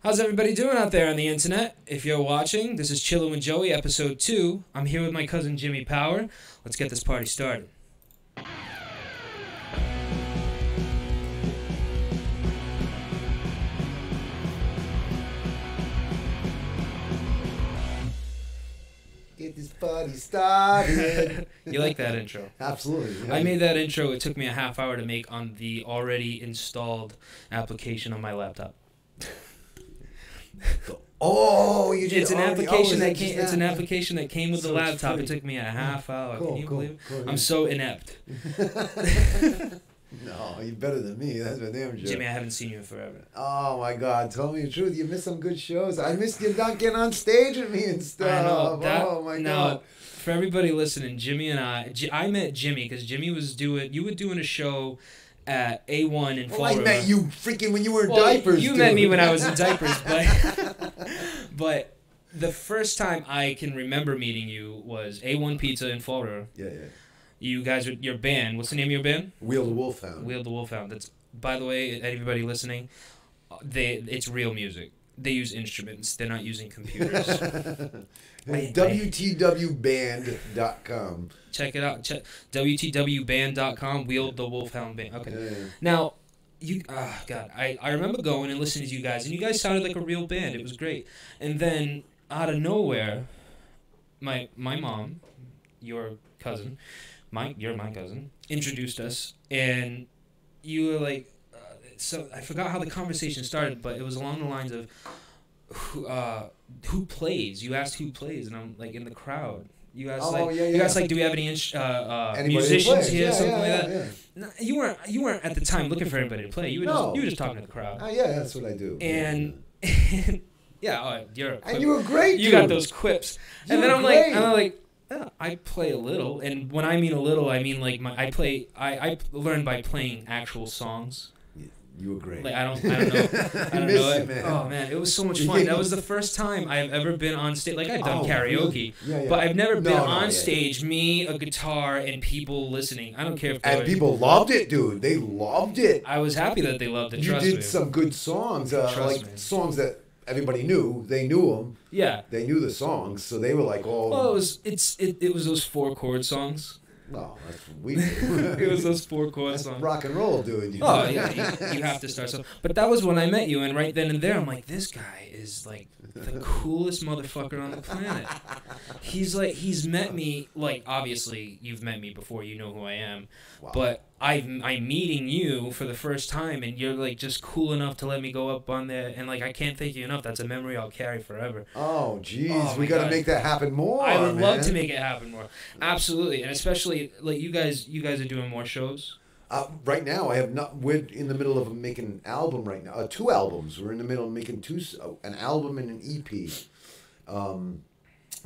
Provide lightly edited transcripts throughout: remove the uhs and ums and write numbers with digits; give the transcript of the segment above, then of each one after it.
How's everybody doing out there on the internet? If you're watching, this is Chillin with Joey, episode 2. I'm here with my cousin Jimmy Power. Let's get this party started. Get this party started. You like that intro? Absolutely. Yeah. I made that intro. It took me a half hour to make on the already installed application on my laptop. Oh, you did. It's an application that came. It's an application that came with the laptop. It took me a half hour. Cool, Can you believe it? cool, yeah. I'm so inept. No, you're better than me. That's my damn joke. Jimmy, I haven't seen you in forever. Oh my God! Tell me the truth. You missed some good shows. I missed you not getting on stage with me and stuff. I know that. Oh my Now, God! for everybody listening, Jimmy and I met Jimmy because Jimmy was doing. You were doing a show at A1 in Fall I River. met you freaking when you were in diapers. You dude. met me when I was in diapers, but the first time I can remember meeting you was A1 Pizza in Fall River. Yeah. You guys, your band. What's the name of your band? Wheel the Wolfhound. Wheel the Wolfhound. That's, by the way, everybody listening, it's real music. They use instruments. They're not using computers. WTWband.com. Check it out. WTWband.com. Wheel the Wolfhound Band. Okay. Yeah. Now, God, I remember going and listening to you guys, and you guys sounded like a real band. It was great. And then, out of nowhere, my mom, your cousin, you're my cousin, introduced us, and you were like, so I forgot how the conversation started, but it was along the lines of, who plays? You asked who plays, and I'm like, in the crowd. You asked you asked like, do we have any musicians here, something like that? Yeah. No, you weren't at the time looking for anybody to play. You were just talking to the crowd. Yeah, that's what I do. And yeah, you're a quip. And you were great. You dude. got those quips. You And then were I'm great. like, yeah, I play a little, and when I mean a little, I mean like I learned by playing actual songs. You were great. Like I don't know it. Man. Oh man, it was so much fun. That was the first time I've ever been on stage. Like I've done karaoke, but I've never been on stage. Me, a guitar, and people listening. I don't care if people loved it, dude. They loved it. I was happy that they loved it. You did some good songs, songs that everybody knew. They knew them. Yeah, they knew the songs, so they were like, "Oh." Well, it was those 4-chord songs. No, that's weird. It was those 4-chord songs. Rock and roll, dude. Oh yeah, you have to start. So, but that was when I met you, and right then and there, I'm like, this guy is like the coolest motherfucker on the planet. He's met me. Like obviously, you've met me before. You know who I am. Wow. But I'm meeting you for the first time, and you're like just cool enough to let me go up on there, and like I can't thank you enough. That's a memory I'll carry forever. Oh jeez, we gotta make that happen more. I would love to make it happen more. Absolutely, and especially like you guys are doing more shows. Right now, we're in the middle of making an album right now. 2 albums. We're in the middle of making an album and an EP.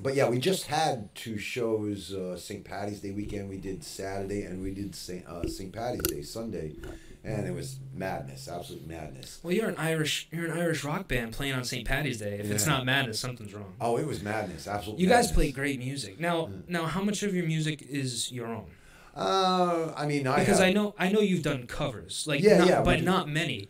But yeah, we just had 2 shows. St. Patty's Day weekend we did Saturday, and we did St. Patty's Day Sunday, and it was madness, absolute madness. Well, you're an Irish rock band playing on St. Patty's Day. If it's not madness, something's wrong. Oh, it was madness, absolutely. You guys play great music. Now, how much of your music is your own? I mean, I know you've done covers, but not many.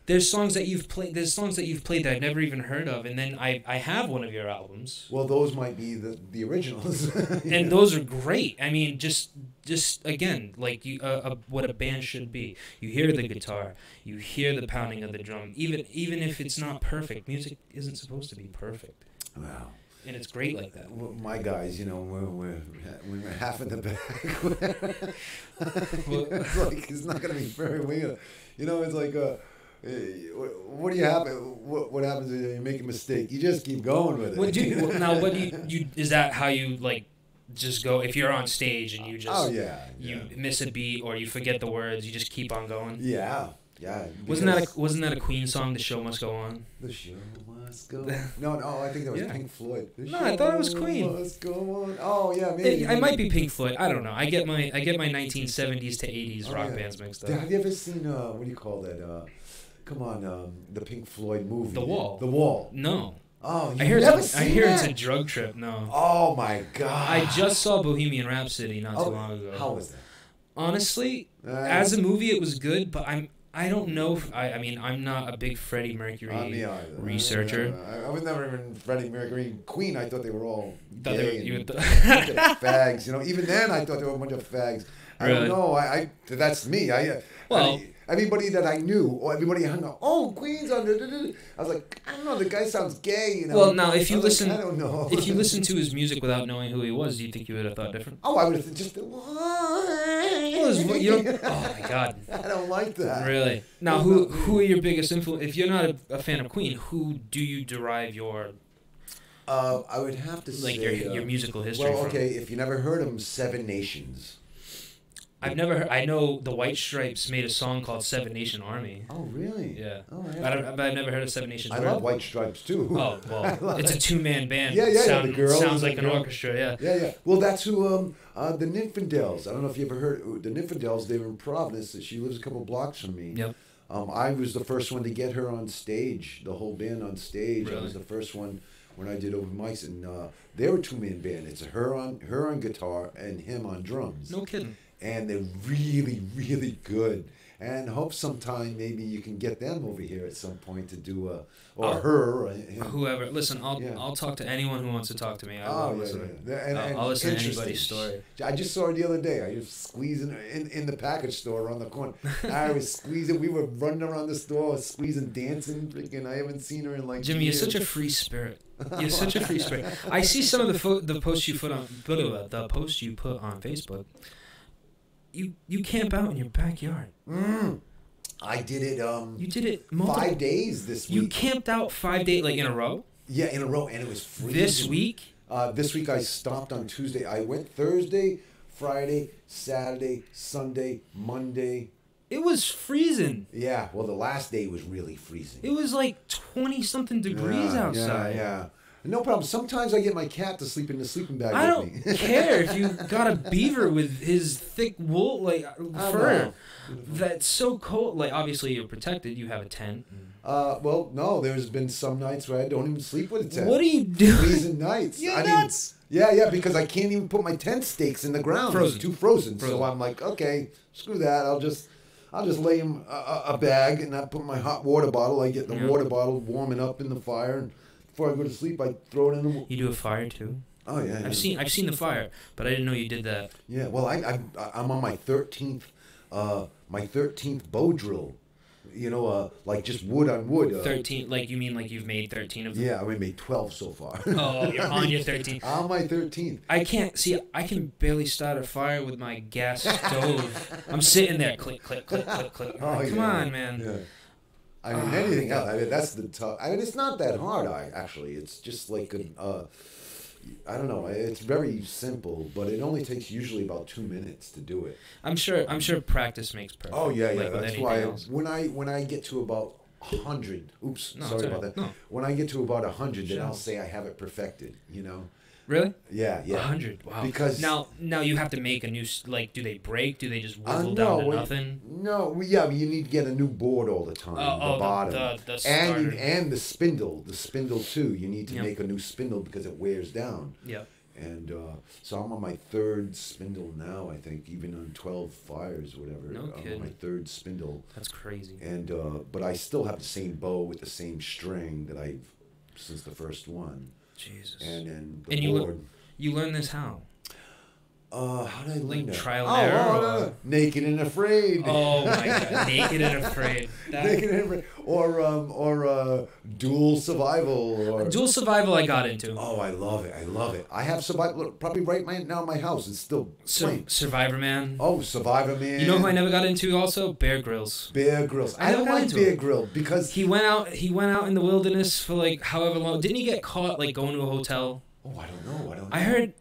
There's songs that you've played. There's songs that you've played that I've never even heard of, and then I have one of your albums. Well, those might be the originals. And those are great. I mean, just again, like what a band should be. You hear the guitar, you hear the pounding of the drum. Even if it's not perfect, music isn't supposed to be perfect. Wow. And it's great like that. Well, my guys, we're half in the back. It's like it's not gonna be very weird. It's like what do you happen? What happens when you make a mistake? You just keep going with it. What do you is that how you like? Just go if you're on stage and you just miss a beat or you forget the words, you just keep on going. Yeah. Wasn't that a Queen song? The show must go on. The show must go on. No, I think that was Pink Floyd. I thought it was Queen. Must go on. Oh yeah, maybe. I might be Pink Floyd. I don't know. I get my 1970s to 80s rock bands mixed up. Have you ever seen what do you call that? Come on, the Pink Floyd movie. The Wall. The Wall. No. Oh, I hear it's a drug trip. No. Oh my God. I just saw Bohemian Rhapsody not too long ago. How was that? Honestly, as a movie, it was good, but I don't know. I mean, I'm not a big Freddie Mercury Me either. researcher. I was never even Freddie Mercury. Queen, I thought they were all Thought gay they were, and a bunch of fags. You know, even then I thought they were a bunch of fags. I Really? don't know. That's me. Well, everybody that I knew, or everybody hung out. Oh, Queen's on. I was like, I don't know. The guy sounds gay. You know. Well, now if you I was listen, like, I don't know. if you listen to his music without knowing who he was, do you think you would have thought different? Oh, I would have just. You don't, oh my God! I don't like that. Really? Now, who are your biggest influence? If you're not a fan of Queen, who do you derive your I would have to like say your musical history well, from? okay, if you never heard them, Seven Nations. I've never heard. I know the White Stripes made a song called Seven Nation Army. Oh, really? Yeah. Oh, But I've never heard of Seven Nations. I love White Stripes too. Oh well, it's a two-man band. Yeah, the girl sounds and like the an girl. orchestra. Yeah. Yeah. Well, that's who the Nick Fidels. I don't know if you ever heard the Nick Fidels. They were in Providence. She lives a couple blocks from me. Yep. I was the first one to get her on stage. The whole band on stage. Really? I was the first one when I did open mics, and they were a two-man band. It's her on guitar and him on drums. No kidding. And they're really, really good. And hope sometime maybe you can get them over here at some point to do her or him. Whoever. Listen, Yeah. I'll talk to anyone who wants to talk to me. Oh, I'll yeah. listen. And I'll listen to interesting. anybody's story. I just saw her the other day. I was squeezing her in the package store around the corner. I was squeezing. We were running around the store, squeezing, dancing. Freaking, I haven't seen her in like Jimmy, you're years. such a free spirit. You're such a free spirit. I see some of the posts you put on the posts you put on Facebook. You camp out in your backyard. I did it. You did it 5 days this week. You camped out 5 days, like in a row. Yeah, in a row, and it was freezing. This week. This week I stopped on Tuesday. I went Thursday, Friday, Saturday, Sunday, Monday. It was freezing. Yeah, well, the last day was really freezing. It was like 20-something degrees outside. Yeah. No problem. Sometimes I get my cat to sleep in the sleeping bag I with me. don't care if you got a beaver with his thick wool, like fur. That's so cold. Like, obviously you're protected. You have a tent. Well, no, there's been some nights where I don't even sleep with a tent. What are you doing? Freezing nights. You're nuts. Yeah, because I can't even put my tent stakes in the ground. Frozen. It's too frozen. So I'm like, okay, screw that. I'll just lay him a bag and I put my hot water bottle. I get the water bottle warming up in the fire, and before I go to sleep, I throw it in the. You do a fire too. Oh yeah. I've seen the fire, but I didn't know you did that. Yeah. Well, I'm on my 13th bow drill. You know, like just wood on wood. 13, like you mean like you've made 13 of them? Yeah, I made 12 so far. Oh, you're on your 13th. On my 13th. I can barely start a fire with my gas stove. I'm sitting there, click, click, click, click, click. Oh, Come on, man. Yeah. I mean, anything else. I mean, that's the tough. I mean, it's not that hard. Actually, it's just like I don't know. It's very simple, but it only takes usually about 2 minutes to do it. I'm sure practice makes perfect. Oh yeah. Like with That's anything why else. when I get to about 100. Oops, No, sorry it's about alright. that. No. When I get to about 100, then Sure. I'll say I have it perfected. You know. Really? Yeah. 100. Wow. Because now you have to make a new like. Do they break? Do they just whittle no, down to well, nothing? No, you need to get a new board all the time. The bottom the starter. and the spindle too. You need to Yep. make a new spindle because it wears down. Yep. And so I'm on my third spindle now. I think even on 12 fires, whatever. No I'm kidding. on my third spindle. That's crazy. And but I still have the same bow with the same string that I've since the first one. Jesus. And then the And board. you learn this how? How did I learn Like that? trial and error? No. Naked and Afraid. Oh my God! Naked and Afraid. Naked and Afraid. Or Dual Survival. Or Dual Survival I got into. Oh, I love it. I have Survival probably right now in my house. It's still playing. Survivor Man. Oh, Survivor Man. You know who I never got into also? Bear Grylls. Bear Grylls. I I don't never got like into Bear it. Grylls because He went out in the wilderness for like however long. Didn't he get caught like going to a hotel? oh, I don't know. I heard,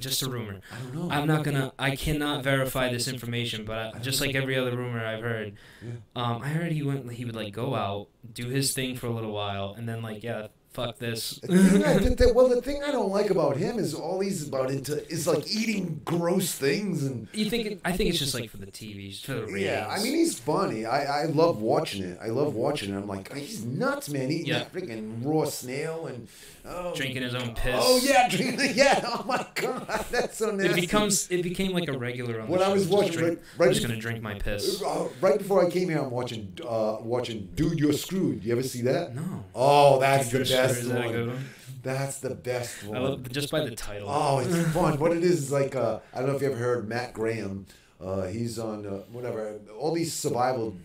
just a rumor. I don't know. I cannot verify this information, but just like every other rumor I've heard, Yeah. I heard he would like go out, do his thing for a little while, and then like fuck this. The thing I don't like about him is all he's is like eating gross things and. I think it's just like for the TV, for the ratings. Yeah, I mean he's funny. I love watching it. I'm like, he's nuts, man. Eating that freaking raw snail and drinking his own piss. Oh yeah, drinking. Yeah. Oh my god, that's so nasty. It became like a regular on when the I show. was watching, I'm just gonna drink my piss. Right before I came here, I'm watching Dude, You're Screwed. You ever see that? No. Oh, that's the best Is that a good one? That's the best one. I love just by the title. Oh, it's fun. What it is like, I don't know if you ever heard Matt Graham. He's on whatever, all these survival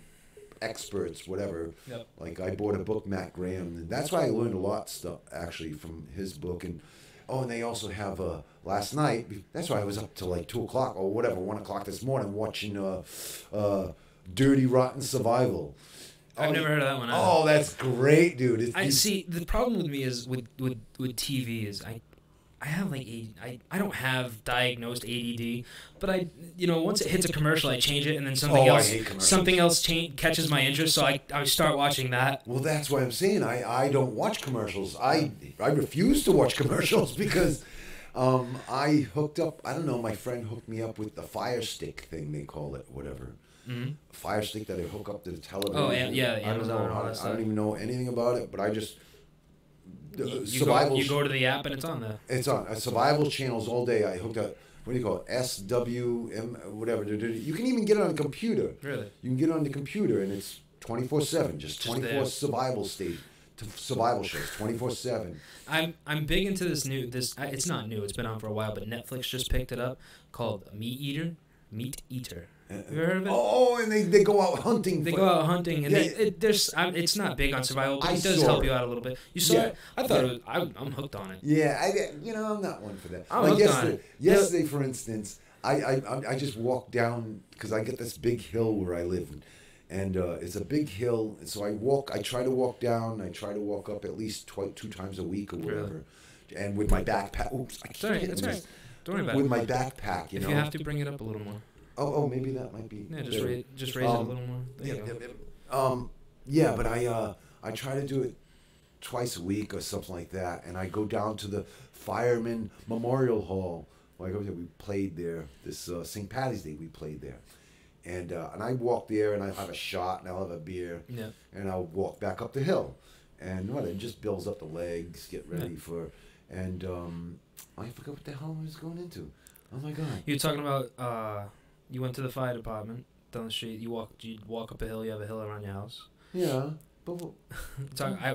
experts, whatever. Yep. Like I bought a book, Matt Graham, and that's why I learned a lot of stuff actually from his book. And they also have last night. That's why I was up till like 2:00 or whatever, 1:00 this morning watching Dirty Rotten Survival. I've never heard of that one. Oh, that's great, dude. I see. The problem with me is with TV is I have like I don't have diagnosed ADD, but once it hits a commercial, I change it, and then something else catches my interest, so I start watching that. Well, that's what I'm saying. I don't watch commercials. I refuse to watch commercials because I hooked up. I don't know. My friend hooked me up with the Fire Stick thing they call it, whatever. Mm-hmm. Fire Stick that I hook up to the television. Oh, yeah, Amazon. I don't even know anything about it, but I just you go to the app and it's on there. It's on survival channels all day. I hooked up. What do you call it? SWM, whatever. You can even get it on a computer. Really? You can get it on the computer and it's 24/7, just 24 survival shows, 24/7. I'm big into this it's not new. It's been on for a while, but Netflix just picked it up called Meat Eater. Have you heard of it? Oh, and they go out hunting. They go out hunting, and it's not big on survival, but it does help you out a little bit. You saw it? I thought I'm hooked on it. Yeah, I'm not one for that. I'm hooked on it. Yesterday, for instance, I just walked down because I get this big hill where I live, and it's a big hill. So I try to walk down. I try to walk up at least 2 times a week or whatever, and with my backpack. Oops, that's right. Don't worry about it. With my backpack, If you have to, bring it up a little more. Oh, maybe that might be. Yeah, just raise it a little more. But I try to do it twice a week or something like that, and I go down to the Fireman Memorial Hall. We played there this St. Patty's Day. We played there, and I walk there and I have a shot and I'll have a beer, and I'll walk back up the hill, and it just builds up the legs, get ready for, and I forgot what the hell I was going into. Oh my god! You're talking about. You went to the fire department down the street. You walk up a hill. You have a hill around your house. Yeah, but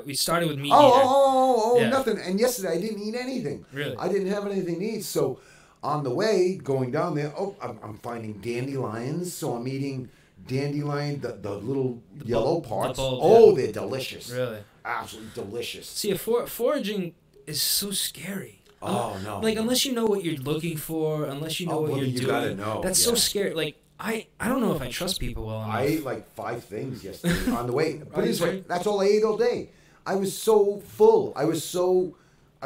we started with meat. Nothing. And yesterday I didn't eat anything. Really? I didn't have anything to eat. So on the way going down there, I'm finding dandelions. So I'm eating dandelion, the little yellow parts. They're delicious. Really? Absolutely delicious. See, foraging is so scary. Oh no! Like unless you know what you're looking for, unless you know what you're doing, gotta know. That's so scary. Like I don't know if I trust people well enough. I ate like 5 things yesterday on the way. But that's all I ate all day. I was so full. I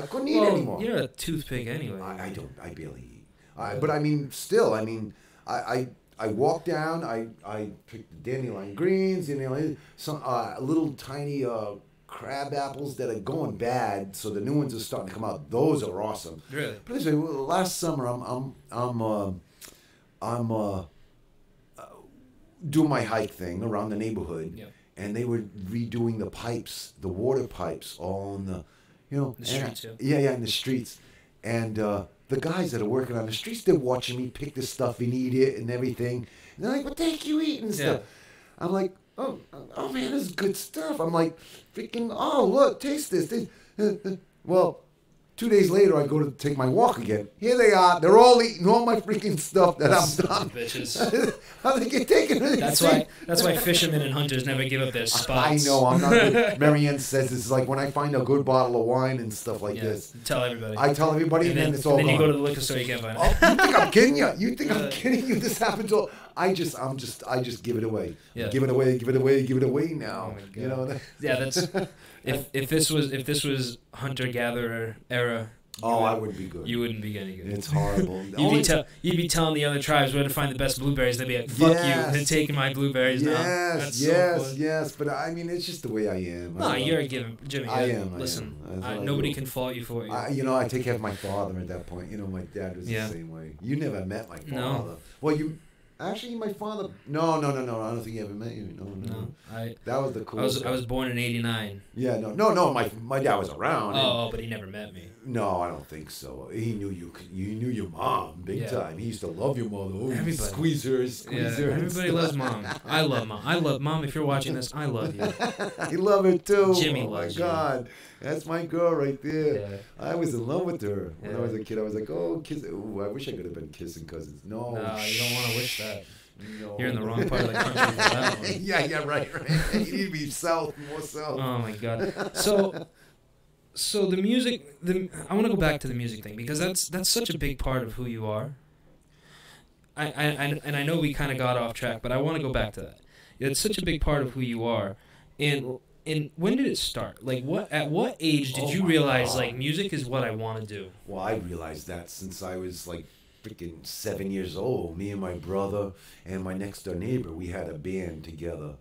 couldn't eat anymore. You're a toothpick anyway. I barely eat. But I mean, still, I walked down. I picked the dandelion greens, some little tiny. Crab apples that are going bad, so the new ones are starting to come out. Those are awesome. Really? But anyway, last summer I'm doing my hike thing around the neighborhood, and they were redoing the pipes, the water pipes, all in the, the streets. In the streets, and the guys that are working on the streets, they're watching me pick the stuff and eat it and everything. And they're like, "What the heck you eating?" And stuff. I'm like, oh man, this is good stuff. I'm like, freaking, look, taste this. Well, 2 days later, I go to take my walk again. Here they are. They're all eating all my freaking stuff that I'm done. Bitches. How they get taken? That's why fishermen and hunters never give up their spots. I know. I'm not good. Marianne says this is like when I find a good bottle of wine and stuff like this. Tell everybody. I tell everybody, and then it's all gone. Then you go to the liquor store, you can't find it. You think I'm kidding you? You think I'm kidding you? This happens all. I just give it away. Yeah. Give it away now. Oh that's if this was hunter gatherer era, I wouldn't be good. You wouldn't be any good. It's horrible. You'd be telling the other tribes where to find the best blueberries. They'd be like, "Fuck you! They're taking my blueberries now." Yes. But I mean, it's just the way I am. No, you're a given, Jimmy. I am. Listen, nobody can fault you for it. I take care of my father at that point. My dad was the same way. You never met my father. No. Well, actually, my father. No. I don't think he ever met you. No. That was the coolest. I was born in '89. Yeah. No. My dad was around. Oh, but he never met me. No, I don't think so. He knew you. You knew your mom big time. He used to love your mother. Oh, everybody squeeze her. Everybody loves mom. I love mom. I love mom. If you're watching this, I love you. I love her too. Jimmy loves you. Oh my God, that's my girl right there. Yeah. I was in love with her when I was a kid. I was like, oh, kiss. Ooh, I wish I could have been kissing cousins. No, you don't want to wish that. No. You're in the wrong part of the country for that one. Yeah, right. You need to be more south. Oh my God. So the music, I want to go back to the music thing because that's such a big part of who you are. And I know we kind of got off track, but I want to go back to that. It's such a big part of who you are. And when did it start? Like at what age did you realize like music is what I want to do? Well, I realized that since I was like freaking 7 years old. Me and my brother and my next door neighbor, we had a band together.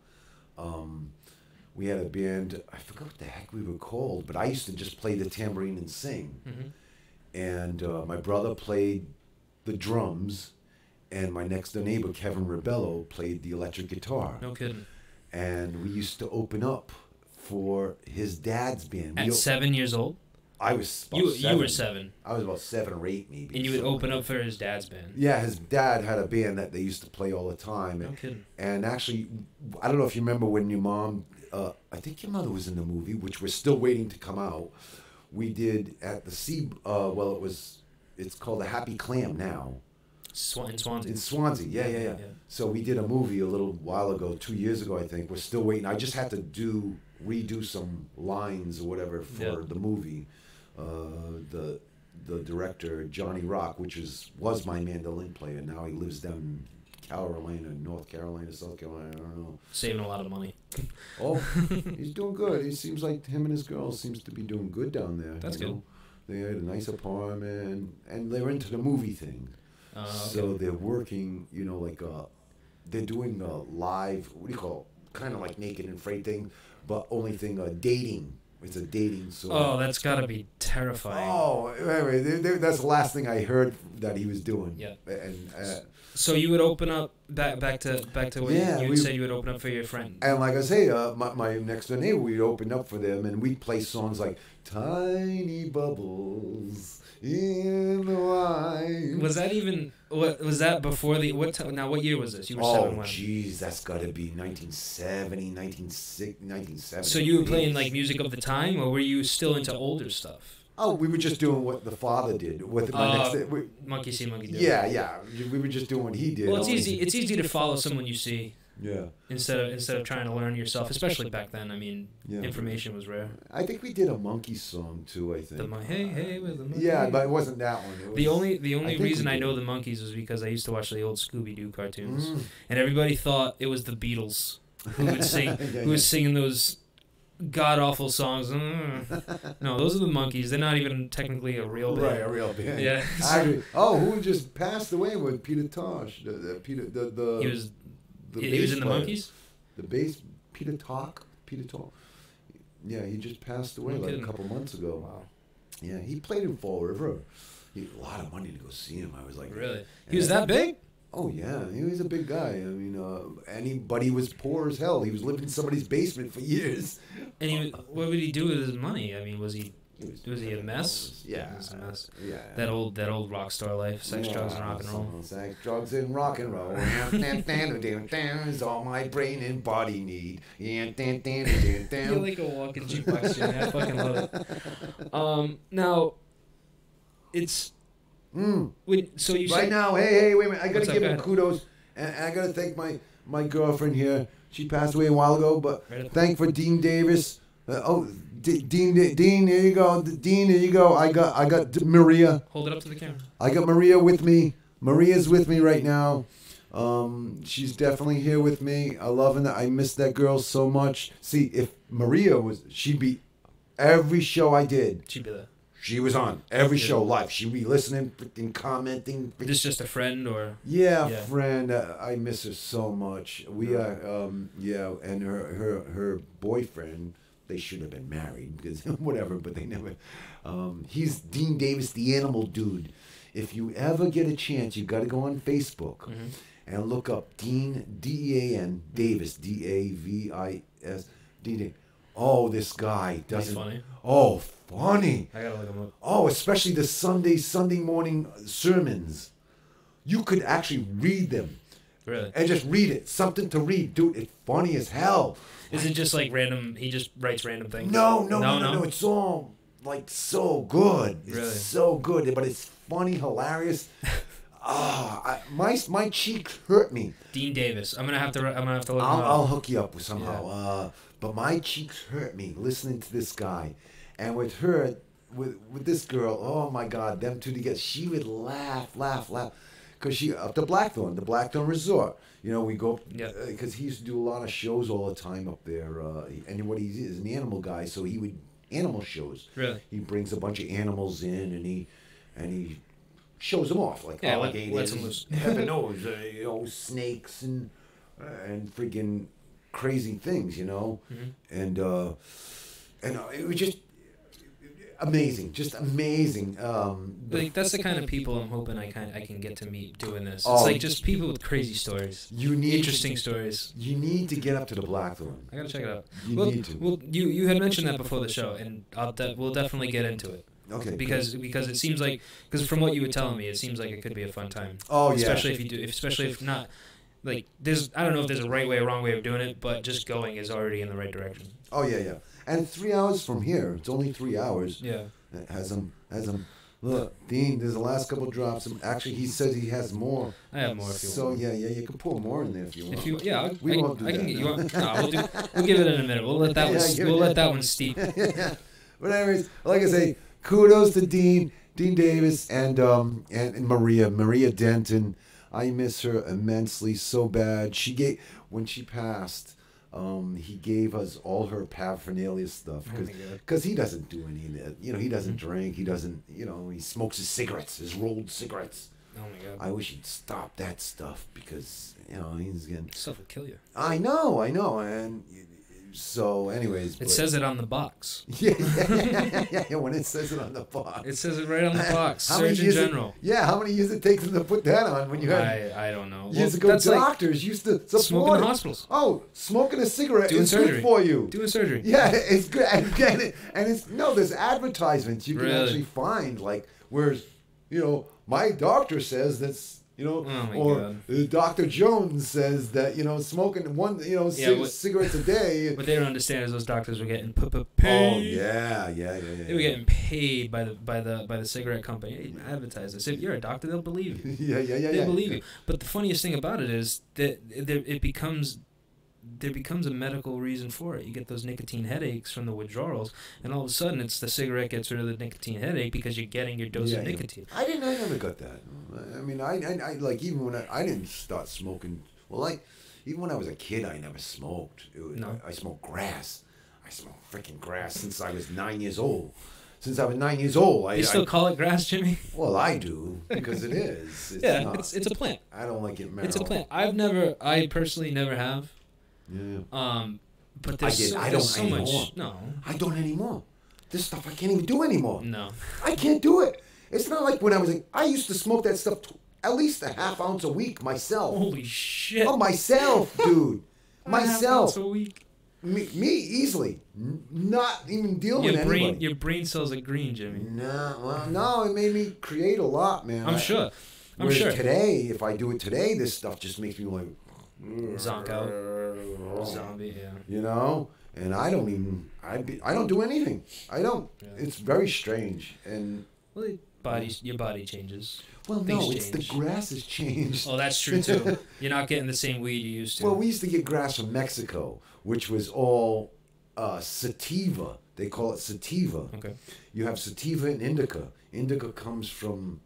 We had a band, I forgot what the heck we were called, but I used to just play the tambourine and sing. Mm-hmm. And my brother played the drums, and my next door neighbor, Kevin Rebello, played the electric guitar. No kidding. And we used to open up for his dad's band. At 7 years old? I was about 7. You were 7. I was about 7 or 8 maybe. And you would open up for his dad's band? Yeah, his dad had a band that they used to play all the time. No kidding. And actually, I don't know if you remember when your mom, I think your mother was in the movie, which we're still waiting to come out. We did at the it's called the Happy Clam now. In Swansea. In Swansea, yeah. So we did a movie a little while ago, 2 years ago, I think. We're still waiting. I just had to redo some lines or whatever for the movie. The director, Johnny Rock, which was my mandolin player. Now he lives down in Carolina, North Carolina, South Carolina, I don't know. Saving a lot of money. Oh, he's doing good. It seems like him and his girl seems to be doing good down there. That's good. They had a nice apartment, and they're into the movie thing. Okay. So they're working, they're doing a live, what do you call it? Kind of like Naked and Afraid thing, but only thing, dating. It's a dating song. Oh, that's got to be terrifying. Oh, anyway, that's the last thing I heard that he was doing. Yeah. And so you would open up back to what you said you would open up for your friend. And like I say, my next door neighbor, we'd open up for them, and we'd play songs like "Tiny Bubbles in the Wine." Was that even? Was that before the now? What year was this? You were 7 when? Oh, jeez, that's got to be 1970, 1970. So you were playing like music of the time, or were you still into older stuff? Oh, we were just doing what the father did with my next. Monkey see, monkey do. Yeah. We were just doing what he did. Well, it's easy. It's easy to follow someone you see. Yeah. Instead of trying to learn yourself, especially back then. I mean, information was rare. I think we did a monkey song too. I think. Hey with the monkey. Yeah, but it wasn't that one. It was, the only reason I know the Monkees was because I used to watch the old Scooby Doo cartoons, and everybody thought it was the Beatles who would sing, who was singing those god awful songs. No, those are the Monkees. They're not even technically a real band. Right, a real band. Yeah. Who just passed away with Peter Tosh? He was in the Monkees? The bass, Peter Talk. Yeah, he just passed away a couple months ago. Wow. Yeah, he played in Fall River. He had a lot of money to go see him. I was like, really? He was that big? Oh yeah, he was a big guy. I mean, but he was poor as hell. He was living in somebody's basement for years. And what would he do with his money? I mean, was he a mess? Yeah, he was a mess. Yeah, that old rock star life, sex, drugs, and rock and roll. Sex, drugs, and rock and roll. Is all my brain and body need. You're like a walking jukebox, Jimmy. I fucking love it. Now, it's. So you right now, hey, wait a minute! I gotta give him kudos, and I gotta thank my girlfriend here. She passed away a while ago, but thank for Dean Davis. Dean, here you go. Dean, here you go. I got Maria. Hold it up to the camera. I got Maria with me. Maria's with me right now. She's definitely here with me. I love her. I miss that girl so much. See, if Maria she'd be every show I did. She'd be there. She was on every show live. She'd be listening, freaking commenting. Is this just a friend or? Yeah, friend. I miss her so much. We and her boyfriend. They should have been married because whatever, but they never. He's Dean Davis, the animal dude. If you ever get a chance, you got to go on Facebook and look up Dean Dean Davis Davis Dean. Oh, this guy doesn't. He's funny. Oh, funny. I gotta look him up. Oh, especially the Sunday morning sermons. You could actually read them. Really? And just read it. Something to read. Dude, it's funny as hell. Is it just like random, he just writes random things? No. It's all like so good. It's really? So good. But it's funny, hilarious. My cheeks hurt me. Dean Davis. I'm gonna have to look him up. I'll hook you up with somehow. Yeah. But my cheeks hurt me listening to this guy. And with her, with this girl, oh my God, them two together, she would laugh. Because she, up the Blackthorn Resort. You know, we go, because he used to do a lot of shows all the time up there. And what he is an animal guy, so he would, animal shows. Really? He brings a bunch of animals in and he shows them off, like alligators, heaven knows, snakes and freaking crazy things, and it was just amazing. Like that's the kind of people I'm hoping I can get to meet doing this. It's like just people with crazy stories, interesting stories. You need to get up to the Blackthorn. I gotta check it out. You need to. Well, you had mentioned that before the show, and we'll definitely get into it. Okay. Because it seems like, because from what you were telling me, it seems like it could be a fun time. Oh yeah. Especially if not, like I don't know if there's a right way or wrong way of doing it, but just going is already in the right direction. Oh yeah. And it's 3 hours from here. It's only 3 hours. Yeah. Has them. Look, Dean, there's the last couple drops. Actually, he says he has more. I have more if you want. So, yeah, you can pour more in there if you want. We won't do that. Can get you on. No, we'll give it in a minute. We'll let that one steep. Yeah. But anyways, like I say, kudos to Dean Davis, and Maria Denton. I miss her immensely, so bad. When she passed. He gave us all her paraphernalia stuff because he doesn't do any of that. He doesn't drink. He doesn't. He smokes his cigarettes, his rolled cigarettes. Oh my God! I wish he'd stop that stuff because he's getting stuff would kill you. I know, and so anyways, it says it on the box. Yeah. When it says it on the box, it says it right on the box. Surgeon General. How many years it takes them to put that on when you had? I don't know. Years ago, doctors used to smoke in the hospitals. Oh, smoking a cigarette is good for you. Doing surgery. Yeah, it's good, and it's there's advertisements you can actually find, like whereas my doctor says that's. God. Dr. Jones says that smoking one cigarettes a day. What they don't understand is those doctors were getting paid. Oh yeah. They were getting paid by the cigarette company. They advertise this. If you're a doctor, they'll believe you. Yeah. They'll believe you. But the funniest thing about it is that there becomes a medical reason for it. You get those nicotine headaches from the withdrawals, and all of a sudden it's the cigarette gets rid of the nicotine headache because you're getting your dose of nicotine. I never got that. I mean, I like even when I didn't start smoking. Well, even when I was a kid, I never smoked. I smoked grass. I smoked freaking grass since I was 9 years old. Since I was 9 years old, you still call it grass, Jimmy? Well, I do because it is. It's a plant. I don't like it. It's a plant. I personally never have. Yeah. But there's so much. No, I don't anymore. This stuff I can't even do anymore. No, I can't do it. It's not like when I was I used to smoke that stuff at least a half ounce a week myself. Holy shit! Oh, myself, dude. Myself. Half ounce a week. Me easily. Not even dealing with anybody. Your brain cells are green, Jimmy. No, it made me create a lot, man. I'm sure. Today, if I do it today, this stuff just makes me like. Zonk out. Zombie, yeah. And I don't even. I don't do anything. I don't. Yeah. It's very strange. And your body changes. Well, no, it's the grass has changed. Oh, that's true too. You're not getting the same weed you used to. Well, we used to get grass from Mexico, which was all sativa. They call it sativa. Okay. You have sativa and indica. Indica comes from,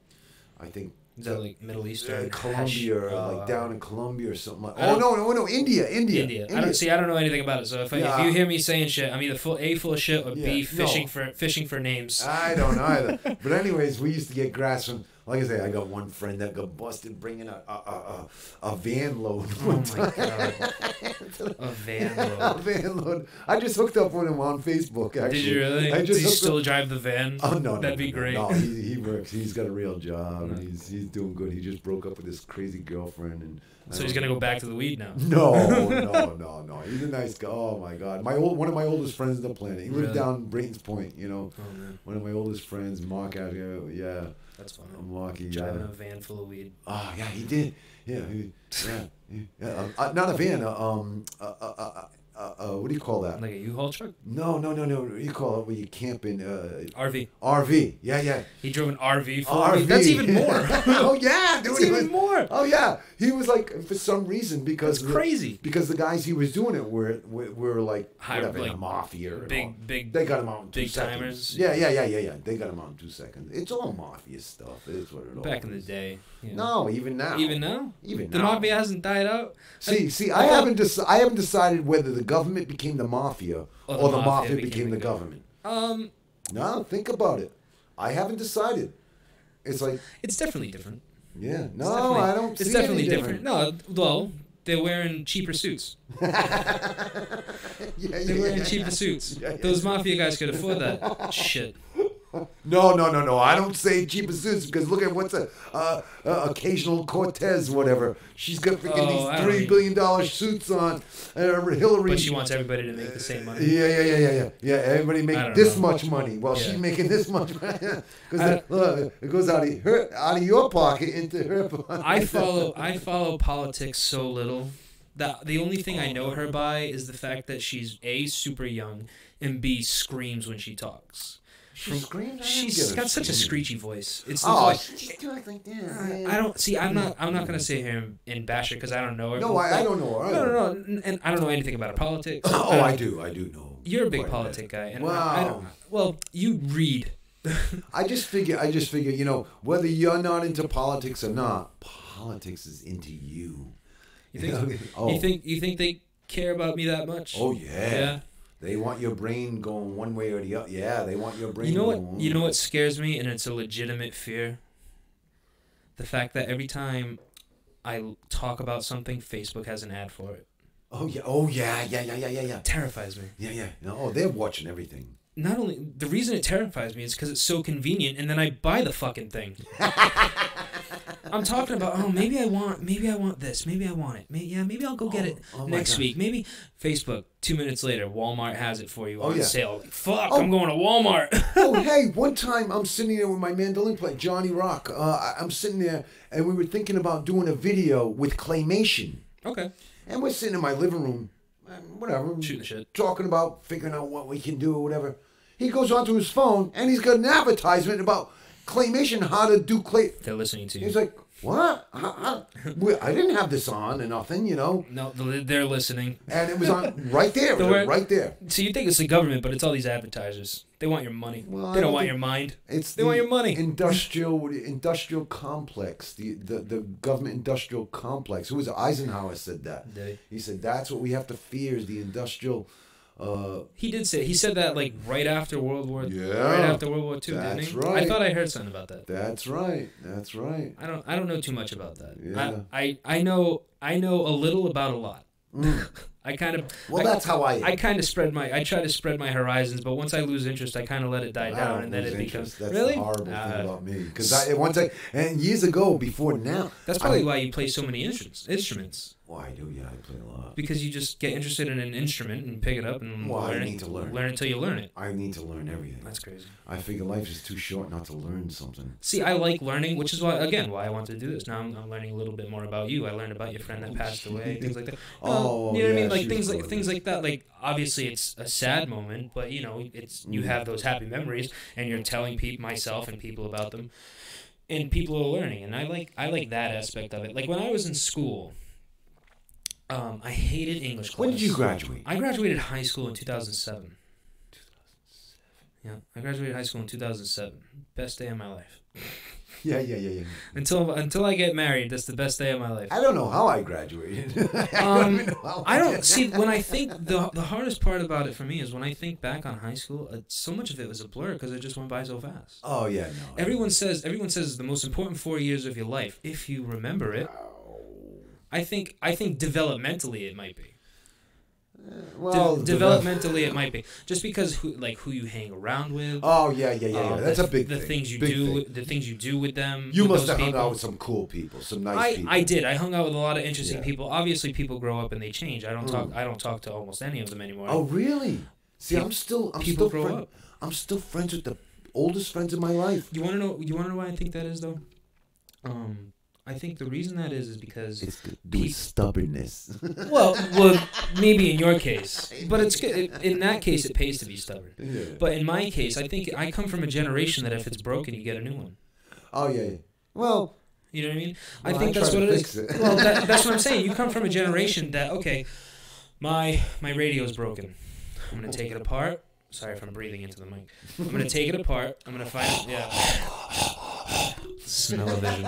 I think. Is that like Middle Eastern? Colombia, like down in Colombia or something. Like, no, India. I don't know anything about it. So if you hear me saying shit, I'm either full of shit or B fishing for names. I don't know either. But anyways, we used to get grass from. Like I say, I got one friend that got busted bringing a van load. Oh my god, a van load. A van load. I just hooked up with him on Facebook. Actually, did you really? Does he still drive the van? Oh no, that'd be great. No, he works. He's got a real job, and he's doing good. He just broke up with this crazy girlfriend, and so he's gonna go back to the weed now. No. He's a nice guy. Oh my god, one of my oldest friends on the planet. He lives down Brayton's Point. You know, one of my oldest friends, Mark out here. Yeah. That's funny. Marky, driving a van full of weed. Oh yeah, he did. Yeah, not a van. What do you call that? Like a U-Haul truck? No. What do you call it when you camp in? RV. Yeah. He drove an RV full of weed. That's even more. Oh yeah, dude. That's even more. Oh yeah. He was like, for some reason, because that's crazy. Because the guys he was doing it were like whatever, like in the mafia. Big. They got him out in 2 big seconds. timers. Yeah. They got him out in 2 seconds. It's all mafia stuff. It's what it all Back in the is. day. Yeah. No, even now. Even now. The mafia hasn't died out. See, I haven't decided whether the government became the mafia or the mafia became the government. No, think about it. I haven't decided. It's like it's definitely different. Yeah, no, I don't. It's definitely different. No, well, they're wearing cheaper suits. They're wearing cheaper suits. Those mafia guys could afford that shit. No. I don't say cheaper suits because look at what's occasional Cortez, whatever. She's got freaking these $3 billion suits on. Hillary. But she wants everybody to make the same money. Yeah. Everybody make this much money while she's making this much money. Because it goes out of your pocket into her pocket. I follow politics so little that the only thing I know her by is the fact that she's A, super young, and B, screams when she talks. She's got such a screechy voice. It's the voice. She talks like that. I don't see. I'm not gonna sit here and bash her because I don't know her. No, I don't know her. No, and I don't know anything about her politics. I do know. You're a big politic guy, and I don't. Well, you read. I just figure, whether you're not into politics or not, politics is into you. You think? You think they care about me that much? Oh yeah. They want your brain going one way or the other. Yeah, they want your brain going. You know what scares me, and it's a legitimate fear? The fact that every time I talk about something, Facebook has an ad for it. Oh yeah. It terrifies me. Yeah. No, they're watching everything. Not only the reason it terrifies me is because it's so convenient, and then I buy the fucking thing. I'm talking about, maybe I want this, maybe I want it, maybe I'll go get it next week. Maybe Facebook. 2 minutes later, Walmart has it for you on sale. Fuck, I'm going to Walmart. Hey, one time I'm sitting there with my mandolin player, Johnny Rock. I'm sitting there, and we were thinking about doing a video with claymation. Okay. And we're sitting in my living room, whatever, shooting the shit, talking about figuring out what we can do or whatever. He goes onto his phone, and he's got an advertisement about claymation, how to do clay. They're listening to you. He's like, what? I didn't have this on and nothing, No, they're listening. And it was on right there, right there. So you think it's the government, but it's all these advertisers. They want your money. Well, they don't want your mind. They want your money. Industrial complex, the government industrial complex. Who was it? Eisenhower said that. He said that's what we have to fear is the industrial. He said that like right after World War II, didn't he? Right. I thought I heard something about that. That's right. I don't know too much about that. Yeah. I know a little about a lot. That's how I am. I try to spread my horizons, but once I lose interest, I kind of let it die down, and then it becomes that's really the horrible thing about me. Because and years ago, before now, that's probably why you play so many instruments. Well, I do. Yeah, I play a lot. Because you just get interested in an instrument and pick it up and learn it. Learn until you learn it. I need to learn everything. That's crazy. I figure life is too short not to learn something. See, I like learning, which is why I wanted to do this. Now I'm learning a little bit more about you. I learned about your friend that passed away, things like that. You know what I mean? Like things like that. Like obviously it's a sad moment, but it's you have those happy memories, and you're telling myself and people about them, and people are learning, and I like that aspect of it. Like when I was in school. I hated English class. When did you graduate? I graduated high school in 2007. Yeah, I graduated high school in 2007. Best day of my life. Yeah. Until I get married, that's the best day of my life. I don't know how I graduated. I don't see when I think the hardest part about it for me is when I think back on high school. So much of it was a blur because it just went by so fast. Oh yeah, no. Everyone says it's the most important 4 years of your life if you remember it. I think developmentally it might be. Well, developmentally it might be just because who you hang around with. Oh yeah. That's a big thing. The things you do with them. You must have hung out with some cool people, some nice people. I did. I hung out with a lot of interesting people. Obviously, people grow up and they change. I don't talk to almost any of them anymore. Oh really? See, I'm still grow up. I'm still friends with the oldest friends in my life. You want to know? Why I think that is though? I think the reason that is because it's stubbornness. well, maybe in your case, but it's good. In that case, it pays to be stubborn. Yeah. But in my case, I think I come from a generation that if it's broken, you get a new one. Oh yeah. Well, you know what I mean. I think that's what it is. Well, that's what I'm saying. You come from a generation that my radio's broken. I'm gonna take it apart. Sorry if I'm breathing into the mic. I'm gonna take it apart. I'm gonna find smell-o-vision.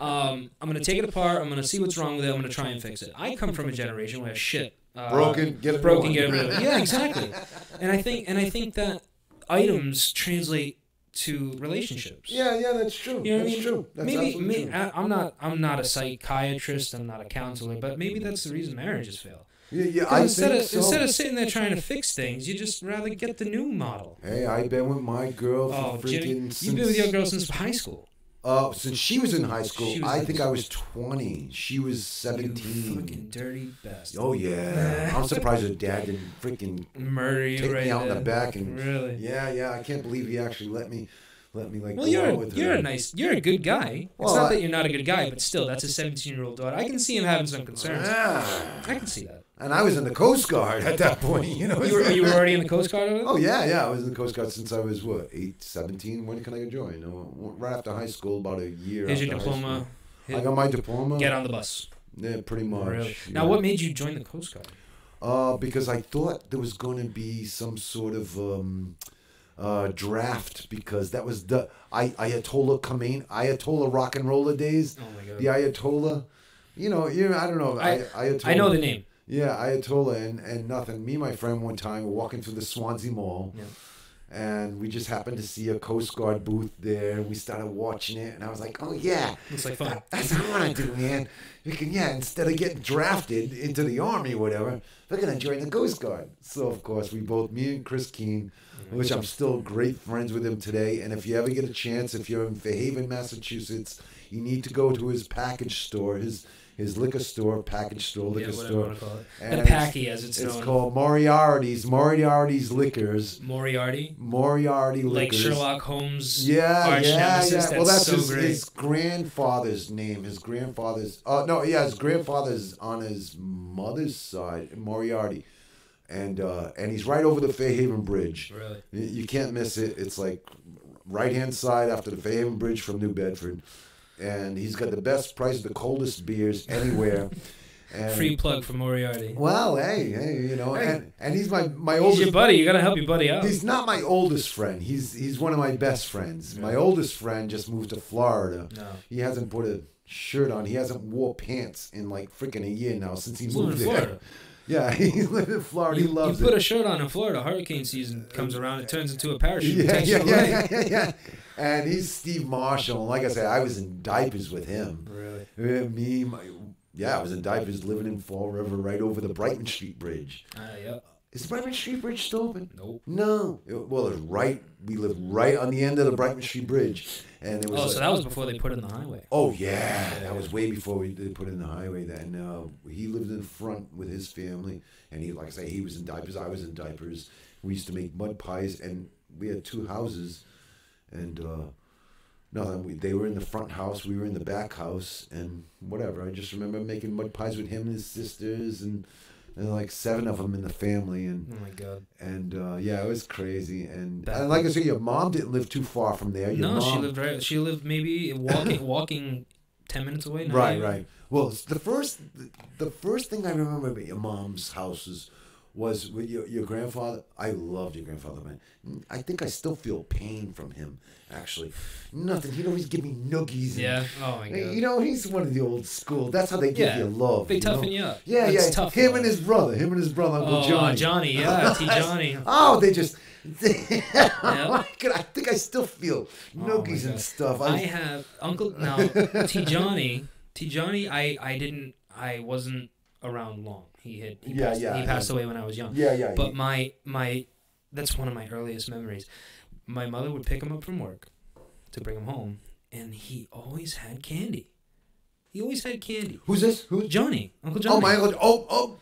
I'm gonna take it apart. I'm gonna see what's wrong with it. I'm gonna try and fix it. I come from a generation where broken, get rid of it. Yeah, exactly. And I think that items translate to relationships. Yeah, that's true. You know what I mean? True. That's maybe I'm not a psychiatrist. I'm not a counselor, but maybe that's the reason marriages fail. Yeah. Instead of sitting there trying to fix things, you just rather get the new model. Hey, I've been with my girl for freaking. You've been with your girl since high school. Since she was in high school, I think I was 20. She was 17. You fucking dirty bastard. Oh yeah, I'm surprised her dad didn't freaking murder you, take me out in the back and really. Yeah. I can't believe he actually let me like. Well, you're a good guy. It's not that you're not a good guy, but still, that's a 17-year-old daughter. I can see him having some concerns. I can see that. And I was in the Coast Guard at that point, you know. You were already in the Coast Guard? Oh, yeah. I was in the Coast Guard since I was, 17? When can I join? Right after high school, about a year. Here's your diploma. I got my diploma. Get on the bus. Yeah, pretty much. Really? Now, what made you join the Coast Guard? Because I thought there was going to be some sort of draft, because that was the Ayatollah rock and roller days. Oh, my God. The Ayatollah. I don't know. Ayatollah. I know the name. Yeah, Ayatollah and nothing. Me and my friend one time were walking through the Swansea Mall, and we just happened to see a Coast Guard booth there. We started watching it, and I was like, "Oh yeah, looks like fun. That's what I want to do, man. We can, instead of getting drafted into the army or whatever, we're gonna join the Coast Guard." So of course, me and Chris Keene, which I'm still great friends with him today. And if you ever get a chance, if you're in Fairhaven, Massachusetts, you need to go to his package store, his liquor store, package store, liquor store. And the Packy, as it's known. It's called Moriarty's Liquors. Moriarty Liquors. Like Sherlock Holmes. Yeah. Nemesis. Well, that's so great. His grandfather's name. His grandfather's on his mother's side, Moriarty. And he's right over the Fairhaven Bridge. Really? You can't miss it. It's like right-hand side after the Fairhaven Bridge from New Bedford. And he's got the best price, the coldest beers anywhere. And free plug for Moriarty. Well, hey, and he's my oldest. He's your buddy. You gotta help your buddy out. He's not my oldest friend. He's one of my best friends. My oldest friend just moved to Florida. No. He hasn't put a shirt on. He hasn't wore pants in like freaking a year now since he moved there. Florida. Yeah, he lived in Florida. He loves it. You put a shirt on in Florida, hurricane season comes around, it turns into a parachute. Yeah. And he's Steve Marshall. And like I said, I was in diapers with him. Really? I was in diapers living in Fall River right over the Brighton Street Bridge. Yeah. Is the Brighton Street Bridge still open? Nope. No. We lived right on the end of the Brighton Street Bridge. And it was so that was before they put in the highway. Oh, yeah. That was way before they put in the highway then. He lived in front with his family. And he was in diapers. I was in diapers. We used to make mud pies. And we had two houses. And they were in the front house. We were in the back house. And whatever. I just remember making mud pies with him and his sisters. And like 7 of them in the family. And oh, my God. And, it was crazy. And like I said, your mom didn't live too far from there. She lived maybe walking 10 minutes away. Right. Well, the first thing I remember about your mom's house was with your grandfather. I loved your grandfather, man. I think I still feel pain from him, actually. Nothing. He'd always give me noogies. Yeah. Oh my god. You know, he's one of the old school. That's how they give you love. They toughen you up. Yeah, That's yeah. Tough Him love. and his brother, Uncle Johnny. Johnny, yeah, T. Johnny. Oh, they just. I think I still feel noogies and stuff. I have Uncle now T. Johnny. I wasn't around long. He passed away when I was young. Yeah. But my that's one of my earliest memories. My mother would pick him up from work to bring him home, and he always had candy. He always had candy. Who's this? Who's Johnny? Uncle Johnny. Oh, my uncle. Oh.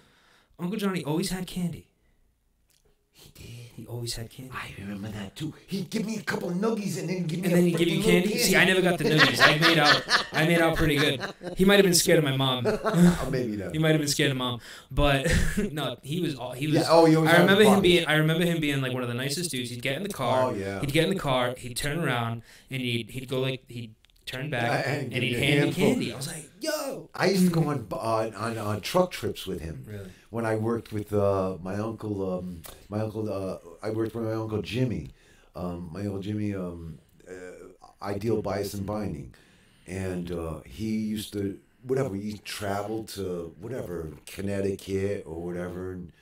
Uncle Johnny always had candy. He did. He always had candy. I remember that too. He'd give me a couple of nuggies and then give me. And then he'd give you candy. See, I never got the nuggies. I made out pretty good. He might have been scared of my mom. Maybe not. He might have been scared of mom, but no, he was. Yeah, oh, he always I remember him being like one of the nicest dudes. He'd get in the car. Oh yeah. He'd get in the car. He'd turn around and he'd go like he'd turn back and he'd hand me candy. I was like, yo. I used to go on truck trips with him. Really? When I worked with my uncle. I worked with my uncle Jimmy. My uncle Jimmy, Ideal Bias and Binding, and he used to he traveled to Connecticut or whatever, and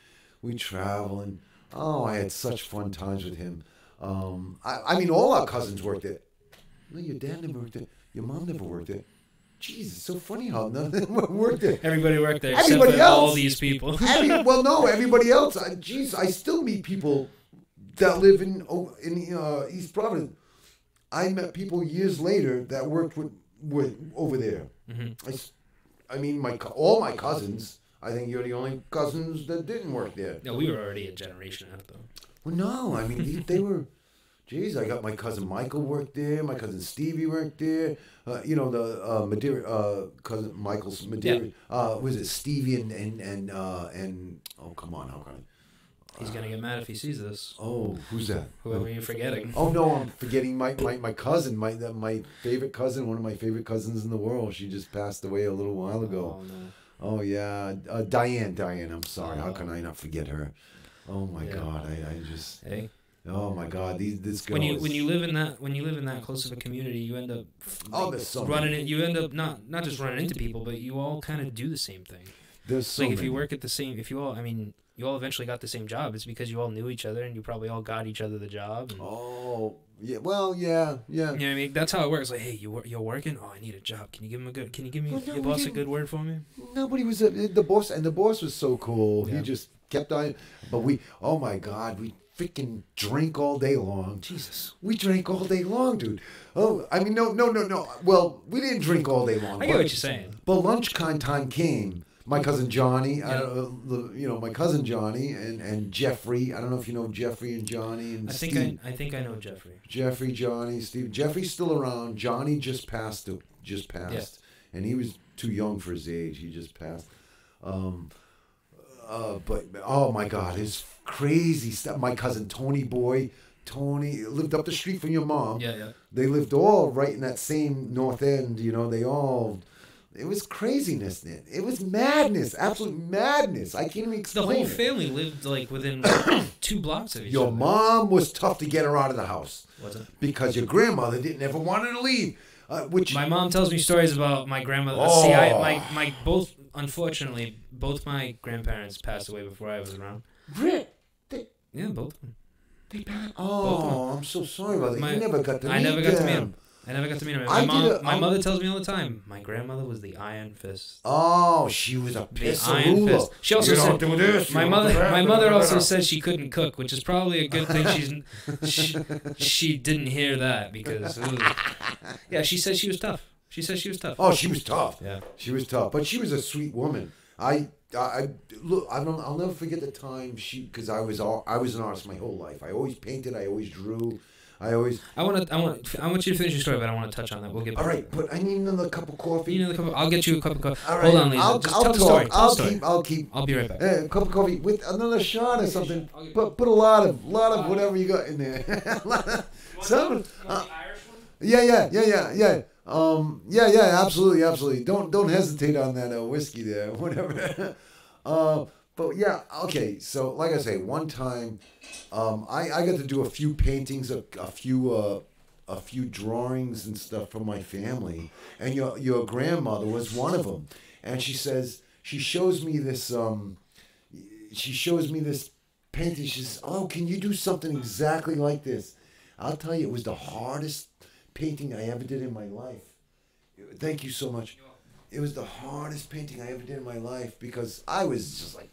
we travel and I had such fun times with him. I mean, all our cousins worked there. No, your dad never worked there. Your mom never worked there. Jeez, it's so funny how none of them worked there. Everybody worked there. Everybody except else. All these people. Everybody else. I still meet people that live in East Providence. I met people years later that worked with over there. Mm-hmm. I mean, all my cousins. I think you're the only cousins that didn't work there. No, we were already a generation out though. Well, no, I mean they were. Jeez, I got my cousin Michael worked there. My cousin Stevie worked there. The Madeira cousin Michael's Madeira. Yeah. Was it Stevie and oh, come on, how can I? He's gonna get mad if he sees this. Oh, who's that? Whoever you're forgetting. Oh no, I'm forgetting my cousin, my favorite cousin, one of my favorite cousins in the world. She just passed away a little while ago. Oh no. Oh yeah, Diane. I'm sorry. How can I not forget her? Oh my God, I just. Hey. Oh my God, this girl. When you live in that close of a community, you end up there's so running it. You end up not just running into people, but you all kind of do the same thing. There's so like many. If you work at the same, you all eventually got the same job. It's because you all knew each other and you probably all got each other the job. And, yeah. Well, yeah. You know what I mean? That's how it works. Like, hey, you're working. Oh, I need a job. Can you give me your boss a good word for me? Nobody was the boss, and the boss was so cool. Yeah. He just kept on. But oh my God, we freaking drink all day long. Jesus. We drank all day long, dude. Oh, I mean, no. Well, we didn't drink all day long. I get what you're saying. But lunch time came. My cousin Johnny, my cousin Johnny and Jeffrey. I don't know if you know Jeffrey and Johnny and Steve. I think I know Jeffrey. Jeffrey, Johnny, Steve. Jeffrey's still around. Johnny just passed. Yeah. And he was too young for his age. He just passed. But oh my God, his crazy stuff. My cousin Tony lived up the street from your mom. Yeah. They lived all right in that same North End. It was craziness. It was madness, absolute madness. I can't even explain. The whole family lived like within 2 blocks of each other. Your mom was tough to get her out of the house. Was it? Because your grandmother didn't ever want her to leave. My mom tells me stories about my grandmother. Oh. See, unfortunately, both my grandparents passed away before I was around. Really? Yeah, both of them. They passed. Oh, I'm so sorry about that. You never got to meet them. I never got to meet them. My mother tells me all the time, my grandmother was the iron fist. Oh, she was a iron fist. She also said, do this. My mother also said she couldn't cook, which is probably a good thing. She didn't hear that because yeah, she said she was tough. Oh, she was tough. Yeah, she was tough, but she was a sweet woman. I'll never forget the time because I was an artist my whole life. I always painted. I always drew. I want you to finish your story, but I want to touch on that. We'll get back. All right, but I need another cup of coffee. I'll get you a cup of coffee. All right, hold on, Lisa. Just tell the story. I'll keep. I'll be right back. A cup of coffee with another shot or something. Put a lot of whatever you got in there. Yeah. Absolutely. Don't hesitate on that whiskey there, whatever. But yeah, okay. So like I say, one time, I got to do a few paintings, a few drawings and stuff from my family, and your grandmother was one of them. And she shows me this painting. She says, "Oh, can you do something exactly like this?" I'll tell you, it was the hardest painting I ever did in my life. Thank you so much. It was the hardest painting I ever did in my life because I was just like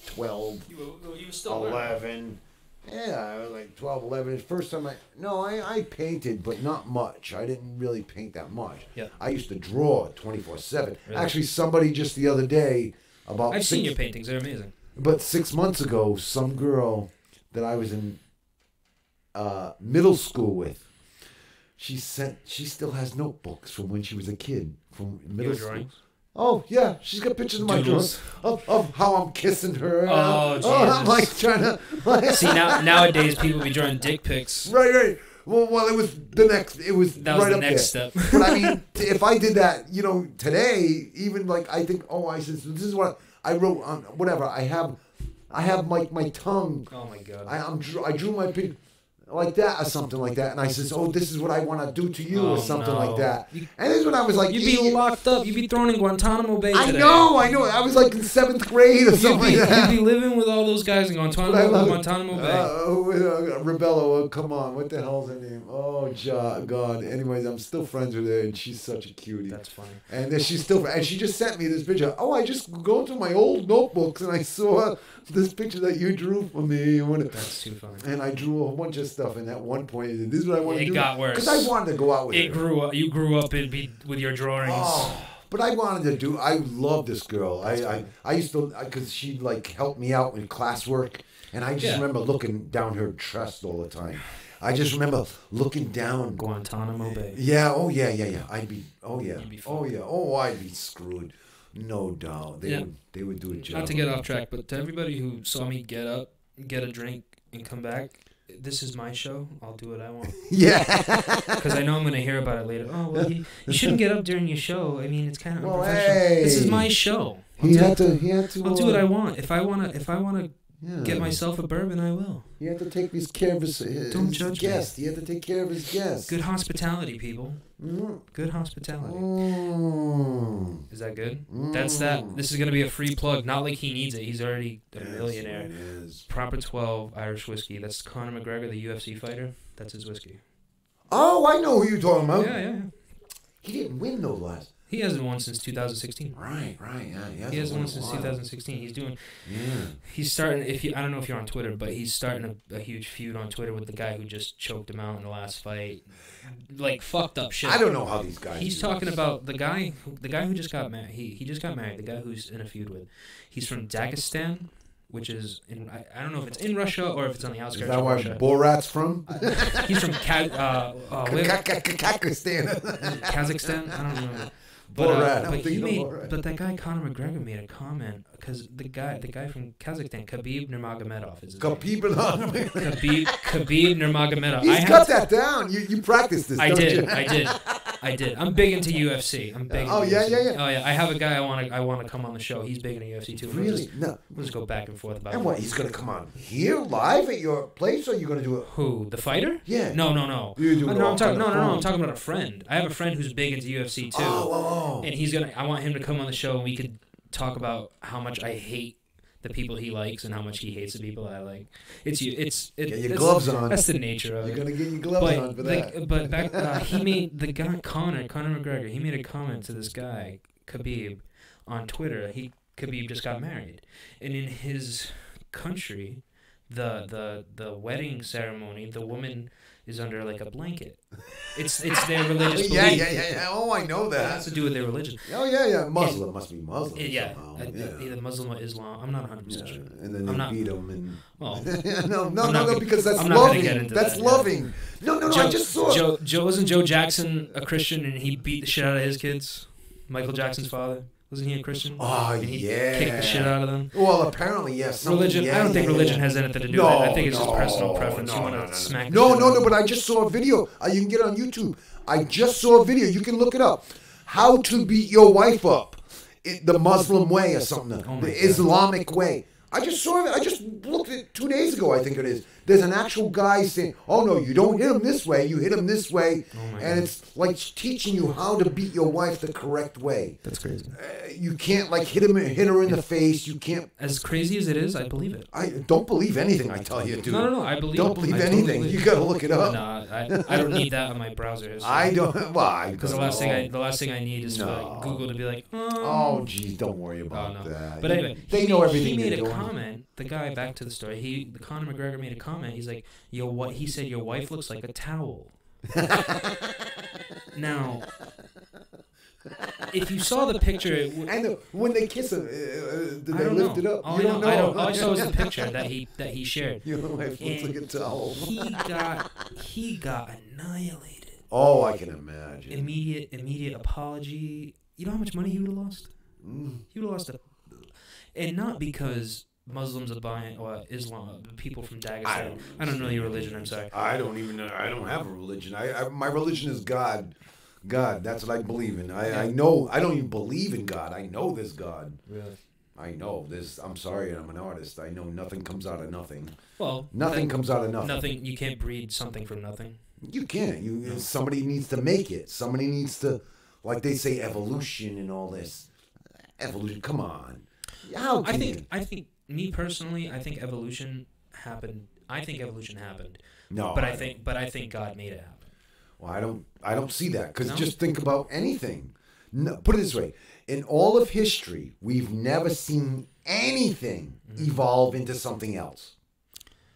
12, You were still 11. Yeah, I was like 12, 11. First time I painted, but not much. I didn't really paint that much. Yeah. I used to draw 24/7. Really? Actually, somebody just the other day I've seen your paintings. They're amazing. But 6 months ago, some girl that I was in middle school with, she still has notebooks from when she was a kid, from middle school. Drawings? Oh, yeah. She's got pictures of my drawings of how I'm kissing her. Oh, Jesus. I'm like trying to... See, nowadays people be drawing dick pics. Right. Well, it was the next... It was That was right the up next there. step. But I mean, if I did that, today, even like, I think, I said, this is what I wrote on, whatever. I have like my tongue. Oh, my God. I drew my picture like that or something like that, and I says, "Oh, this is what I want to do to you," or something like that. And this is when I was like, you'd be locked up. You'd be thrown in Guantanamo Bay today. I know. I was like in 7th grade or something like that. You'd be living with all those guys in Guantanamo Bay. Rebello, come on, what the hell's her name? Oh, God. Anyways, I'm still friends with her, and she's such a cutie. That's funny. And then she just sent me this picture. Oh, I just go through my old notebooks, and I saw this picture that you drew for me. That's too funny. And I drew a whole bunch of stuff, and at one point, this is what I want to do. It got worse. Because I wanted to go out with her. You grew up with your drawings. Oh, but I wanted to do. I love this girl. I used to, because she'd like help me out in classwork, and I just remember looking down her chest all the time. I just remember looking down. Guantanamo Bay. Yeah. Oh yeah. I'd be. Oh yeah. You'd be Oh yeah. Oh, I'd be screwed. No doubt. They would do a job. Not to get off track, but to everybody who saw me get up, get a drink, and come back, this is my show. I'll do what I want. Yeah. Because I know I'm going to hear about it later. Oh, well, you shouldn't get up during your show. I mean, it's kind of unprofessional. Hey. This is my show. He had to. I'll do what I want. If I want to get myself a bourbon, I will. He had to take care of his Don't judge guest. me. He had to take care of his guest. Good hospitality, people. Mm. Good hospitality. Mm. Is that good? That's that. This is going to be a free plug. Not like he needs it. He's already a millionaire. Proper 12 Irish whiskey. That's Conor McGregor, the UFC fighter. That's his whiskey. Oh, I know who you're talking about. Yeah. He didn't win though last. He hasn't won since 2016. Right, yeah. He hasn't won since 2016. He's doing. Yeah. He's starting. I don't know if you're on Twitter, but he's starting a huge feud on Twitter with the guy who just choked him out in the last fight. Like fucked up shit. I don't know how these guys. He's talking about the guy who just got married. He just got married. The guy who's in a feud with. He's from Dagestan, which is in. I don't know if it's in Russia or if it's on the outskirts of Russia. Is that where Borat's from? He's from Kazakhstan. Kazakhstan. I don't know. But that guy Conor McGregor made a comment because the guy from Kazakhstan, Khabib Nurmagomedov, is his name. Khabib Nurmagomedov. He's cut that down. You practiced this. I did. I'm big into UFC. I'm big. Oh yeah. Oh yeah. I have a guy I want to come on the show. He's big into UFC too. Really? We'll just go back and forth about it. And what? He's gonna come on here live at your place, or are you gonna do it? Who? The fighter? Yeah. No. You do I'm talking about a friend. I have a friend who's big into UFC too. Oh. And I want him to come on the show and we could talk about how much I hate the people he likes and how much he hates the people I like. Get your gloves on. That's the nature of it. You're gonna get your gloves on for that. But back, he made the guy Conor McGregor. He made a comment to this guy Khabib on Twitter. Khabib just got married, and in his country, the wedding ceremony, the woman is under like a blanket. It's their religious belief. Yeah. Oh, I know that. It has to do with their religion. Oh, yeah. Muslim must be Muslim. Either Muslim or Islam. I'm not 100% sure. And then they beat them and. Well, no, because that's loving. That's loving. No. I just saw. Wasn't Joe Jackson a Christian and he beat the shit out of his kids? Michael Jackson's father. Wasn't he a Christian? Oh, and he kicked the shit out of them. Well, apparently, yes. Religion. I don't think religion has anything to do with it. I think it's just personal preference. You want to smack. No. But I just saw a video. You can get it on YouTube. I just saw a video. You can look it up. How to beat your wife up, the Muslim way or something, the Islamic way. I just saw it. I just looked at it 2 days ago, I think it is. There's an actual guy saying, oh, no, you don't hit him this way. You hit him this way. Oh and it's like teaching you how to beat your wife the correct way. That's crazy. You can't, like, hit her in the face. You can't. As crazy as it is, I believe it. I don't believe anything I tell you, dude. No, I believe Don't believe anything. Totally. You got to look it up. No, I don't need that on my browser history. I don't. Why? Because the last thing I need is for like, Google to be like, oh, geez, don't worry about that. But anyway, they know everything. He made a comment. The guy, back to the story. Conor McGregor made a comment. He's like, he said your wife looks like a towel. Now, if you saw the picture, and when they kiss him, did they lift it up? All I saw was the picture that he shared. Your wife looks like a towel. He got annihilated. Oh, I can imagine. Immediate apology. You know how much money he would have lost? He would have lost and not because Muslims are buying, or Islam, people from Dagestan. I don't know your religion. I'm sorry. I don't even know. I don't have a religion. My religion is God. God, that's what I believe in. I know. I don't even believe in God. I know this God. Really? I know this. I'm sorry, I'm an artist. I know nothing comes out of nothing. Well, nothing comes out of nothing. Nothing. You can't breed something from nothing. You can't. Somebody needs to make it. Somebody needs to, like they say, evolution and all this. Evolution. Come on. How can I think. Me personally, I think evolution happened. No, but I think God made it happen. Well, I don't see that because just think about anything. No, put it this way: in all of history, we've never seen anything evolve into something else.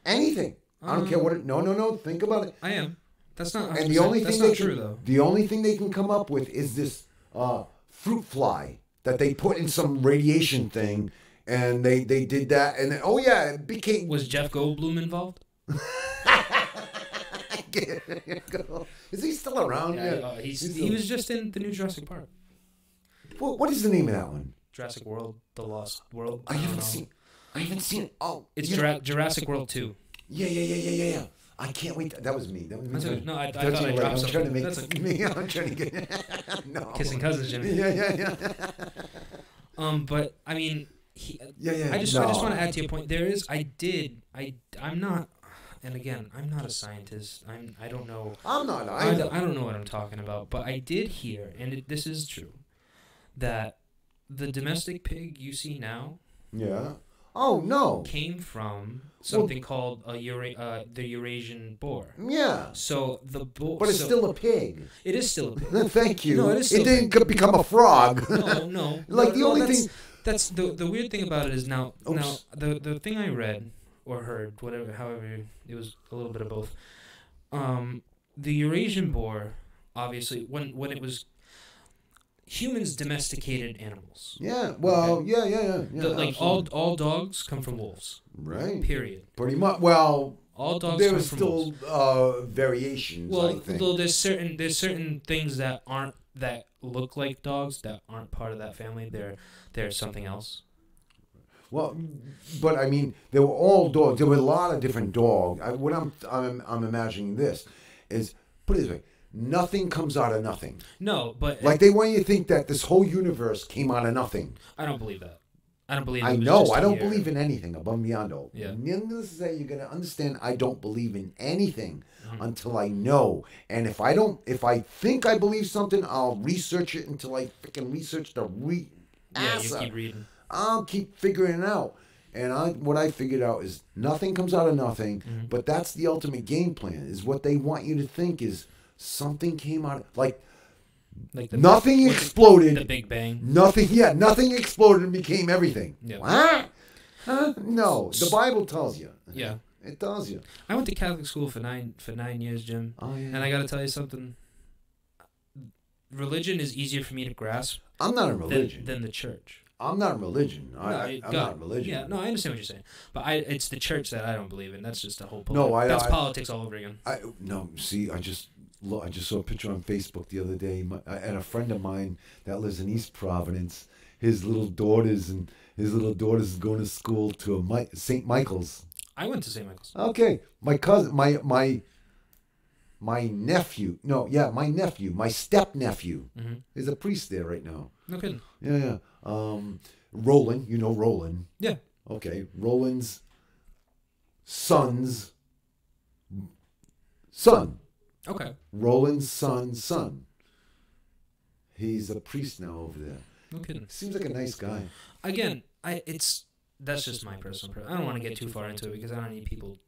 Anything. I don't care what it. No. Think about it. I am. That's not. And the only thing true though. The only thing they can come up with is this fruit fly that they put in some radiation thing. And they did that, and then, it became. Was Jeff Goldblum involved? Is he still around? Yeah, he was just in the new Jurassic Park. What is the name of that one? Jurassic World, The Lost World. I haven't seen it. Oh, it's Jurassic World 2. Yeah. I can't wait. That was me. No, I thought I dropped something. Trying to make me. I'm trying to get. No. Kissing cousins, Jimmy. Yeah. But I mean. I just want to add to your point. I'm not, and again, I'm not a scientist. I don't know. I'm not. I don't know what I'm talking about. But I did hear, and this is true, that the domestic pig you see now. Yeah. Oh no. Came from something called the Eurasian boar. Yeah. So the boar. But it's still a pig. It is still a pig. Thank you. No, it is. It didn't become a frog. No. Like the only thing. That's the weird thing about it is now the thing I read or heard, however it was a little bit of both. The Eurasian boar, obviously, when it was humans domesticated animals. Yeah. Well. Okay? Yeah. Like all dogs come from wolves. Right. Period. Pretty much. Well. All dogs come from wolves. There are still variations. Well, I think. Though there's certain things that look like dogs that aren't part of that family. They're something else. Well, but I mean, they were all dogs. There were a lot of different dogs. What I'm imagining this is, put it this way: nothing comes out of nothing. No, but like they want you to think that this whole universe came out of nothing. I don't believe that. I don't believe. I know. I don't believe in anything above and beyond. Yeah. Needless to say, you're gonna understand. I don't believe in anything until I know. And if I think I believe something, I'll research it until I freaking research the Yeah, you keep reading. I'll keep figuring it out. And what I figured out is nothing comes out of nothing. But that's the ultimate game plan. Is what they want you to think is something came out like nothing exploded. The Big Bang. Nothing exploded and became everything. Yeah. What? No, the Bible tells you. Yeah. It tells you. I went to Catholic school for 9 years, Jim. Oh, yeah. And I got to tell you something. Religion is easier for me to grasp. I'm not in religion. Than the church. I'm not in religion. I'm not in religion. Yeah, no, I understand what you're saying. But it's the church that I don't believe in. That's just a whole that's politics all over again. See, I just saw a picture on Facebook the other day, and a friend of mine that lives in East Providence, his little daughters going to school to St. Michael's. I went to St. Michael's. Okay, my cousin, my nephew, my step nephew is a priest there right now. No kidding. Yeah. Roland, you know Roland. Yeah. Okay, Roland's son's son. Okay. Roland's son's son. He's a priest now over there. No kidding. Seems like a nice guy. Again, that's just my personal preference. I don't want to get too far into it because I don't need people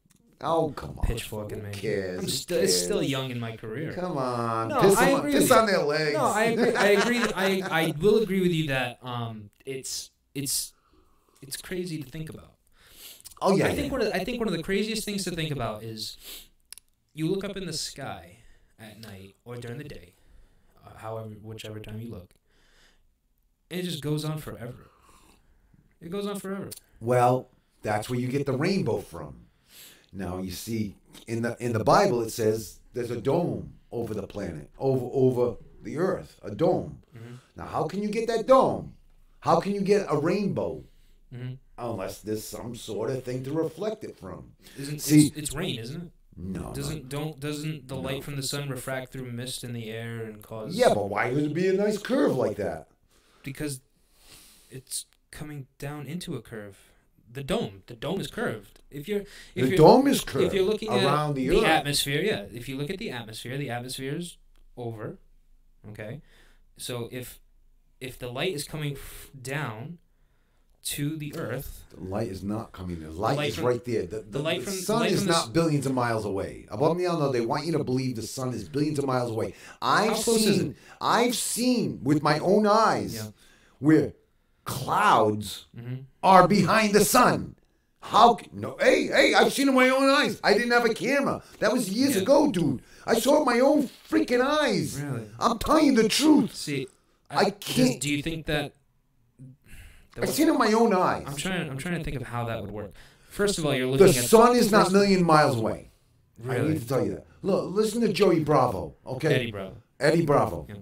Oh, come on. pitchforking me. Cares? It's still young in my career. Come on. No, piss I agree piss with on their legs. No, I agree. I agree. I will agree with you that it's crazy to think about. Oh yeah. I think one of the craziest things to think about is you look up in the sky at night or during the day, whichever time you look, and it just goes on forever. It goes on forever. Well, that's where you get the rainbow from. Now you see in the Bible it says there's a dome over the planet, over the earth, a dome. Mm-hmm. Now how can you get that dome? How can you get a rainbow? Mm-hmm. Unless there's some sort of thing to reflect it from. It's rain, isn't it? No. Doesn't the light from the sun refract through mist in the air and cause? Yeah, but why would it be a nice curve like that? Because it's coming down into a curve. The dome is curved. The dome is curved. If you're looking around at the earth. Atmosphere, yeah. If you look at the atmosphere is over. Okay, so if the light is coming down to the earth, the light is not coming. The light is right there. The sun is not billions of miles away. Above me, no, they want you to believe the sun is billions of miles away. I've seen with my own eyes where clouds are behind the sun. Hey, I've seen it with my own eyes. I didn't have a camera. That was years ago, dude. I saw it with my own freaking eyes. Really? I'm telling you the truth. See, I can't. Do you think that I've seen it with my own eyes. I'm trying to think of how that would work. First of all, you're looking at... The sun is not a million miles away. Really? I need to tell you that. Look, listen to Joey Bravo, okay? Eddie Bravo. Yeah.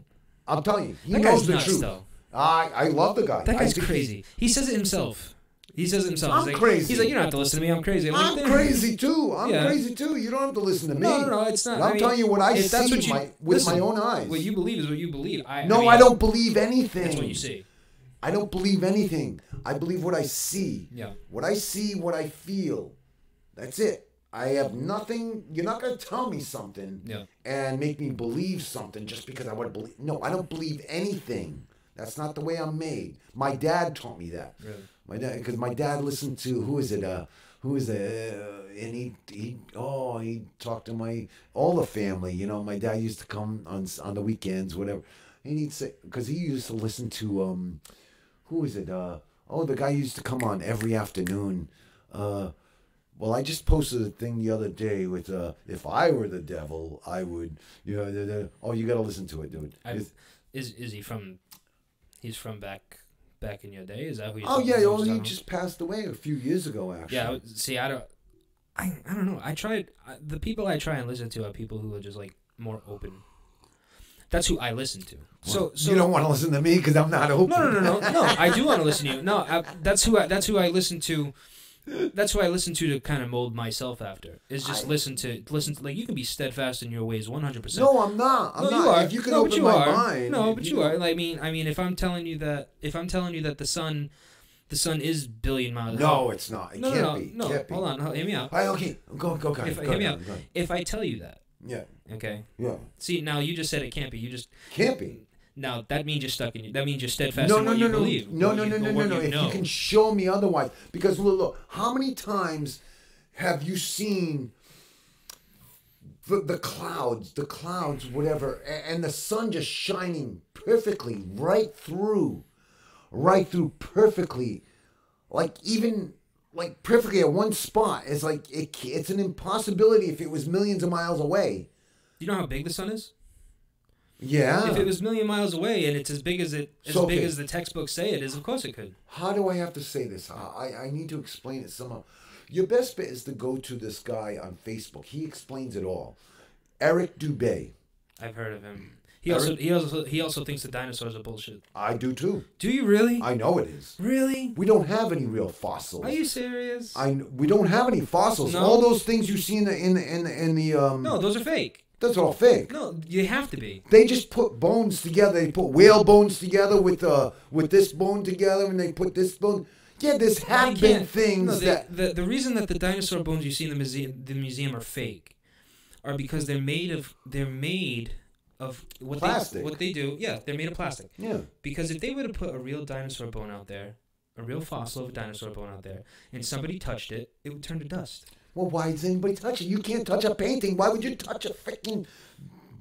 I'm telling you, he knows the truth. Though. I love the guy. That guy's crazy. He says it himself. I'm crazy. He's like, you don't have to listen to me. I'm crazy. I'm crazy too. I'm crazy too. You don't have to listen to me. No, it's not. I'm telling you what I see with my own eyes. What you believe is what you believe. I don't believe anything. That's what you see. I don't believe anything. I believe what I see. Yeah. What I see, what I feel. That's it. I have nothing. You're not going to tell me something and make me believe something just because I want to believe. No, I don't believe anything. That's not the way I'm made. My dad taught me that. Really? Because my dad listened to, and he talked to all the family. You know, my dad used to come on the weekends, whatever. And he'd say, because he used to listen to, the guy used to come on every afternoon. Well, I just posted a thing the other day with, if I were the devil, I would, you got to listen to it, dude. Is he from, he's from back in your day? Is that who he just passed away a few years ago, actually. Yeah, see, I don't know. The people I try and listen to are people who are just, like, more open. That's who I listen to. Well, so you don't want to listen to me because I'm not open. No. I do want to listen to you. No, that's who I listen to. That's who I listen to kind of mold myself after. Is just listen to like you can be steadfast in your ways 100%. No, I'm not. I'm not. You are. If you can open my mind. No, but you are. I mean, if I'm telling you that the sun is billion miles. No, it's not. It can't be. No, hold on. Hear me out. Okay, go. Hear me out. If I tell you that. Yeah. Okay. Yeah. See, now you just said it can't be. You just can't be. Now that means you're stuck in you. That means you're steadfast in what you believe. No. If you can show me otherwise, because look, how many times have you seen the clouds, whatever, and the sun just shining perfectly right through perfectly, like perfectly at one spot. It's like it's an impossibility if it was millions of miles away. Do you know how big the sun is? Yeah. If it was a million miles away and it's as big as the textbooks say it is, of course it could. How do I have to say this? I need to explain it somehow. Your best bet is to go to this guy on Facebook. He explains it all. Eric Dubé. I've heard of him. He also thinks the dinosaurs are bullshit. I do too. Do you really? I know it is. Really? We don't have any real fossils. Are you serious? We don't have any fossils. No. All those things you see in the No, those are fake. That's all fake. No, you have to be. They just put bones together. They put whale bones together with this bone together, and they put this bone. Yeah, there's have been things that the reason that the dinosaur bones you see in the museum are fake are because they're made of what plastic. What they do, yeah, they're made of plastic. Yeah. Because if they were to put a real dinosaur bone out there, a real fossil of a dinosaur bone out there, and somebody touched it, it would turn to dust. Well, why does anybody touch it? You can't touch a painting. Why would you touch a freaking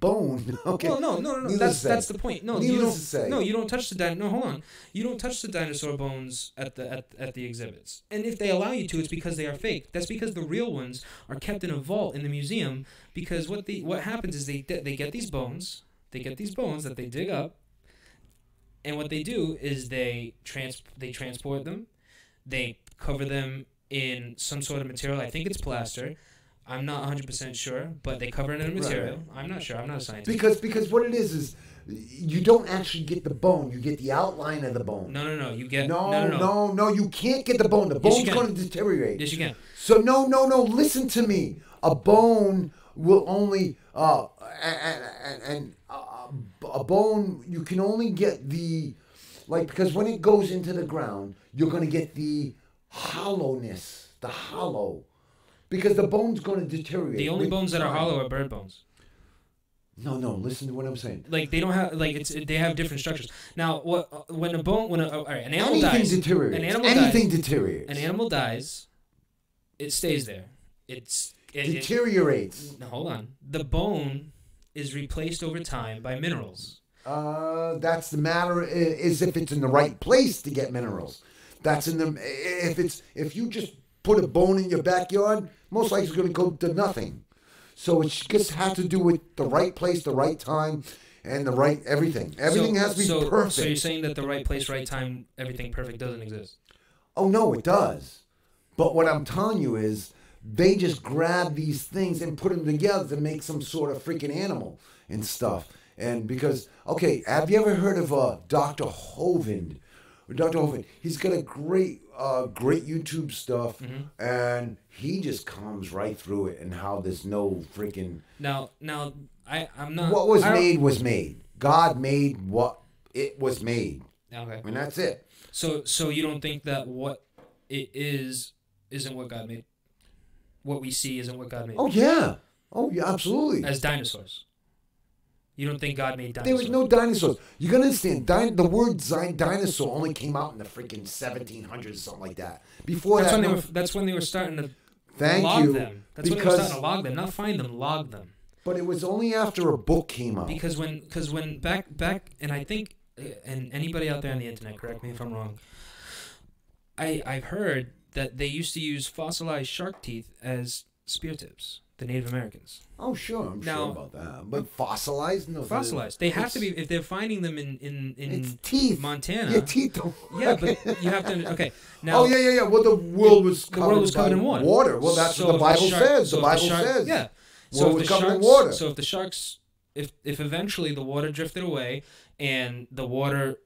bone? Okay. Well, no. That's the point. No, you Needless to say. don't. No, you don't touch the No, hold on. You don't touch the dinosaur bones at the exhibits. And if they allow you to, it's because they are fake. That's because the real ones are kept in a vault in the museum. Because what happens is they get these bones. They get these bones that they dig up. And what they do is they transport them. They cover them in some sort of material. I think it's plaster. I'm not 100% sure, but they cover it in a material. Right. I'm not sure. I'm not a scientist. Because what it is you don't actually get the bone. You get the outline of the bone. No. You get no. You can't get the bone. The bone's going to deteriorate. Yes, you can. So no. Listen to me. A bone will only a bone you can only get the because when it goes into the ground, you're going to get the hollowness, the hollow. Because the bone's going to deteriorate. The only bones that are hollow are bird bones. No. Listen to what I'm saying. Like they don't have they have different structures. Now, when an animal dies, anything deteriorates. An animal dies, it stays there. It deteriorates. Hold on. The bone is replaced over time by minerals. That's the matter. Is if it's in the right place to get minerals. That's in the if you just put a bone in your backyard, most likely it's going to go to nothing. So it just has to do with the right place, the right time, and the right everything. Everything has to be perfect. So you're saying that the right place, right time, everything perfect doesn't exist? Oh, no, it does. But what I'm telling you is they just grab these things and put them together to make some sort of freaking animal and stuff. And because, okay, have you ever heard of Dr. Hovind? Dr. Hovind, he's got a great YouTube stuff, and he just comes right through it and how there's no freaking... Now, I'm not... What was made was made. God made what it was made. Okay. And that's it. So you don't think that what it is isn't what God made? What we see isn't what God made? Oh, yeah, absolutely. As dinosaurs. You don't think God made dinosaurs? There was no dinosaurs. You gotta understand, the word dinosaur only came out in the freaking 1700s or something like that. Before that's when they were starting to log them. That's when they were starting to log them, not find them, log them. But it was only after a book came out. Because when back, and I think, and anybody out there on the internet, correct me if I'm wrong, I've heard that they used to use fossilized shark teeth as spear tips. The Native Americans. Oh, sure. I'm sure about that. But fossilized? No. Fossilized. They have to be, if they're finding them in teeth. Montana. Yeah, teeth don't. Yeah, but you have to, okay. Now, yeah. Well, the world was covered in water. Well, that's what the Bible says. The Bible says. Yeah. So if the covered in water. So if the sharks, if eventually the water drifted away and the water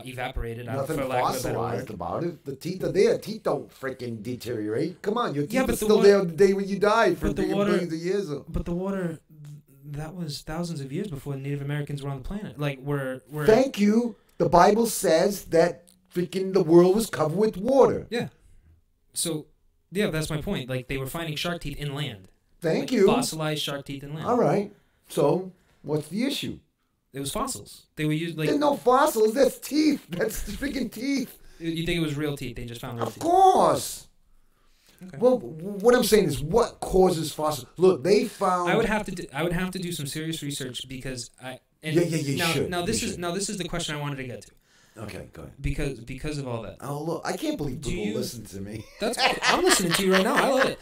evaporated, nothing for lack of a better fossilized word. about it. The teeth are there. Teeth don't freaking deteriorate. Come on, your teeth but are still there on the day when you die for billions of years. But the water, that was thousands of years before Native Americans were on the planet. Like we're. Thank you. The Bible says that freaking the world was covered with water. Yeah. So, yeah, that's my point. Like they were finding shark teeth inland. Thank you. Fossilized shark teeth inland. All right. So what's the issue? It was fossils. They were used like. There's no fossils. That's teeth. That's freaking teeth. You think it was real teeth? They just found real teeth. Of course. Okay. Well, what I'm saying is, what causes fossils? Look, they found. I would have to do some serious research because I. You should. Now this is the question I wanted to get to. Okay, go ahead. Because of all that. Oh look, I can't believe people listen to me. I'm listening to you right now. I love it.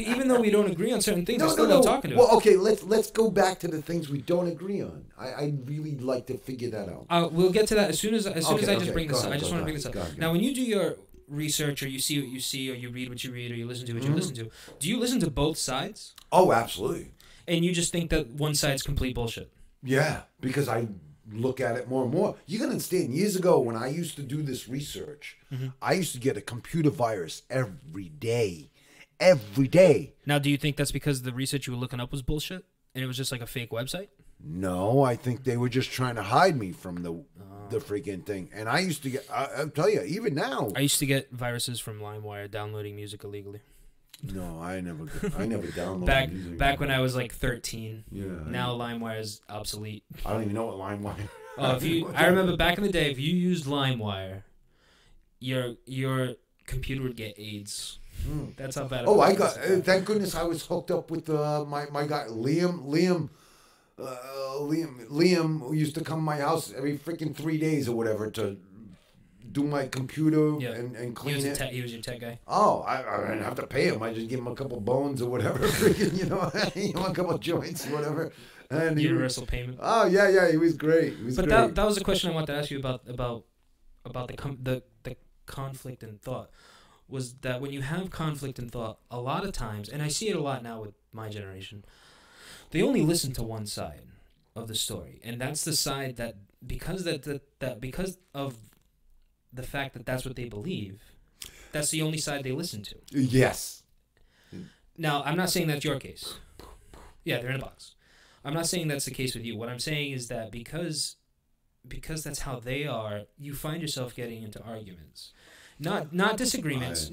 Even though we don't agree on certain things, I still love talking to you. Well, okay, let's go back to the things we don't agree on. I really like to figure that out. We'll get to that as soon as I just bring this up. I just want to bring this up. Go ahead. Now, when you do your research, or you see what you see, or you read what you read, or you listen to what you listen to, do you listen to both sides? Oh, absolutely. And you just think that one side's complete bullshit? Yeah, because I look at it more and more. You can understand, years ago when I used to do this research, I used to get a computer virus every day. Every day. Now, do you think that's because the research you were looking up was bullshit and it was just like a fake website? No, I think they were just trying to hide me from the freaking thing. And I used to get, I'll tell you, even now. I used to get viruses from LimeWire downloading music illegally. No, I never downloaded music. Back when I was like 13. Yeah. Now LimeWire is obsolete. I don't even know what LimeWire. Oh, I remember back in the day, if you used LimeWire, your computer would get AIDS. That's how bad. Oh, I got. Thank goodness I was hooked up with my guy Liam. Liam who used to come to my house every freaking 3 days or whatever to do my computer and clean it. He was your tech guy. Oh, I didn't have to pay him. I just give him a couple bones or whatever. Freaking, a couple joints or whatever. And universal payment. Oh yeah, he was great. But that was a question I wanted to ask you about the conflict in thought. Was that when you have conflict in thought, a lot of times, and I see it a lot now with my generation, they only listen to one side of the story, and that's the side that because of the fact that that's what they believe, that's the only side they listen to. Yes. Now, I'm not saying that's your case. Yeah, they're in a box. I'm not saying that's the case with you. What I'm saying is that because that's how they are, you find yourself getting into arguments. Not disagreements.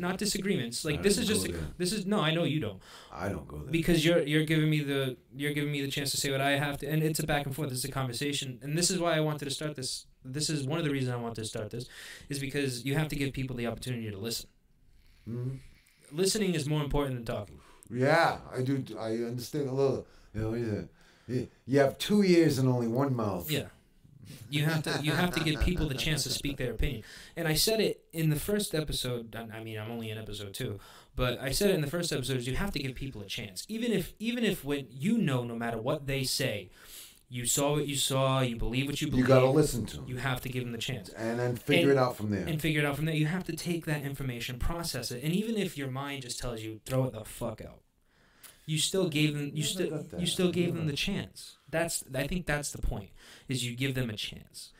Like this is no, I know you don't. I don't go there. Because you're giving me the chance to say what I have to, and it's a back and forth. It's a conversation, and this is why I wanted to start this. This is one of the reasons I wanted to start this, is because you have to give people the opportunity to listen. Mm-hmm. Listening is more important than talking. Yeah, I do. I understand a little. You have 2 ears and only one mouth. Yeah. You have to give people the chance to speak their opinion. And I said it in the first episode. I mean, I'm only in episode 2, but I said it in the first episode. You have to give people a chance, even if when no matter what they say, you saw what you saw, you believe what you believe. You gotta listen to them. You have to give them the chance, and then figure it out from there. You have to take that information, process it, and even if your mind just tells you throw it the fuck out, you still gave them. You still gave them the chance. I think that's the point. Is you give them a chance.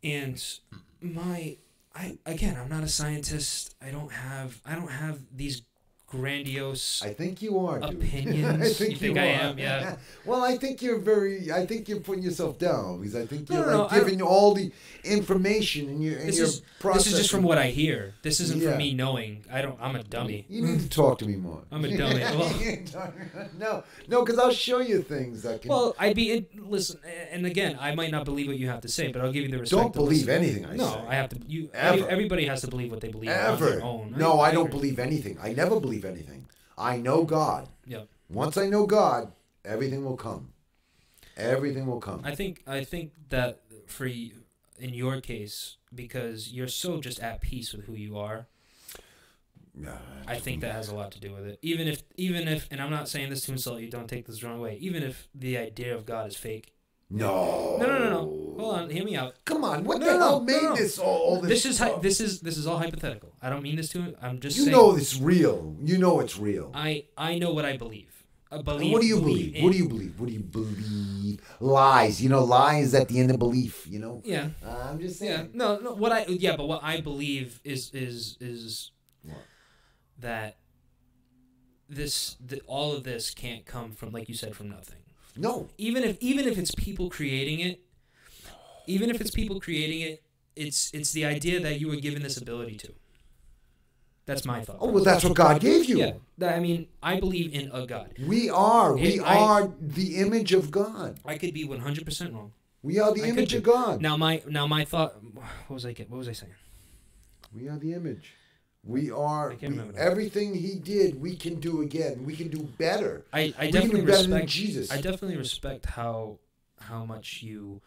And I'm not a scientist. I don't have these grandiose. I think you are, dude. Opinions. I think you think I am? Yeah. Well, I think you're putting yourself down because I think you're giving all the information and your process. This is just from what I hear. This isn't from me knowing. I'm a dummy. You need to talk to me more. I'm a dummy. No, because I'll show you things that can. Well, listen, and again, I might not believe what you have to say, but I'll give you the respect. Don't believe anything I say. No, I have to. Everybody has to believe what they believe on their own. No, I don't believe anything. I never believe anything. I know God. Yep. Once I know God, everything will come. Everything will come. I think that for you, in your case, because you're so just at peace with who you are. I think that has a lot to do with it. Even if, and I'm not saying this to insult you. Don't take this the wrong way. Even if the idea of God is fake. No. Hold on, hear me out. Come on, what the hell made this all this? This is all hypothetical. I don't mean this to. I'm just saying. You know it's real. You know it's real. I know what I believe. What do you believe? What do you believe? What do you believe? Lies. Lies at the end of belief. Yeah. I'm just saying. Yeah. No. But what I believe is what? That all of this can't come from, like you said, from nothing. No. Even if it's people creating it, it's the idea that you were given this ability to. That's my thought. Oh, well, that's what God gave you. Yeah. I mean, I believe in a God. We are the image of God. I could be 100% wrong. We are the image of God. Now my thought. What was I saying? We are the image. Everything He did, we can do again. We can do better. I definitely respect Jesus. I definitely respect how much you.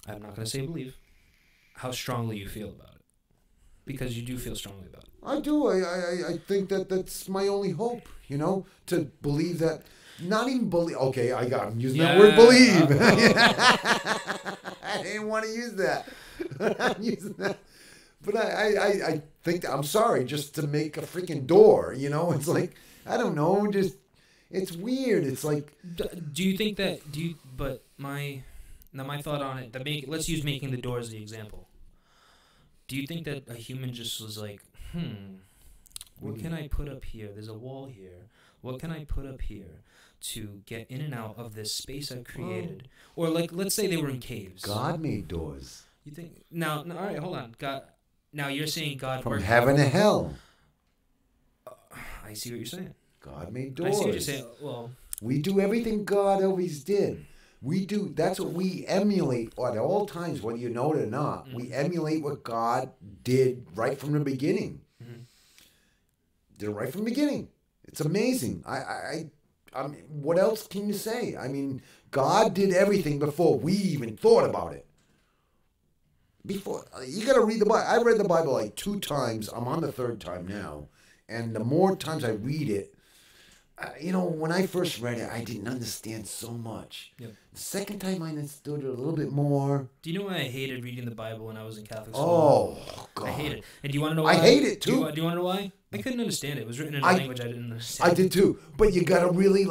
I'm not going to say believe. How strongly you feel about it, because you do feel strongly about it. I do. I think that's my only hope. To believe that. Not even believe. Okay, I'm using that word believe. I didn't want to use that. I'm using that. But I think, I'm sorry, just to make a freaking door, it's like, I don't know, just, it's weird. It's like. Do you think that, but my thought on it, let's use making the door as the example. Do you think that a human just was like, what can I put up here? There's a wall here. What can I put up here to get in and out of this space I've created? Or like, let's say they were in caves. God made doors. You think now? All right, hold on. God. Now you're saying God From worked heaven to hell. I see what you're saying. God made I doors. see what you're saying. Well, we do everything God always did. We do. That's what we emulate at all times, whether you know it or not. We emulate what God did right from the beginning. Did it right from the beginning. It's amazing. I mean, what else can you say? I mean, God did everything before we even thought about it. Before you got to read the Bible. I read the Bible like 2 times. I'm on the 3rd time now, and the more times I read it, you know, when I first read it, I didn't understand so much. Yep. The second time, I understood it a little bit more. Do you know why I hated reading the Bible when I was in Catholic school? Oh, God. I hate it. And do you want to know why? I hate it, too. Do you want to know why? I couldn't understand it. It was written in a language I didn't understand. I did, too. But you got to really,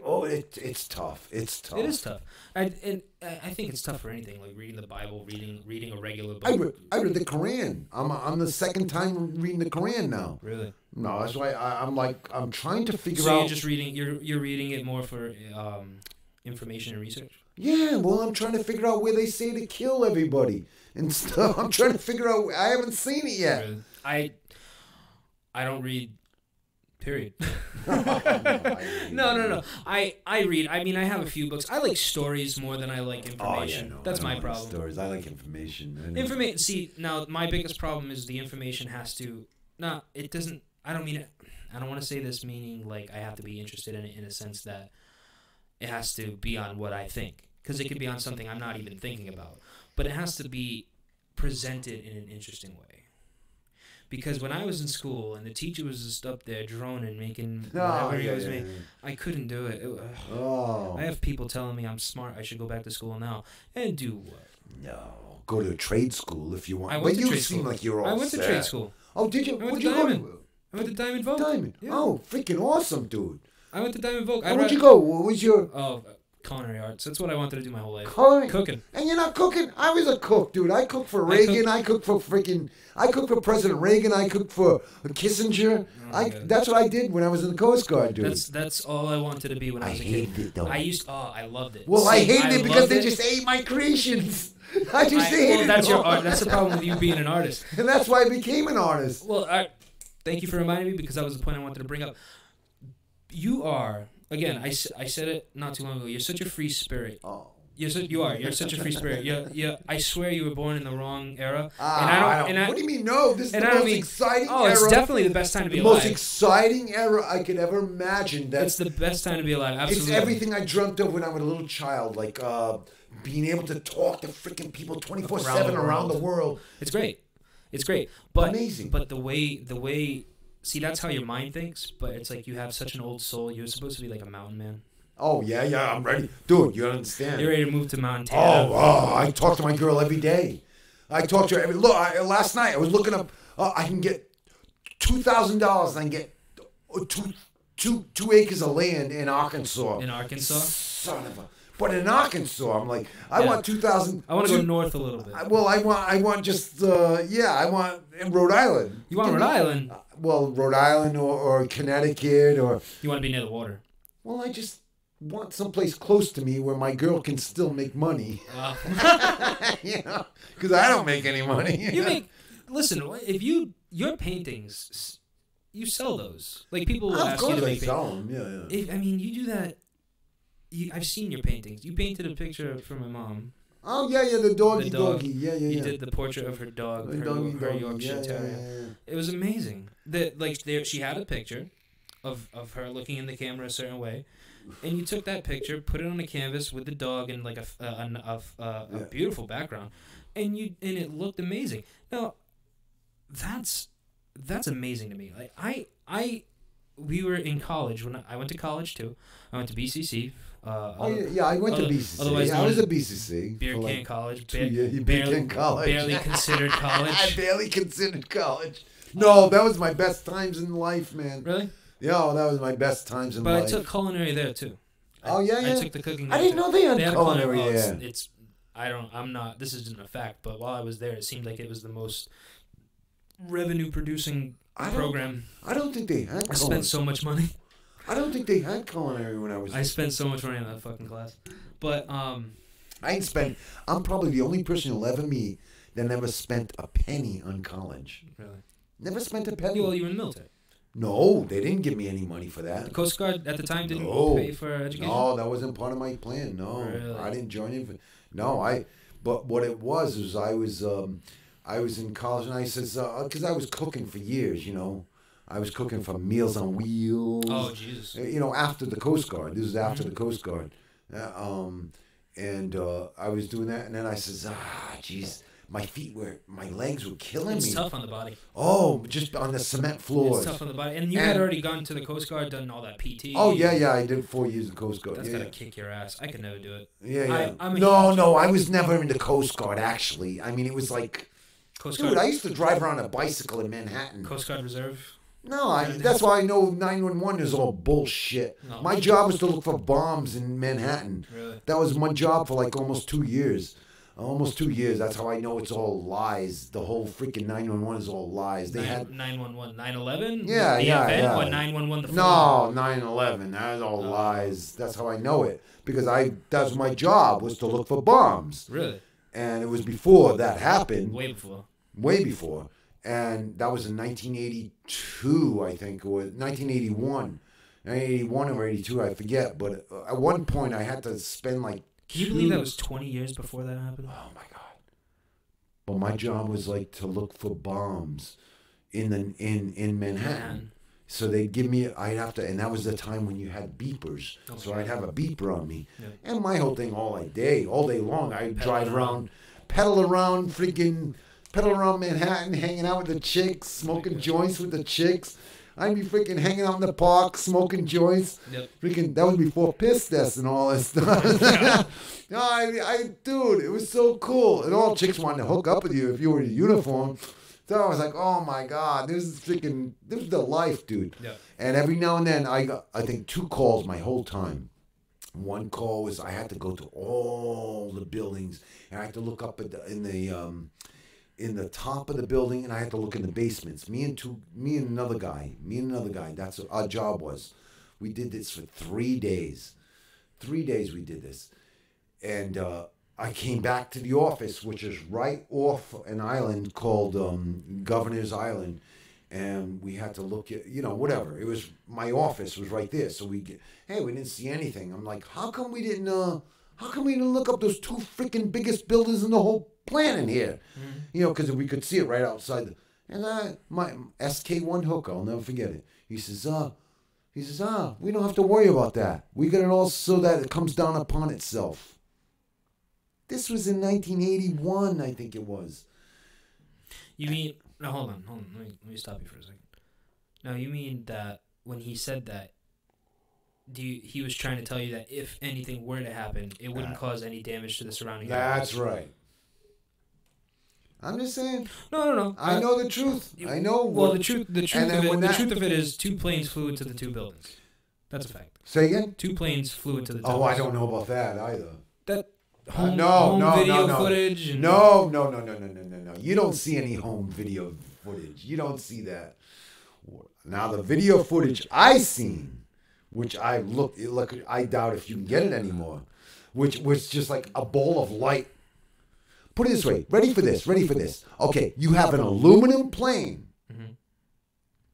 oh, it's tough. It's tough. It is tough. I think it's tough for anything, like reading the Bible, reading a regular book. I read the Quran. I'm the 2nd time reading the Quran now. Really? No, that's why I'm trying to figure out. So you're just reading. You're reading it more for information and research. Yeah, well, I'm trying to figure out where they say to kill everybody and stuff. I'm trying to figure out. I haven't seen it yet. Really? I don't read. Period. No. I read. I mean, I have a few books. I like stories more than I like information. Oh, yeah, no, That's my problem. Like stories. I like information. Information. See, now my biggest problem is the information has to. No, it doesn't. I don't mean it. I don't want to say this meaning like I have to be interested in it in a sense that it has to be on what I think, because it could be on something I'm not even thinking about. But it has to be presented in an interesting way. Because when I was in school and the teacher was just up there droning, making whatever he was making, I couldn't do it. I have people telling me I'm smart, I should go back to school now. And do what? No. Go to a trade school if you want. I went to you trade seem school. like you're all I went to trade school. Oh, did you? Where'd you go? I went to Diamond Vogue. Diamond. Yeah. Oh, freaking awesome, dude. I went to Diamond Vogue. Where'd you go? What was your... Oh, culinary arts. That's what I wanted to do my whole life. Cooking. And you're not cooking? I was a cook, dude. I cooked for Reagan. I cooked for President Reagan. I cooked for Kissinger. That's what I did when I was in the Coast Guard, dude. That's all I wanted to be when I was a kid. I hated it, though. I loved it. Well, I hated it because they just ate my creations. I just hated it. That's your art. That's the problem with you being an artist. And that's why I became an artist. Well, thank you for reminding me, because that was the point I wanted to bring up. You are... Again, I said it not too long ago. You're such a free spirit. Oh. You're such a free spirit. I swear you were born in the wrong era. What do you mean? No, this is the most exciting era. Oh, it's definitely the best time to be The alive. most exciting era I could ever imagine. It's the best time to be alive. Absolutely. It's everything I dreamt of when I was a little child, like being able to talk to freaking people 24/7 around the world. It's great. It's great. But amazing. But the way. See, that's how your mind thinks, but it's like you have such an old soul. You're supposed to be like a mountain man. Oh, yeah, I'm ready. Dude, you understand. You're ready to move to Montana. I talk to my girl every day. I talk to her last night I was looking up, I can get $2,000 and I can get two acres of land in Arkansas. In Arkansas? Son of a... But in Arkansas, I'm like, I want 2,000. I want to go north a little bit. Well, I want just, I want in Rhode Island. You want Rhode Island? Well, Rhode Island or Connecticut or... You want to be near the water? Well, I just want someplace close to me where my girl can still make money. You know, because I don't make any money. Listen, if your paintings, you sell those. Like, people will ask you to make sell them. Yeah. I mean, you do that. I've seen your paintings. You painted a picture for my mom. Oh, yeah, the doggy. Yeah. You did the portrait of her dog, her Yorkshire Terrier. Yeah. It was amazing. She had a picture of her looking in the camera a certain way, and you took that picture, put it on a canvas with the dog and like a beautiful background, and it looked amazing. Now, that's amazing to me. Like we were in college when I went to college too. I went to BCC. I went to BCC. I was at BCC. Beer can college. Barely considered college. I barely considered college. No, that was my best times in life, man. Really? Yeah, that was my best times in life. But I took culinary there too. I took the cooking. I didn't know they had culinary there. This isn't a fact, but while I was there, it seemed like it was the most revenue producing program. I don't think they had culinary. I spent so much money. I don't think they had culinary when I was. I spent so much money on that fucking class, but I ain't spent. I'm probably the only person you'll ever meet that never spent a penny on college. Really? Never spent a penny. Well, you were in the military. No, they didn't give me any money for that. The Coast Guard at the time didn't pay for education? No, that wasn't part of my plan. No, really? I didn't join in. But what it was I was in college and I says, because I was cooking for years, you know. I was cooking for Meals on Wheels. Oh, Jesus. You know, after the Coast Guard. This is after the Coast Guard. And I was doing that and then I says, jeez. My legs were killing me. It's tough on the body. Oh, just on the cement floors. It's tough on the body. And you had already gone to the Coast Guard, done all that PT. Oh, yeah, I did 4 years in the Coast Guard. That's got to kick your ass. I could never do it. Yeah. No, I was never in the Coast Guard, actually. I mean, it was like... Coast Guard. Dude, I used to drive around a bicycle in Manhattan. Coast Guard Reserve? No, that's why I know 911 is all bullshit. No. My job was to look for bombs in Manhattan. Really? That was my job for like almost 2 years. Almost 2 years. That's how I know it's all lies. The whole freaking 911 is all lies. They had 911, 9/11. Yeah, the yeah, event, yeah. What 911? The film? No, 9/11. That was all lies. That's how I know it because that's my job was to look for bombs. Really? And it was before that happened. Way before. Way before. And that was in 1982, I think, or 1981. 1981 or 82, I forget. But at one point, I had to spend like. Can you believe that was 20 years before that happened? Oh my God! But my job was like to look for bombs in Manhattan. So they'd give me, I'd have to, and that was the time when you had beepers. Okay. So I'd have a beeper on me, and my whole thing all day long, I'd drive around, pedal around Manhattan, hanging out with the chicks, smoking joints with the chicks. I'd be freaking hanging out in the park, smoking joints. Yep. Freaking, that was before piss tests and all that stuff. Dude, it was so cool. And all chicks wanted to hook up with you if you were in a uniform. So I was like, oh my God, this is the life, dude. Yeah. And every now and then I got, I think 2 calls my whole time. One call was I had to go to all the buildings and I had to look up at in the top of the building, and I had to look in the basements. Me and another guy. That's what our job was. We did this for 3 days. 3 days we did this. And I came back to the office, which is right off an island called Governor's Island. And we had to look at, whatever. It was, my office was right there. So we didn't see anything. I'm like, how come we didn't look up those 2 freaking biggest buildings in the whole planet here? Mm-hmm. Because we could see it right outside. And my SK1 hooker, I'll never forget it. He says, we don't have to worry about that. We got it all so that it comes down upon itself. This was in 1981, I think it was. You mean, no, hold on. Let me stop you for a second. Now, you mean that when he said that, he was trying to tell you that if anything were to happen, it wouldn't cause any damage to the surrounding area? That's right. I'm just saying. No. I know the truth. I know. Well, the truth of it is 2 planes flew into the 2 buildings. That's a fact. Say again? 2 planes flew into the 2 buildings. Oh, I don't know about that either. That home video footage? And No. You don't see any home video footage. You don't see that. Now, the video footage I seen, which I doubt if you can get it anymore, which was just like a ball of light. Put it this way. Ready for this. Okay, you have an aluminum plane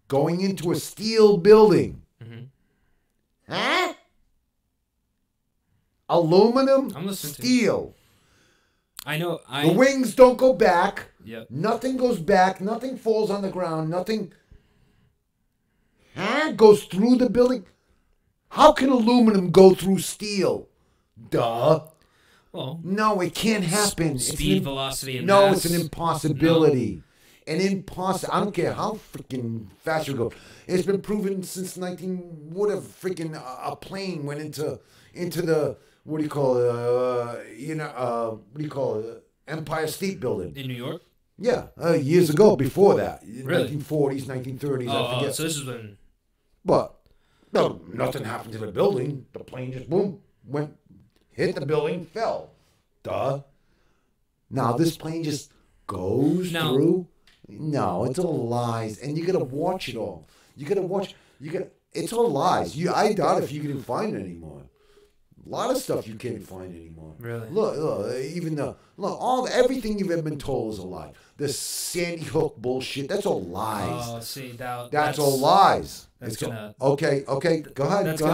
going into a steel building. Mm-hmm. Huh? Aluminum, steel. I know. The wings don't go back. Yep. Nothing goes back. Nothing falls on the ground. Nothing goes through the building. How can aluminum go through steel? Duh. Well, no, it can't happen. Speed, velocity, and mass. It's an impossibility. No. I don't care how freaking fast you go. It's been proven since a plane went into the Empire State Building in New York. Yeah, years ago. Before that, really? 1940s, 1930s. I forget. So this is when. But no, nothing happened to the building. The plane just boom hit the building, fell. Duh. Now this plane just goes through. No, it's all lies, and you gotta watch it all. You gotta watch. It's all lies. I doubt if you can find it anymore. A lot of stuff you can't find anymore. Really? Look, everything you've ever been told is a lie. The Sandy Hook bullshit, that's all lies. Oh, see, that's all lies. That's gonna. Okay, go ahead. See,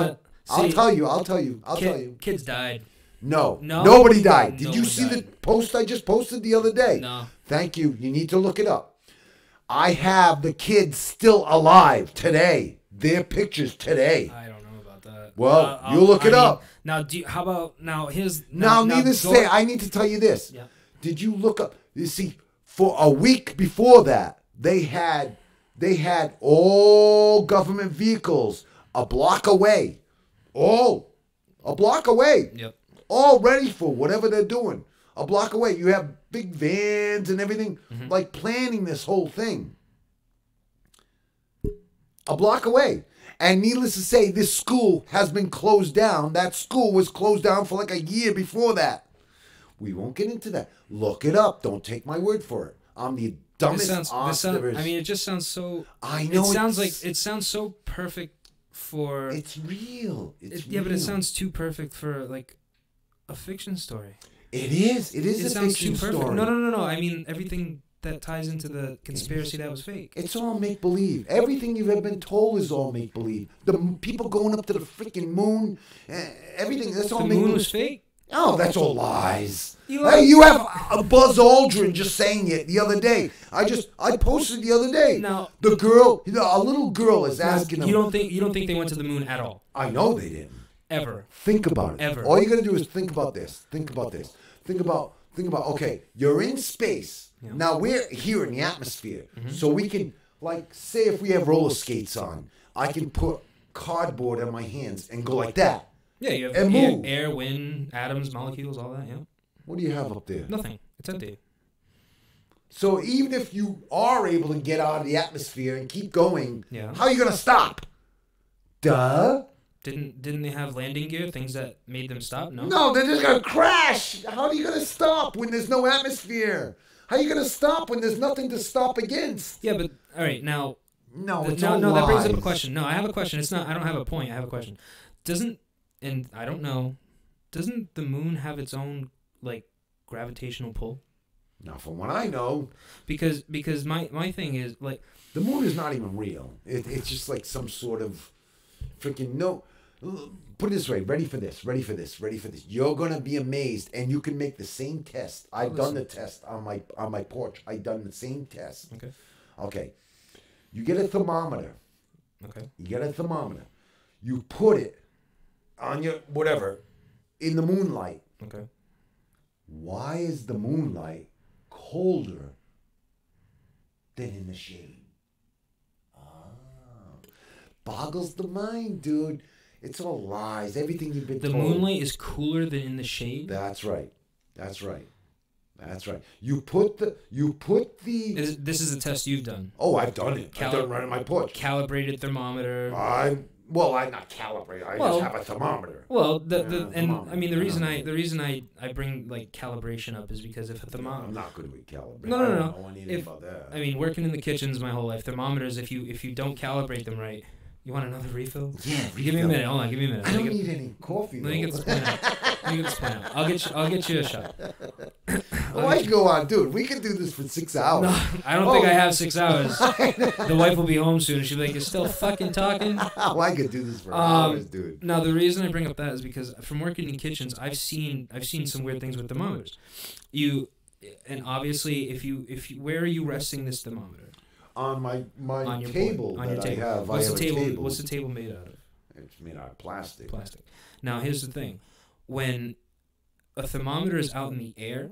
I'll tell you. Kids died. No, nobody died. Did you see died. the post I just posted the other day? No. Thank you. You need to look it up. I have the kids still alive today. Their pictures today. I don't know about that. Well, you look it up. Now, how about now? Here's needless to say, I need to tell you this. Yeah. Did you look up? You see, for a week before that, they had all government vehicles a block away. All a block away. Yep. All ready for whatever they're doing. A block away. You have big vans and everything, like planning this whole thing. A block away. And needless to say, this school has been closed down. That school was closed down for like a year before that. We won't get into that. Look it up. Don't take my word for it. I'm the dumbest there is. I mean, it just sounds so... I know. It sounds so perfect for... It's real. It's real. Yeah, but it sounds too perfect for, like, a fiction story. It is. It is a fiction story. No. I mean, everything that ties into the conspiracy that was fake. It's all make-believe. Everything you've ever been told is all make-believe. The people going up to the freaking moon, everything, that's all make-believe. The moon was fake? Oh, that's all lies. You have a Buzz Aldrin just saying it the other day. I posted the other day. Now, the girl, a little girl is asking them. You don't think they went to the moon at all? I know they didn't. Ever. Think about it. Ever. All you got to do is think about this. Think about, okay, you're in space. Yeah. Now we're here in the atmosphere. So we can, like, say if we have roller skates on, I can put cardboard on my hands and go like that. Yeah, you have air, wind, atoms, molecules, all that, yeah. What do you have up there? Nothing. It's empty. So even if you are able to get out of the atmosphere and keep going, how are you going to stop? Duh. Didn't they have landing gear, things that made them stop? No, they're just going to crash. How are you going to stop when there's no atmosphere? How are you going to stop when there's nothing to stop against? Yeah, but, all right, now... No, that brings up a question. No, I have a question. It's not... I don't have a point. I have a question. And I don't know, doesn't the moon have its own, like, gravitational pull? Not from what I know. Because my thing is, like... The moon is not even real. It's just like some sort of freaking... No... Put it this way. Ready for this. You're going to be amazed, and you can make the same test. I've done the test on my porch. I've done the same test. Okay. You get a thermometer. Okay. You put it on your whatever in the moonlight. Okay. Why is the moonlight colder than in the shade? Boggles the mind, dude. It's all lies. Everything you've been told. The moonlight is cooler than in the shade? That's right. You put the. This is a test you've done. Oh, I've done it. I've done it right on my porch. Calibrated thermometer. I'm not calibrated. I just have a thermometer. Well, I mean the reason I bring like calibration up is because if a thermometer. I'm not good with calibrating. No. I don't know anything about that. I mean, working in the kitchens my whole life, thermometers. If you don't calibrate them right. You want another refill? Yeah, Give me a minute. Hold on. Give me a minute. I don't need any coffee. Let me get this point out. I'll get you a shot. I can go on, dude. We can do this for 6 hours. No, I don't think I have 6 hours. The wife will be home soon, and she'll be like, "You're still fucking talking." I could do this for hours, dude. Now the reason I bring up that is because from working in kitchens, I've seen some weird things with thermometers. And obviously, if you where are you resting this thermometer? On my your table on your that table. I have. What's I have the table? a table. What's the table made out of? It's made out of plastic. Now here's the thing: when a thermometer is out in the air,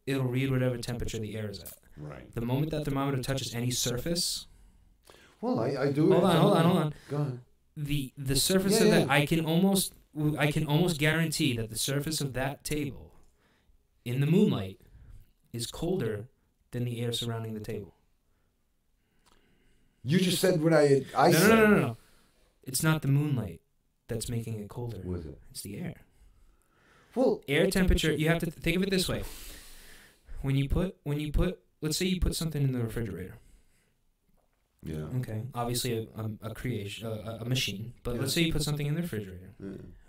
it'll read whatever temperature the air is at. Right. The moment that thermometer touches any surface. Well, I do. Hold on. Go ahead. The surface of that, I can almost guarantee that the surface of that table, in the moonlight, is colder than the air surrounding the table. You just said what I said. No. It's not the moonlight that's making it colder. What is it? It's the air. Well, air temperature, you have to think of it this way. When you put let's say you put something in the refrigerator, Yeah. Okay. Obviously a creation, a machine. But let's say you put something in the refrigerator.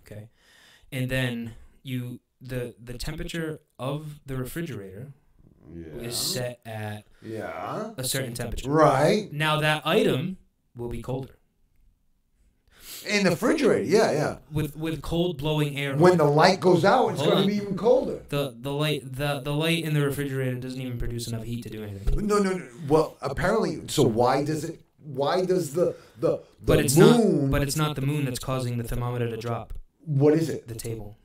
Okay. And then the temperature of the refrigerator is set at a certain temperature. Right. Now that item will be colder. In the refrigerator, yeah. With cold blowing air. When the light goes out, it's going to be even colder. The light in the refrigerator doesn't even produce enough heat to do anything. No. Well, apparently, so why does the But it's moon? But it's not the moon that's causing the thermometer to drop. What is it? The table.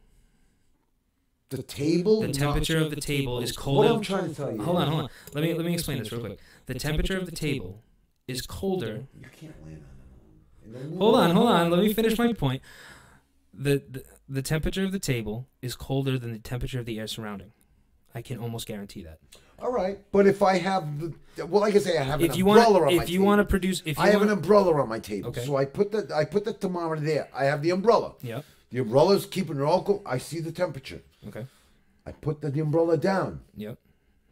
The table? The temperature of the table is colder. What I'm trying to tell you. Hold on. Let me explain this real quick. The temperature of the table is colder. You can't land on the moon. Hold on. Let me finish my point. The temperature of the table is colder than the temperature of the air surrounding. I can almost guarantee that. All right, but if I have like I say, I have an umbrella on my table. If you want to produce, I have an umbrella on my table, okay. So I put the thermometer there. I have the umbrella. Yeah. The umbrella's keeping it all cool. I see the temperature. Okay. I put the umbrella down. Yep.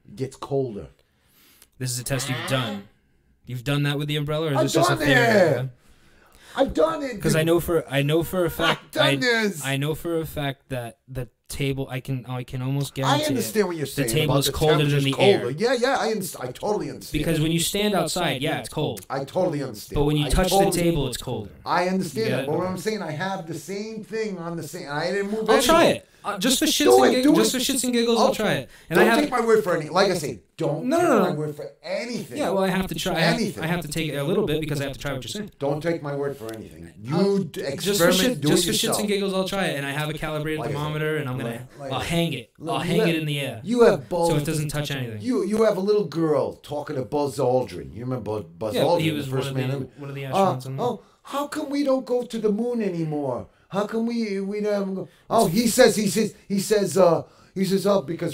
It gets colder. This is a test you've done. You've done that with the umbrella, or is this I've just a done theory? it. I've done it. Because I know for a fact I know for a fact that the table I can almost guarantee. I understand what you're saying. The table is about colder than the colder. air. Yeah, I totally understand. Because when you stand outside, it's cold. I totally understand. But when you touch the table, it's colder. I understand Yeah, that. But what okay. I'm saying, I have the same thing on the same. I didn't move. I'll try it. Just for shits and giggles, I'll try it. And don't take my word for anything. Like I say, don't take my word for anything. Yeah, well, I have to try anything. I have to take it a little bit because I have to try what you're saying. Don't take my word for anything. You experiment, just for yourself. shits and giggles, I'll try it. And I have a calibrated thermometer, and I'll hang it. I'll hang it in the air. You have Buzz, so it doesn't touch anything. You have a little girl talking to Buzz Aldrin. You remember Buzz Aldrin? He was the first man. one of the astronauts. How come we don't go to the moon anymore? How come we don't go? Oh, he says, because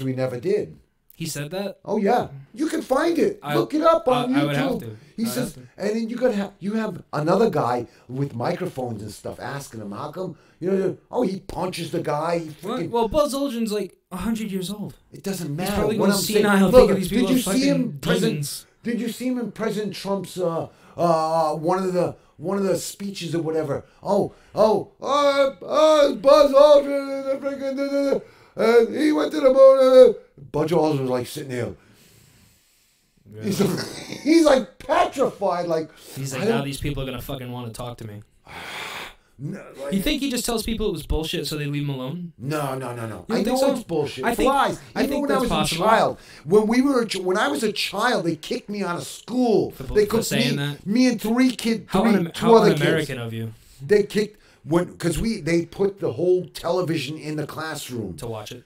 we never did. He said that? Oh yeah, you can find it. Look it up on YouTube. I would have to. He says, and then you have another guy with microphones and stuff asking him, how come he punches the guy. Well, Buzz Aldrin's like 100 years old. It doesn't matter. He's probably what I'm senile. Look, these people did you see him demons. Did you see him in President Trump's one of the speeches or whatever? Buzz Aldrin, and he went to the moon. Buzz Aldrin was like sitting there. Yeah. He's like petrified. He's like, now these people are gonna fucking want to talk to me. No, you think he just tells people it was bullshit so they leave him alone? No. I know so? it's bullshit. I think when that's I was possible. a child, when I was a child, they kicked me out of school. For saying that? Me and two other kids. How un-American of you? They kicked because they put the whole television in the classroom to watch it.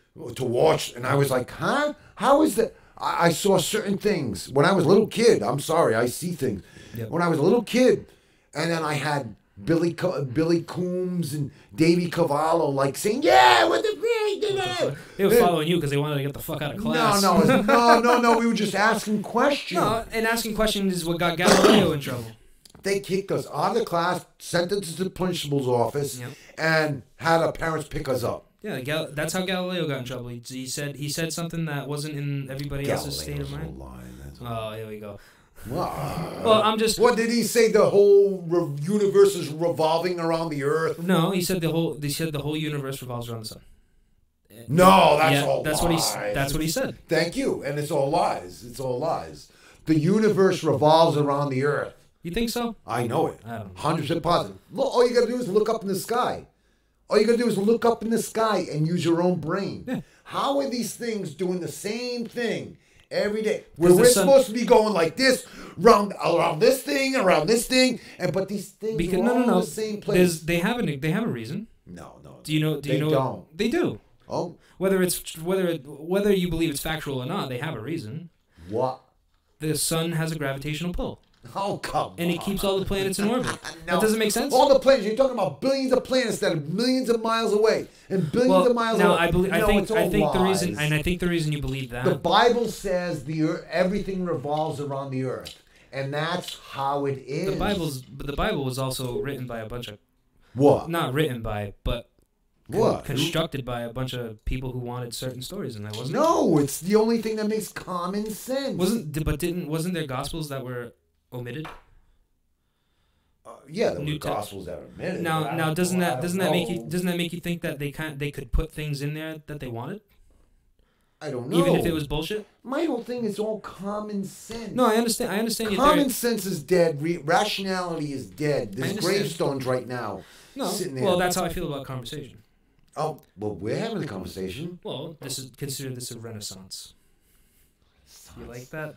And I was like, huh? How is that? I saw certain things when I was a little kid. I'm sorry, I see things. Yep. When I was a little kid, and then I had Billy Coombs and Davey Cavallo saying, "Yeah, what the fuck did that?" They were following you because they wanted to get the fuck out of class. No. We were just asking questions. No, and asking questions is what got Galileo in trouble. They kicked us out of the class, sent us to the principal's office, and had our parents pick us up. Yeah, that's how Galileo got in trouble. He said something that wasn't in everybody else's state of mind. Oh, here we go. Well, I'm just. What did he say? The whole universe is revolving around the Earth. No, he said the whole universe revolves around the sun. No, that's all lies. That's that's what he said. Thank you, and it's all lies. It's all lies. The universe revolves around the Earth. You think so? I know it. I don't know. 100% positive. Look, all you gotta do is look up in the sky. All you gotta do is look up in the sky and use your own brain. Yeah. How are these things doing the same thing every day? We're supposed to be going like this, around this thing, but these things are all in the same place. They have a reason. No. Do you know? Don't. They do. Oh. Whether you believe it's factual or not, they have a reason. What? The sun has a gravitational pull. Oh, come on. And it keeps all the planets in orbit. No. That doesn't make sense? All the planets, you're talking about billions of planets that are millions of miles away. And billions of miles away. I think the reason you believe that. The Bible says everything revolves around the earth. And that's how it is. The Bible was also written by a bunch of... What? Not written by, but... What? Constructed by a bunch of people who wanted certain stories, and that wasn't. No, it's the only thing that makes common sense. Wasn't there gospels that were omitted? Yeah, there New were gospels that were omitted. Now doesn't that make you think that they could put things in there that they wanted? I don't know. Even if it was bullshit? My whole thing is all common sense. No, I understand. Common sense is dead. Rationality is dead. There's understand. gravestones right now. No. Sitting there. Well, that's how I feel about conversation. Oh, well, we're having a conversation. Well, consider this a renaissance. You like that?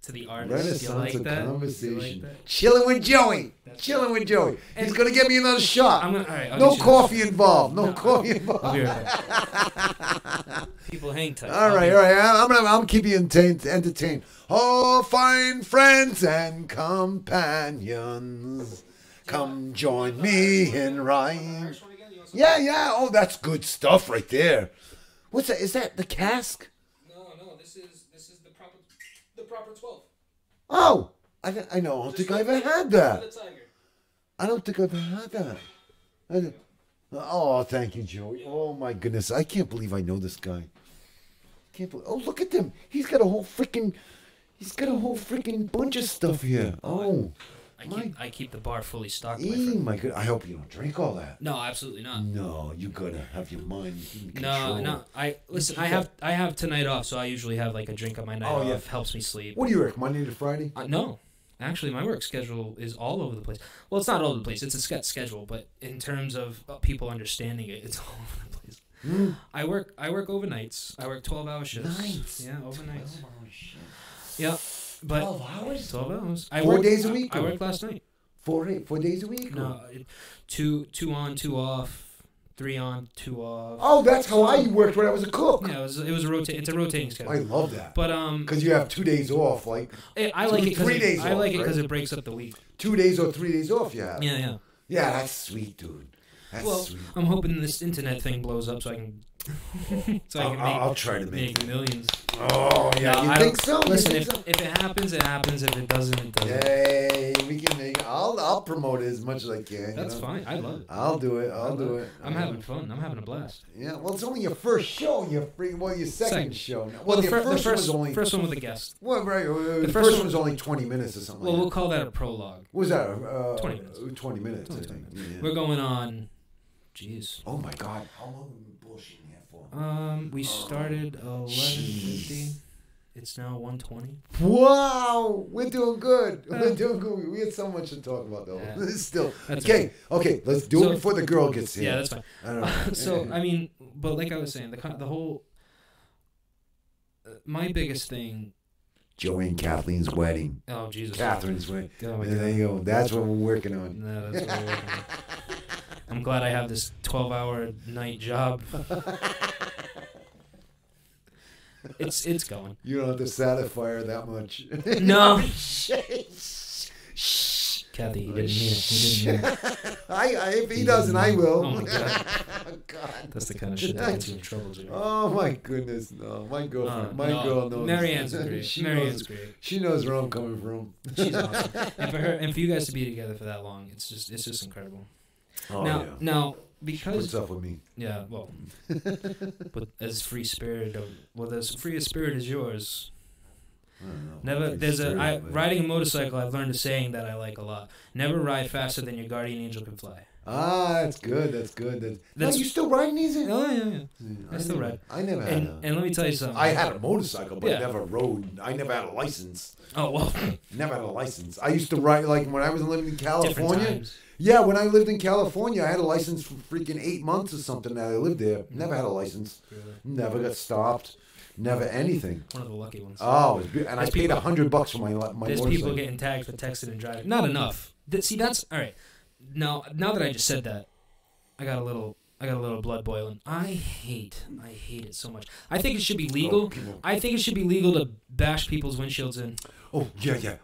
To the artist. Renaissance you like that? conversation. You like that? Chilling with Joey. Chilling with Joey. He's gonna get me another shot. All right, no coffee involved. No coffee involved. I'll be right back. People hang tight. All right. I'm keep you entertained. Oh, fine friends and companions, come join me in rhyme. Yeah. Oh, that's good stuff right there. What's that? Is that the cask? No. This is the proper 12. Oh, I don't think I've ever had that. I don't think I've ever had that. Oh, thank you, Joey. Oh my goodness, I can't believe I know this guy. Oh, look at him. He's got a whole freaking bunch of stuff here. Oh. I keep the bar fully stocked. My God! I hope you don't drink all that. No, absolutely not. No, you gotta have your mind in control. No. I have tonight off, so I usually have like a drink on my night off. Yeah. Helps me sleep. What do you work, Monday to Friday? No, actually, my work schedule is all over the place. Well, it's not all over the place. It's a set schedule, but in terms of people understanding it, it's all over the place. I work overnights. I work 12-hour shifts. Nice. Yeah, overnights. 12-hour shifts. Yeah. But 12 hours? 12 hours. 4 days a week? I worked last night. 4 days a week? No, 2 on, 2 off, 3 on, 2 off. Oh, that's how I worked when I was a cook. Yeah, it's a rotating schedule. I love that. But because you have 2 days off, like I like it 3 days. I like it because it breaks up the week. 2 days or 3 days off, you have. Yeah. Yeah, that's sweet, dude. That's sweet. I'm hoping this internet thing blows up so I can. I'll try to make millions. Oh yeah, you think so? Listen, if it happens, it happens. If it doesn't, it doesn't. Hey, we can make. I'll promote it as much as I can. That's fine. I love it. I'll do it. I'll do it. I'm having fun. I'm having a blast. Yeah. Well, it's only your first show. Your second show. Well, the first one with a guest. Well, right. The first one was only 20 minutes or something. Well, we'll call that a prologue. What was that? 20 minutes. 20 minutes. I think. Yeah. We're going on. Jeez. Oh my God. How long have we been bullshitting here for? We started 11:50. It's now 1:20. Wow, we're doing good. We're doing good. We had so much to talk about though. Yeah. Still. Okay. Let's do it before the girl gets here. Yeah, that's fine. I don't know. So I mean, but like I was saying, the whole. My biggest thing. Joey and Kathleen's wedding. Oh Jesus. Catherine's wedding. Oh, my God. There you go. That's what we're working on. No, that's what we're working on. I'm glad I have this 12-hour night job. It's going. You don't have to satisfy her that much. No. Kathy, he didn't hear. If he doesn't, I will. Oh my God. God. That's the kind of shit that gets you in trouble, Jimmy. Oh my goodness, no. My girlfriend, girl knows. Marianne's great. Marianne's great. She knows where I'm coming from. She's awesome. And for you guys to be together for that long, it's just incredible. Oh, now, because what's up with me? Yeah, well, but as free spirit as free a spirit as yours. Riding a motorcycle. I've learned a saying that I like a lot. Never ride faster than your guardian angel can fly. Ah, that's good. That's you still riding these? Oh yeah. I still ride. I never had. And let me tell you something. I had a motorcycle, but never rode. I never had a license. Oh well. Never had a license. I used to ride like when I was living in California. Yeah, when I lived in California, I had a license for freaking 8 months or something that I lived there. Never had a license. Really? Never got stopped. Never anything. One of the lucky ones. Oh, and I paid $100 for my motorcycle. There's people getting tagged for texting and driving. Not enough. See, that's all right. Now that I just said that, I got a little blood boiling. I hate it so much. I think it should be legal. I think it should be legal to bash people's windshields in. Oh yeah.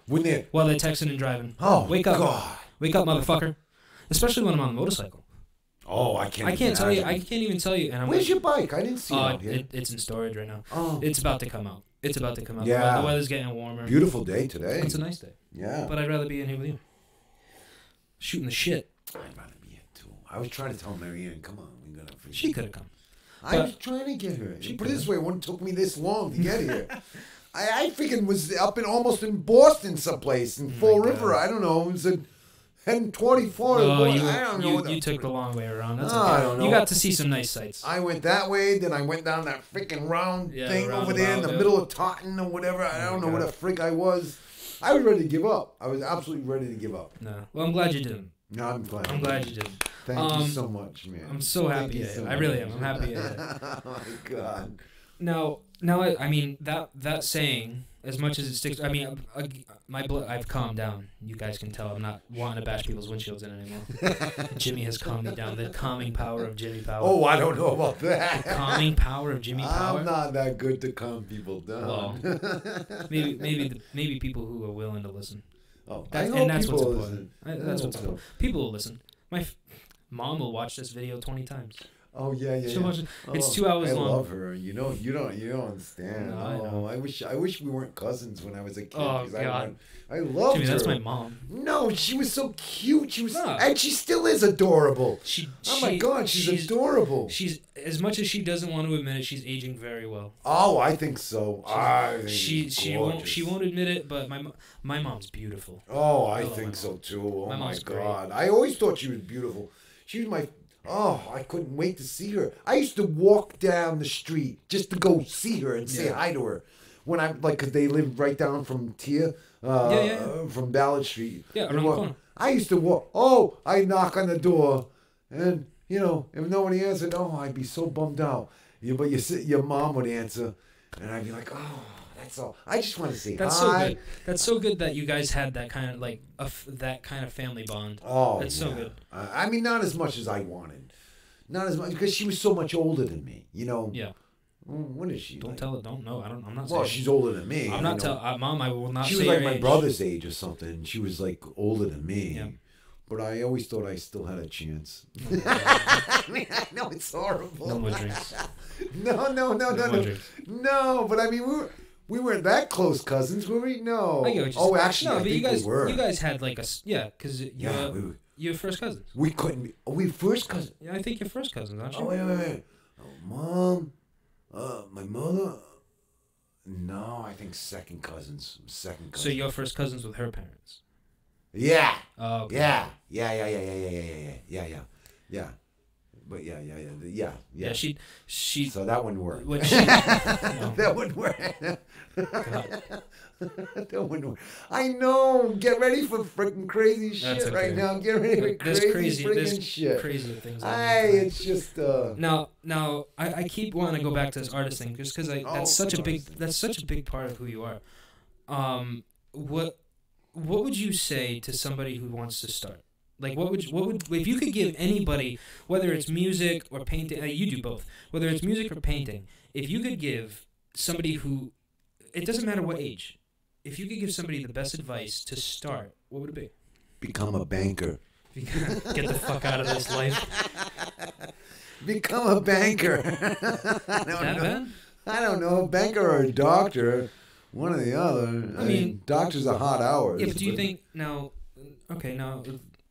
While they're texting and driving. Oh, wake up! God. Wake up, motherfucker! Especially when I'm on a motorcycle. Oh, I can't even tell you. And where's your bike? I didn't see it out here. It's in storage right now. Oh. It's about to come out. Yeah. The weather's getting warmer. Beautiful day today. It's a nice day. Yeah. But I'd rather be in here with you. Shooting the shit. I'd rather be here too. I was trying to tell Marianne, come on, we gotta. She could have come. I was trying to get her. Put it this way, it wouldn't took me this long to get here. I freaking was almost in Boston someplace in Fall River. I don't know. It was Heading 24. Oh, I don't know. you took the long way around. That's okay. I don't know. You got to see some nice sights. I went that way, then I went down that freaking round thing over there in the middle of Taunton or whatever. I don't know where the frick I was. I was ready to give up. I was absolutely ready to give up. No. Well, I'm glad you didn't. No, I'm glad you didn't. Thank you so much, man. I'm so happy. I really am. I'm happy. Oh my God. Now, I mean that saying, as much as it sticks. I mean, I've calmed down. You guys can tell I'm not wanting to bash people's windshields in anymore. Jimmy has calmed me down. The calming power of Jimmy Power. Oh, I don't know about that. The calming power of Jimmy Power. I'm not that good to calm people down. Well, maybe people who are willing to listen. Oh, that's what's important. That's what's important. People will listen. My mom will watch this video 20 times. Oh yeah. It's 2 hours long. I love her. You don't understand. No, I wish we weren't cousins when I was a kid. Oh God, I loved Jimmy, her. That's my mom. No, she was so cute. And she still is adorable. My God, she's adorable. She's, as much as she doesn't want to admit it, she's aging very well. Oh, I think so. She won't admit it, but my mom's beautiful. Oh, I think so too. Oh my God, great. I always thought she was beautiful. She was my. Oh, I couldn't wait to see her. I used to walk down the street just to go see her and say hi to her. When because they lived right down from Tia, from Ballard Street. Yeah, around the corner. I used to walk. Oh, I knock on the door, and if nobody answered, I'd be so bummed out. But your mom would answer, and I'd be like, oh. That's all. I just want to say That's hi. So good. That's so good that you guys had that kind of that kind of family bond. Oh, that's so good. I mean, not as much as I wanted, not as much because she was so much older than me. Yeah. What is she? Don't tell it. Don't know. I'm not. Well, she's older than me. I'm not telling. Mom, I will not. She was like my brother's age or something. She was like older than me. Yeah. But I always thought I still had a chance. I mean, I know it's horrible. No more drinks. No. No, but I mean, we weren't that close cousins, were we? No. I get what you're saying. Actually, I think we were. You guys had because you're first cousins. We couldn't be. Are we first cousins? Yeah, I think you're first cousins, aren't you? Oh, wait. Mom, my mother. No, I think second cousins. So you're first cousins with her parents. Yeah. Oh. Okay. Yeah. But yeah. Yeah, she. So that wouldn't work. That wouldn't work. That wouldn't work. I know. Get ready for freaking crazy shit right now. Get ready for crazy freaking shit. Crazy things. It's just. Now, I keep wanting to go back to this artist thing just because that's such a big part of who you are. What would you say to somebody who wants to start? Like, what would if you could give anybody, whether it's music or painting, you do both, whether it's music or painting, if you could give somebody who, it doesn't matter what age, if you could give somebody the best advice to start, what would it be? Become a banker. Get the fuck out of this life. Become a banker. I don't know, a banker or a doctor, one or the other. I mean, doctors are hot hours. Yeah, but do you think now?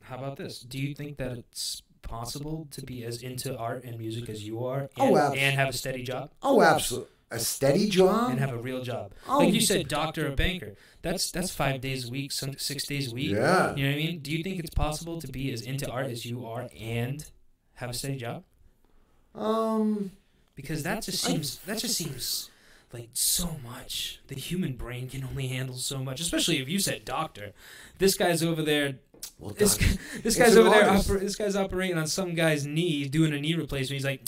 How about this? Do you think that it's possible to be as into art and music as you are and have a steady job? Oh, absolutely. A steady job? And have a real job. Like you said, doctor or banker. That's 5 days a week, 6 days a week. Yeah. You know what I mean? Do you think it's possible to be as into art as you are and have a steady job? Because that just seems like so much. The human brain can only handle so much, especially if you said doctor. This guy's over there. Well, this guy's over there. This guy's operating on some guy's knee, doing a knee replacement. He's like,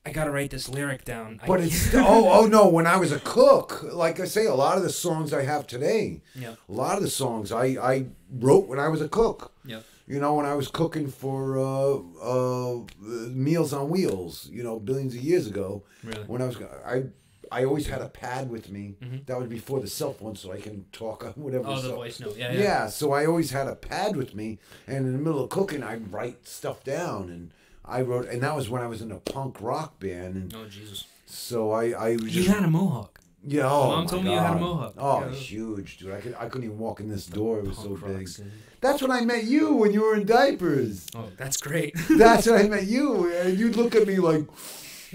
I gotta write this lyric down. But it's no. When I was a cook, like I say, a lot of the songs I have today, a lot of the songs I wrote when I was a cook. Yeah. When I was cooking for Meals on Wheels, billions of years ago. Really? When I always had a pad with me. Mm-hmm. That was before the cell phone, so I can talk on whatever. Oh, the voice note. Yeah. Yeah, so I always had a pad with me, and in the middle of cooking, I'd write stuff down, and I wrote, and that was when I was in a punk rock band. And oh, Jesus. So I was just... You had a mohawk. Yeah, Mom told me you had a mohawk. Oh, it was huge, dude. I couldn't even walk in this door. It was so big. That's when I met you, when you were in diapers. Oh, that's great. That's when I met you, and you'd look at me like...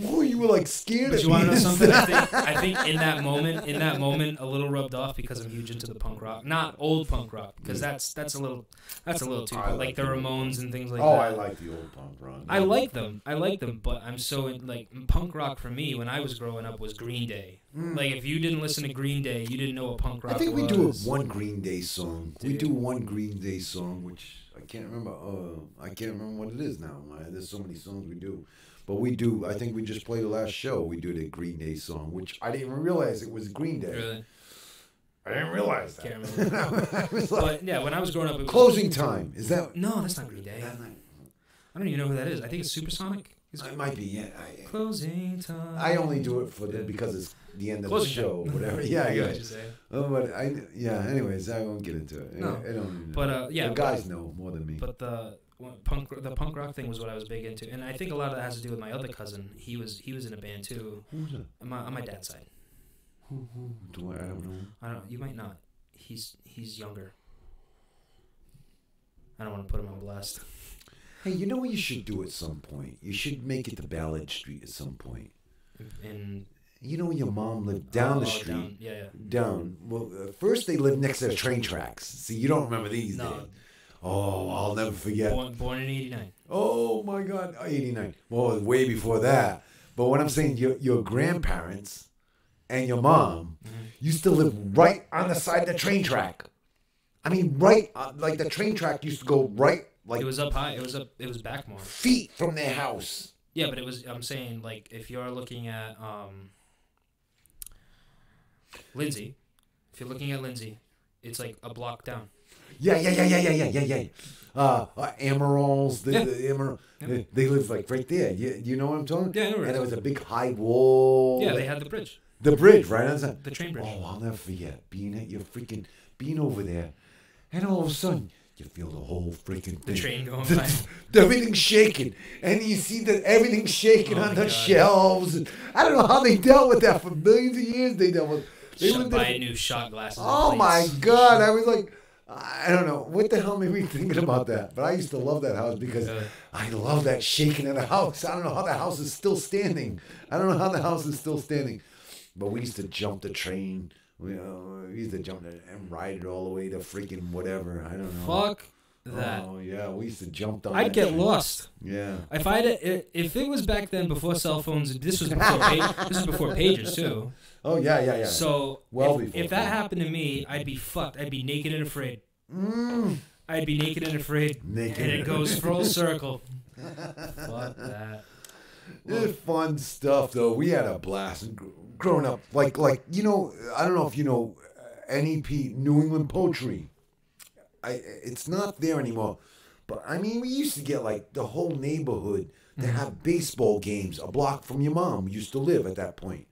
Oh, you were like scared. But you want to know something? I think in that moment, a little rubbed off because I'm huge into the punk rock, not old punk rock, because that's a little too like the Ramones and things like that. Oh, I like the old punk rock. I like them, but I'm so like punk rock for me when I was growing up was Green Day. Like if you didn't listen to Green Day, you didn't know what punk rock was. I think we do one Green Day song. Dude. We do one Green Day song, which I can't remember. I can't remember what it is now. There's so many songs we do. But we do, I think we just played the last show. We do the Green Day song, which I didn't even realize it was Green Day. Really? I didn't realize that. Can't remember. But yeah, when I was growing up, it was Closing Time. Is that? No, that's not Green Day. I don't even know who that is. I think it's Supersonic. It might be, yeah. Closing Time. I only do it because it's the end of the show, whatever. Yeah, yeah. But anyways, I won't get into it. No. I don't. But yeah, the guys know more than me. But the punk rock thing was what I was big into, and I think a lot of that has to do with my other cousin. He was in a band too. Who's that? On my dad's side. Who? I don't know. I don't. You might not. He's younger. I don't want to put him on blast. Hey, you know what you should do at some point? You should make it to Ballard Street at some point. And you know your mom lived down the street. Down. Yeah. Down. Well, first they lived next to the train tracks. See, you don't remember these days. Oh, I'll never forget. Born in '89. Oh my God, 89. Well, way before that. But what I'm saying, your grandparents and your mom used to live right on the side of the train track. I mean, right, like the train track used to go right. Like it was up high. It was back more. Feet from their house. Yeah, but it was. I'm saying like if you're looking at Lindsay, if you're looking at Lindsay, it's like a block down. Yeah. Amarols, they live like right there. You know what I'm talking about? Yeah, I know. And there was a big high wall. Yeah, they had the bridge. The bridge, right? The train bridge. Oh, I'll never forget being over there, and all of a sudden you feel the whole freaking thing. The train going by. Everything's shaking, and you see that everything's shaking on the shelves. And I don't know how they dealt with that for millions of years. They dealt with. They would buy new shot glasses. Oh my God! I was like, I don't know what the hell made me thinking about that. But I used to love that house because I love that shaking of the house. I don't know how the house is still standing. But we used to jump the train. We used to jump it and ride it all the way to freaking whatever. I don't know. Fuck that. Oh yeah, we used to jump on. I'd get lost. Yeah. If it was back then before cell phones, this was before pagers too. Oh yeah. So if that happened to me, I'd be fucked. I'd be naked and afraid. I'd be naked and afraid. And it goes full circle. Fuck that. It's fun stuff though. We had a blast growing up. Like you know, I don't know if you know NEP, New England Poetry. It's not there anymore. But I mean, we used to get like the whole neighborhood to have baseball games a block from your mom used to live at that point.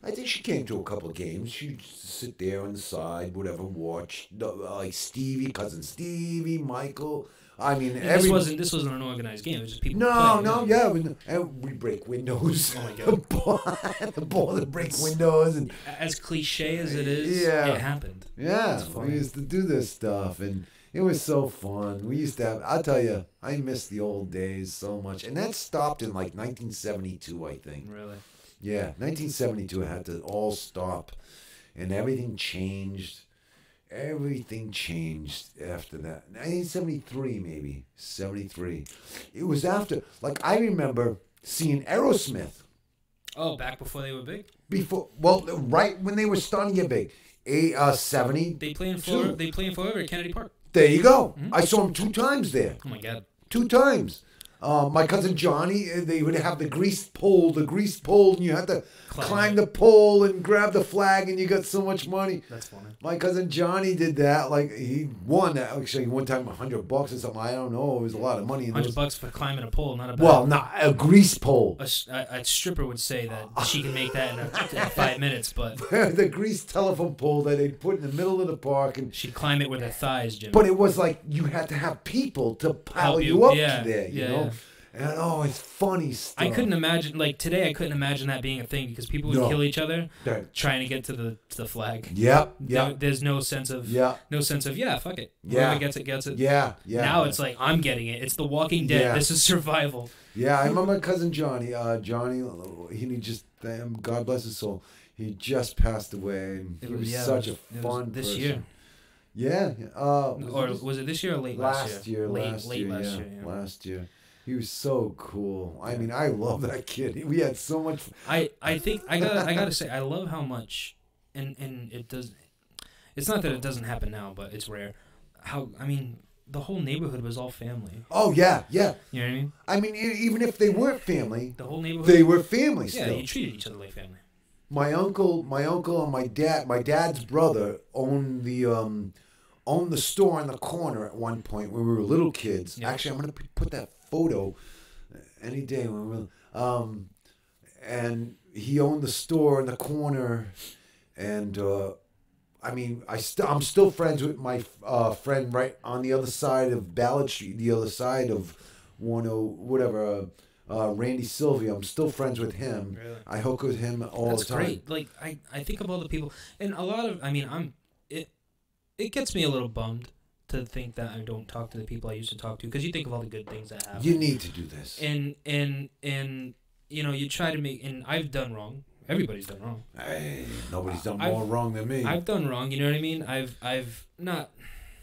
I think she came to a couple of games. She'd sit there on the side, whatever, watch like Stevie, cousin Stevie, Michael. I mean, this wasn't an organized game. It was just people. And we break windows. Oh my God! The ball that breaks windows, and as cliche as it is, it happened. Yeah, we used to do this stuff, and it was so fun. We used to have. I'll tell you, I miss the old days so much, and that stopped in like 1972, I think. Really? Yeah, 1972. It had to all stop, and everything changed. Everything changed after that. 1973, maybe 73. It was after. Like I remember seeing Aerosmith. Oh, back before they were big. Right when they were starting to get big. 70. They play in Florida. They play in Florida at Kennedy Park. There you go. I saw them 2 times there. Oh my God. 2 times. My cousin Johnny, they would have the greased pole, and you had to climb the pole and grab the flag, and you got so much money. That's funny. My cousin Johnny did that. Like he won that. Actually, one time $100 or something. I don't know. It was a lot of money. $100 for climbing a pole, not a. Well, not a grease pole. A stripper would say that she can make that in 5 minutes, but the grease telephone pole that they put in the middle of the park, and she'd climb it with her thighs, Jim. But it was like you had to have people to pile you up there. You know. And it's funny stuff. I couldn't imagine, like today, I couldn't imagine that being a thing because people would kill each other trying to get to the flag. Yep. There's no sense of fuck it. Yeah. Whoever gets it. Yeah. Now it's like I'm getting it. It's The Walking Dead. Yeah. This is survival. Yeah, I remember my cousin Johnny. Johnny, he just God bless his soul. He just passed away, and he was such a fun this person. year. Yeah. Was it this year or late last year? Last year. Last year. He was so cool. I mean, I love that kid. We had so much. I think I gotta say I love how much, and it does. It's not that it doesn't happen now, but it's rare. The whole neighborhood was all family. Oh yeah. You know what I mean? I mean, even if they weren't family, the whole neighborhood. They were family still. Yeah, you treated each other like family. My uncle, and my dad's brother owned the store in the corner at one point when we were little kids. Yeah. Actually, I'm gonna put that photo any day when we were. And he owned the store in the corner, and I'm still friends with my friend right on the other side of Ballard Street, the other side of Randy Sylvia. I'm still friends with him. Really? I hook with him all the time. That's great. Like I think of all the people, and a lot of it gets me a little bummed to think that I don't talk to the people I used to talk to, because you think of all the good things that happen. You need to do this. And you try to make, and I've done wrong. Everybody's done wrong. Hey, nobody's done more wrong than me. I've done wrong. You know what I mean? I've not.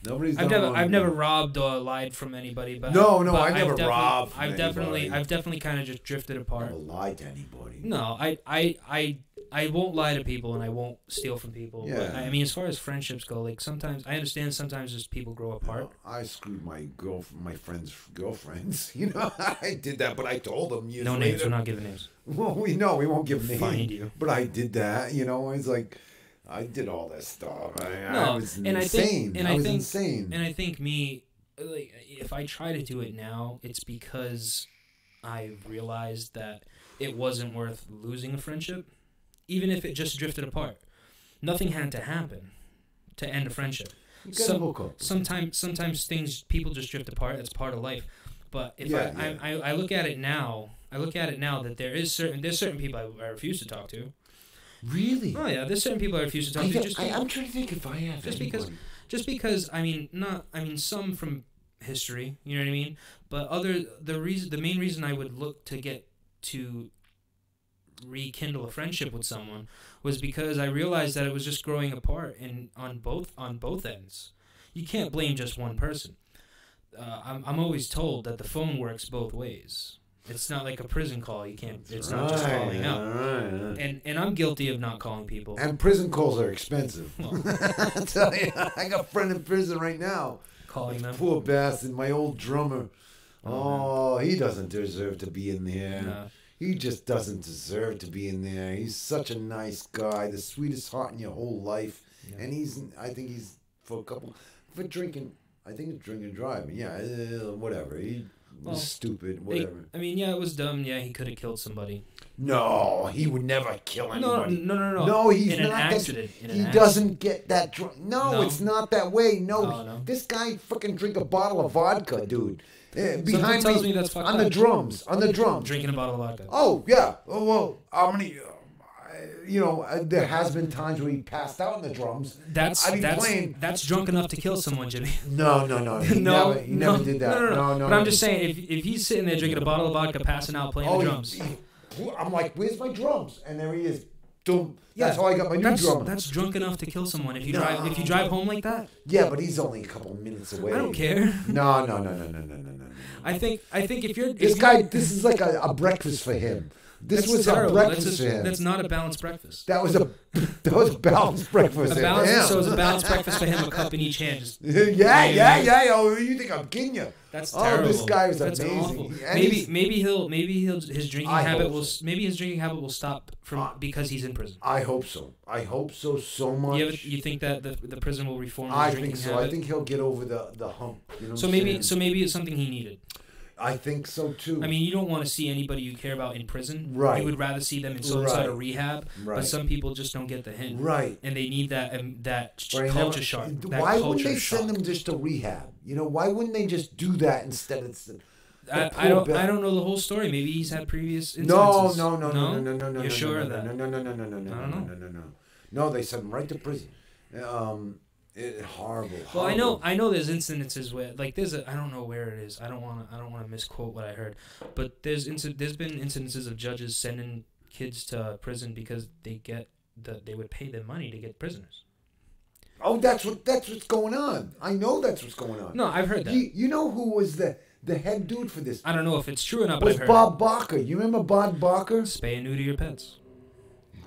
Nobody's done wrong. I've never robbed or lied from anybody. But I never robbed. I've definitely kind of just drifted apart. I never lied to anybody. No, I won't lie to people, and I won't steal from people. Yeah. But, I mean, as far as friendships go, like sometimes I understand. Sometimes just people grow apart. I screwed my friends' girlfriends. I did that, but I told them. No names. We're not giving names. Well, we won't give names. Find you. But I did that. It's like I did all this stuff. I was insane. I was insane. And I think like, if I try to do it now, it's because I've realized that it wasn't worth losing a friendship. Even if it just drifted apart, nothing had to happen to end a friendship. Sometimes people just drift apart. That's part of life. But if I look at it now, that there's certain people I refuse to talk to. Really? Oh yeah, there's certain people I refuse to talk to. I'm trying to think if I have just because some from history, you know what I mean. But the main reason I would look to get to rekindle a friendship with someone was because I realized that it was just growing apart on both ends. You can't blame just one person. I'm always told that the phone works both ways. It's not like a prison call. It's not just calling out. Right. And I'm guilty of not calling people. And prison calls are expensive. Well, I tell you, I got a friend in prison right now. Calling them. Poor bastard, my old drummer. Oh, he doesn't deserve to be in there. No. He just doesn't deserve to be in there. He's such a nice guy, the sweetest heart in your whole life. Yeah. And I think he's for drinking. I think it's drinking and driving. Yeah, whatever. He was stupid. Whatever. It was dumb. Yeah, he could have killed somebody. No, he would never kill anybody. No. No, he's in not. An accident. He doesn't get that drunk. No, it's not that way. No, this guy fucking drink a bottle of vodka, dude. Behind tells me that's fucked on up. the drums. Drinking a bottle of vodka. Oh yeah. Oh well. How many? There has been times where he passed out on the drums. That's drunk enough to kill someone, Jimmy. No. He never did that. No. But I'm just saying, if he's sitting there drinking a bottle of vodka, passing out, playing the drums. I'm like, where's my drums? And there he is. Doom. That's how I got my new drum. That's drunk enough to kill someone. If you drive home like that. Yeah, but he's only a couple of minutes away. I don't care. No. I think if you're this is like a breakfast for him. This was a breakfast for him. That's not a balanced breakfast. That was a balanced breakfast for him. So it was a balanced breakfast for him, a cup in each hand. Yeah. Oh, you think I'm kidding you? That's terrible. This guy is amazing. Maybe his drinking habit will stop because he's in prison. I hope so. So much. You think that the prison will reform his drinking think so. habit? I think he'll get over the hump. So maybe it's something he needed. I think so too. I mean, you don't want to see anybody you care about in prison. Right. You would rather see them in some sort of rehab. Right. But some people just don't get the hint. Right. And they need that culture shock. Why wouldn't they send them just to rehab? Why wouldn't they just do that instead of? I don't know the whole story. Maybe he's had previous incidences. No. You're sure of that? No. No, they sent him right to prison. Horrible. Well, I know there's incidences where like I don't know where it is. I don't want to misquote what I heard, but there's been incidences of judges sending kids to prison because they would pay them money to get prisoners. Oh, that's what's going on. I know that's what's going on. No, I've heard that. You know who was the head dude for this? I don't know if it's true or not, but I've heard Bob Barker. You remember Bob Barker? Spay and neuter your pets.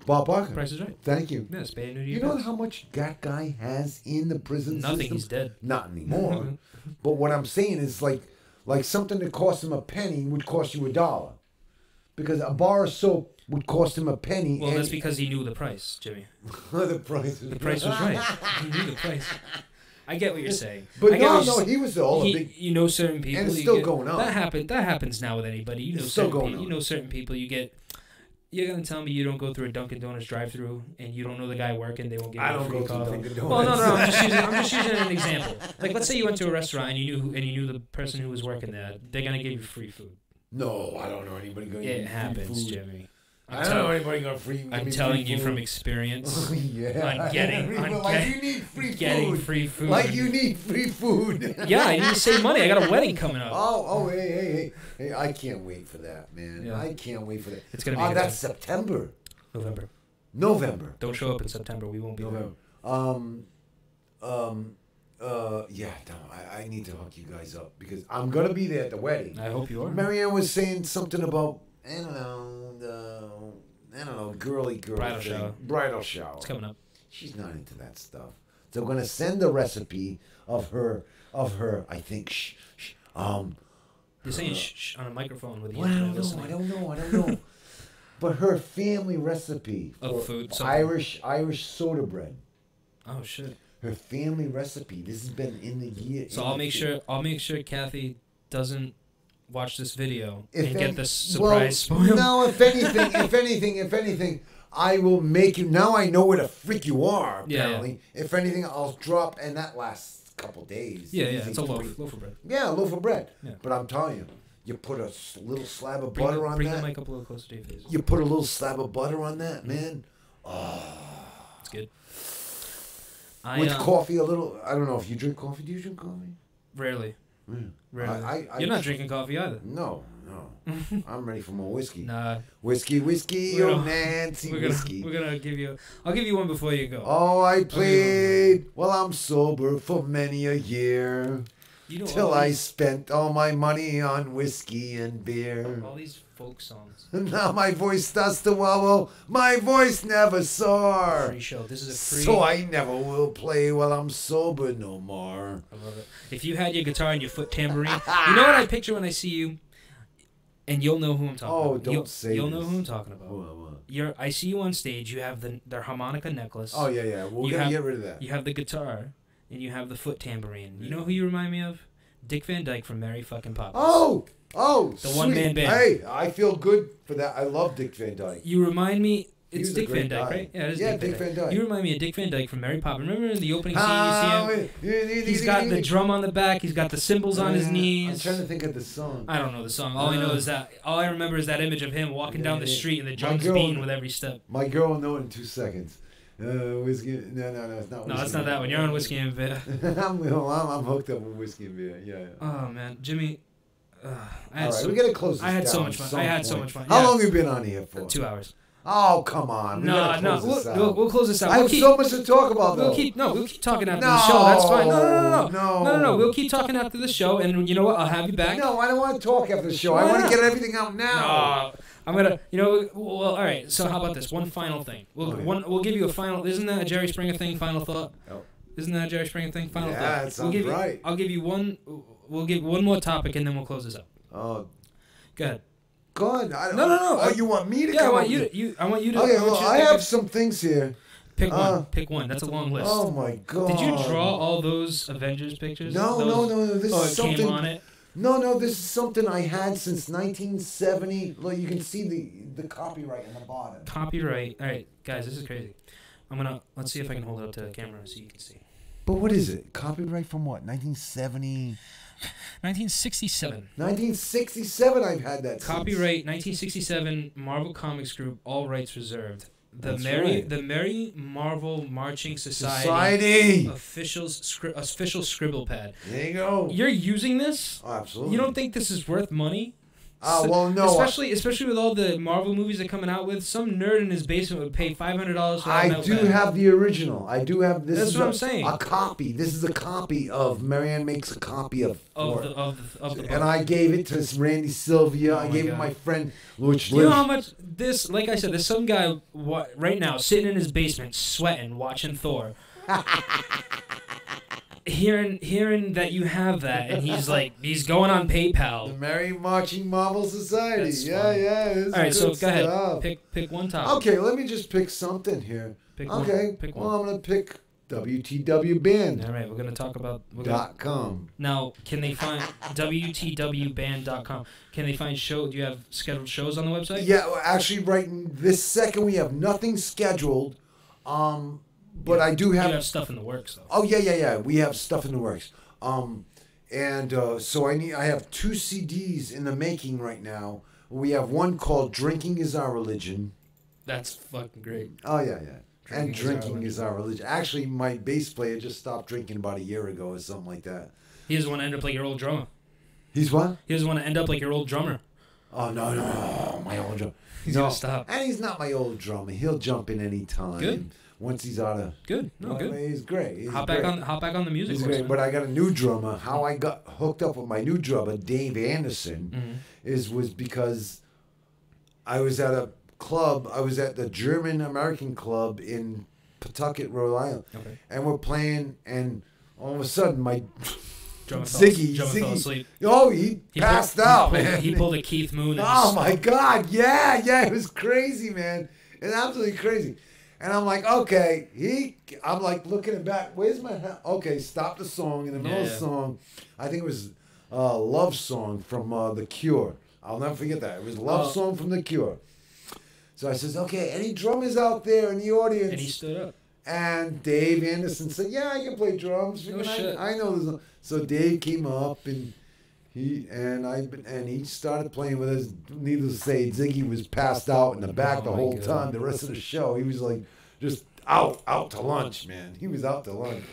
Bob Barker. Price is Right. Thank you. Yeah, spay and neuter your You know pets. how much that guy has in the prison Nothing. system? He's dead. Not anymore. But what I'm saying is like something that cost him a penny would cost you $1. Because a bar of soap would cost him a penny. Well, that's because he knew the price, Jimmy. The price was right. He knew the price. I get what you're saying. But he was big. You know certain people. And it's still going on. That happens now with anybody. You know certain people. You're gonna tell me you don't go through a Dunkin' Donuts drive-through and you don't know the guy working? They won't give you a free coffee. I don't go through Dunkin' Donuts. Well, no. I'm just using an example. Like, let's say you went to a restaurant and you knew the person who was working there. They're gonna give you free food. No, I don't know anybody going to It happens, Jimmy. I don't know anybody going to free. I'm telling you from experience. Yeah. On getting free food. Like you need free food. Yeah, I need to save money. I got a wedding coming up. Hey! I can't wait for that, man. Yeah. I can't wait for that. It's gonna be. That's September. November. Don't show up in September. We won't be November. Yeah, I need to hook you guys up because I'm gonna be there at the wedding. I hope you are. Marianne was saying something about I don't know, girly bridal thing. shower. Bridal shower. It's coming up. She's not into that stuff. So I'm gonna send the recipe of her. I think. You're saying shh on a microphone with the internet listening. I don't know. But her family recipe for food, Irish soda bread. Oh shit. Her family recipe. This has been in the year. So I'll make sure Kathy doesn't watch this video and get the surprise spoiled. No, if anything, I will make you. Now I know where the freak you are. Apparently, yeah. If anything, I'll drop, and that lasts a couple days. Yeah. It's a loaf of bread. Yeah, a loaf of bread. Yeah. But I'm telling you, you put a little slab of butter on that. Bring the mic up a little closer to your face. You put a little slab of butter on that, man. Oh, it's good. With coffee, a little. I don't know if you drink coffee. Do you drink coffee? Rarely. Yeah. Rarely. You're not drinking coffee either. No. I'm ready for more whiskey. Nah. Whiskey, Nancy, whiskey. I'll give you one before you go. Oh, I played while I'm sober for many a year. Till I spent all my money on whiskey and beer. All these folk songs. Now my voice starts to wobble. My voice never soar. Free show. This is a free. So I never will play while I'm sober no more. I love it. If you had your guitar and your foot tambourine, you know what I picture when I see you, and you'll know who I'm talking about. Don't say You'll this. know who I'm talking about. What? I see you on stage. You have the harmonica necklace. Oh yeah. We're gonna get rid of that. You have the guitar, and you have the foot tambourine. You know who you remind me of? Dick Van Dyke from Mary fucking Poppins. Oh, the one-man band. Hey, I feel good for that. I love Dick Van Dyke. You remind me. It's Dick Van Dyke, right? Yeah, it is Dick Van Dyke. You remind me of Dick Van Dyke from Mary Poppins. Remember in the opening scene you see him? He's got the drum on the back. He's got the cymbals on his knees. I'm trying to think of the song. I don't know the song. All I remember is that image of him walking down the street and the drums beating with every step. My girl will know in 2 seconds. Whiskey. No, it's not. No, that's not that one. You're on whiskey and beer. I'm hooked up with whiskey and beer. Yeah. Oh man, Jimmy. All right, we gotta close this down. I had so much fun. How long have you been on here for? 2 hours. Oh, come on. We'll close this out. I have so much to talk about, though. We'll keep talking after the show. That's fine. No. We'll keep talking after the show, and you know what? I'll have you back. No, I don't want to talk after the show. I want to get everything out now. No. I'm gonna, well, all right. So how about this? One final thing. We'll give you a final. Isn't that a Jerry Springer thing? Final thought. Oh. Isn't that a Jerry Springer thing? Final thought. Yeah, it sounds right. I'll give you one. We'll give one more topic, and then we'll close this up. Oh. Go ahead. Go ahead. No. Oh, you want me to? Yeah, I want you to. Okay, well, I have some things here. Pick one. Pick one. That's a long list. Oh my God. Did you draw all those Avengers pictures? No. This is something. It came on it. No. This is something I had since 1970. Look, you can see the copyright in the bottom. Copyright. All right, guys, this is crazy. Let's see if I can hold it up to the camera so you can see. But what is it? Copyright from what? 1970. 1967. 1967 I've had that. Copyright 1967 Marvel Comics Group, all rights reserved. The Merry Marvel Marching Society. Official scribble pad. There you go. You're using this? Oh, absolutely. You don't think this is worth money? Well, no. Especially with all the Marvel movies they're coming out with, some nerd in his basement would pay $500 for that. I do have the original. I do have this. That's what I'm saying. A copy. This is a copy of. Marianne makes a copy of the book. And I gave it to Randy Sylvia. I gave it to my friend, which you know how much this? Like I said, there's some guy right now sitting in his basement, sweating, watching Thor. Hearing that you have that, and he's going on PayPal. The Merry Marching Marvel Society. That's yeah. All right, so go ahead. Pick one topic. Okay, let me just pick something here. Pick one. Well, I'm gonna pick WTW Band. All right, we're gonna talk about .com. Now, can they find WTWBand.com? Can they find Do you have scheduled shows on the website? Yeah, well, actually, right this second we have nothing scheduled. But I do have... You have stuff in the works, though. Oh, yeah. We have stuff in the works. So I have 2 CDs in the making right now. We have one called Drinking is Our Religion. That's fucking great. Oh, yeah. Drinking is our religion. Actually, my bass player just stopped drinking about a year ago or something like that. He doesn't want to end up like your old drummer. He's what? He doesn't want to end up like your old drummer. Oh, no. My old drummer. He's going to stop. And he's not my old drummer. He'll jump in any time. Good. Once he's out of... Good. No, good. He's great. Hop back on the music. He's great. But I got a new drummer. How I got hooked up with my new drummer, Dave Anderson, was because I was at a club. I was at the German-American club in Pawtucket, Rhode Island. Okay. And we're playing, and all of a sudden, my... Ziggy fell asleep. Oh, he passed out, man. He pulled a Keith Moon. Oh, my God. Yeah. It was crazy, man. It's absolutely crazy. And I'm like, okay, I'm like looking back. Where's my hat? Okay, stop the song. In the middle of the song, I think it was a love song from The Cure. I'll never forget that. It was a love song from The Cure. So I says, okay, any drummers out there in the audience? And he stood up. And Dave Anderson said, yeah, I can play drums. No shit. I know this. So Dave came up and he started playing with us. Needless to say, Ziggy was passed out in the back the whole time. The rest of the show, he was like just out to lunch, man. He was out to lunch.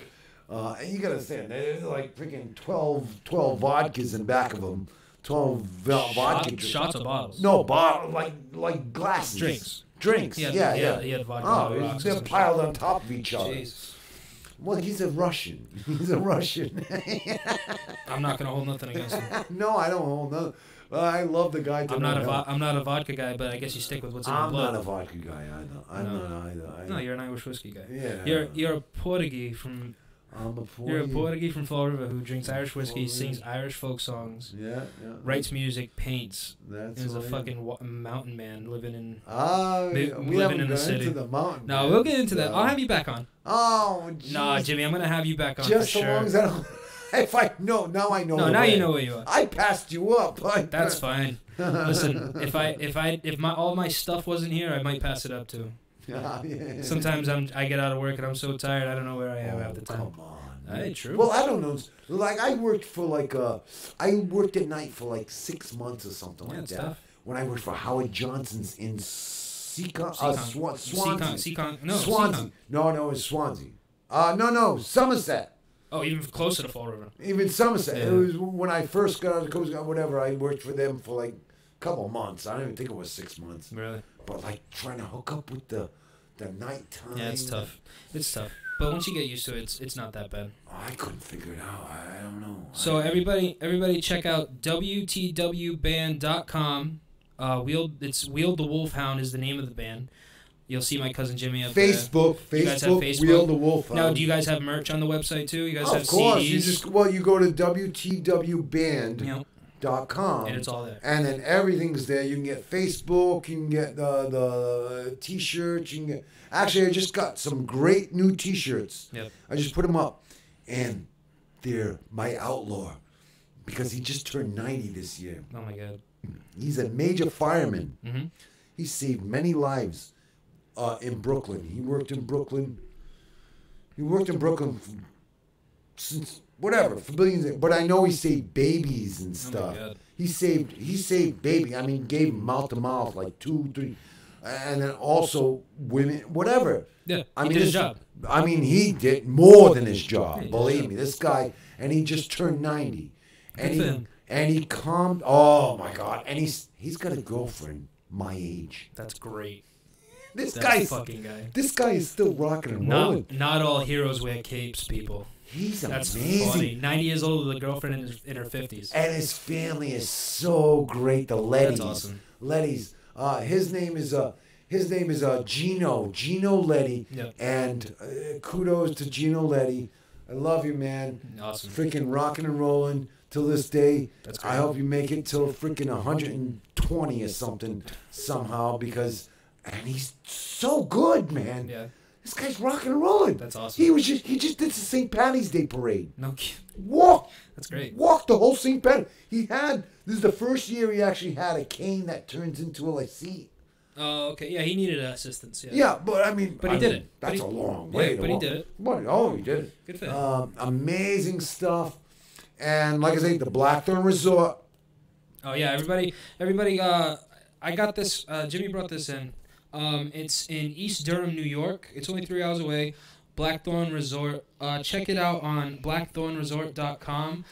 And you gotta understand, there's like freaking 12 vodkas in back of him. 12 vodka shots or bottles? No, like glasses. Drinks. Yeah. He had vodka. They're piled on top of each other. Jesus. Well, he's a Russian. I'm not gonna hold nothing against him. No, I don't hold nothing. I love the guy. I'm not a vodka guy, but I guess you stick with what's in your blood. I'm not a vodka guy either. I'm not either. No, you're an Irish whiskey guy. Yeah. You're a Portuguese from. You're a Portuguese from Fall River who drinks Irish whiskey, sings Irish folk songs, writes music, paints. Is a fucking mountain man living in the city. Into the mountain. No, we'll get into that. I'll have you back on. Oh, geez. No, Jimmy, I'm gonna have you back on just for so sure. long as I don't. Now I know. No, now you know where you are. I passed you up. That's fine. Listen, if all my stuff wasn't here, I might pass it up too. Yeah. Sometimes I get out of work and I'm so tired I don't know where I am half the time. Come on. Hey, true. Well, I don't know. Like I worked at night for like 6 months or something like that. Tough. When I worked for Howard Johnson's in Swansea. Swansea. No, it was Swansea. No, Somerset. Oh, even closer to Fall River. Even Somerset. Yeah. It was when I first got out of the Coast Guard, whatever. I worked for them for like a couple months. I don't even think it was 6 months. Really? But like trying to hook up with the nighttime. Yeah, it's tough. It's tough. But once you get used to it, it's not that bad. Oh, I couldn't figure it out. I don't know. So everybody check out WTWBand.com. Wield the Wolfhound is the name of the band. You'll see my cousin Jimmy up Facebook. You guys have Facebook, Wield the Wolfhound. Now, do you guys have merch on the website too? You guys have of course. CDs? You go to WTWBand.com. And it's all there. And then everything's there. You can get Facebook. You can get the T-shirts. You can get. Actually, I just got some great new T-shirts. Yep. I just put them up, and they're my outlaw because he just turned 90 this year. Oh my God. He's a major fireman. Mm-hmm. He saved many lives in Brooklyn. He worked in Brooklyn. Since whatever, for billions. But I know he saved babies and Oh stuff. my God. He saved baby. I mean, gave him mouth to mouth, like 2, 3, and then also women, whatever. Yeah, I he mean, did his job. I mean, he did more than his job. Yeah, Believe me, this guy, and he just turned 90, and Good for him. he calmed. Oh my God, and he's got a girlfriend my age. That's great. This That guy's fucking guy. This guy is still rocking and rolling. Not all heroes wear capes, people. He's That's amazing. funny. 90 years old with a girlfriend in her 50s. And his family is so great. The Lettys. That's awesome. Lettys. His name is Gino. Gino Letty. Yep. And kudos to Gino Letty. I love you, man. Awesome. Freaking rocking and rolling till this day. That's great. I hope you make it till freaking 120 or something somehow because, and he's so good, man. Yeah. This guy's rocking and rolling. That's awesome. He just did the St. Patty's Day parade. No kidding. That's great. Walked the whole St. Patty. This is the first year he actually had a cane that turns into a seat. Oh, okay. Yeah, he needed assistance. Yeah. Yeah, but I mean, But he did it. That's a long way. Yeah, but he did it. He did it. Good for him. Amazing stuff. And like I say, the Blackthorn Resort. Oh yeah, everybody. I got this. Jimmy brought this in. It's in East Durham, New York. It's only 3 hours away. Blackthorn Resort. Check it out on blackthornresort.com.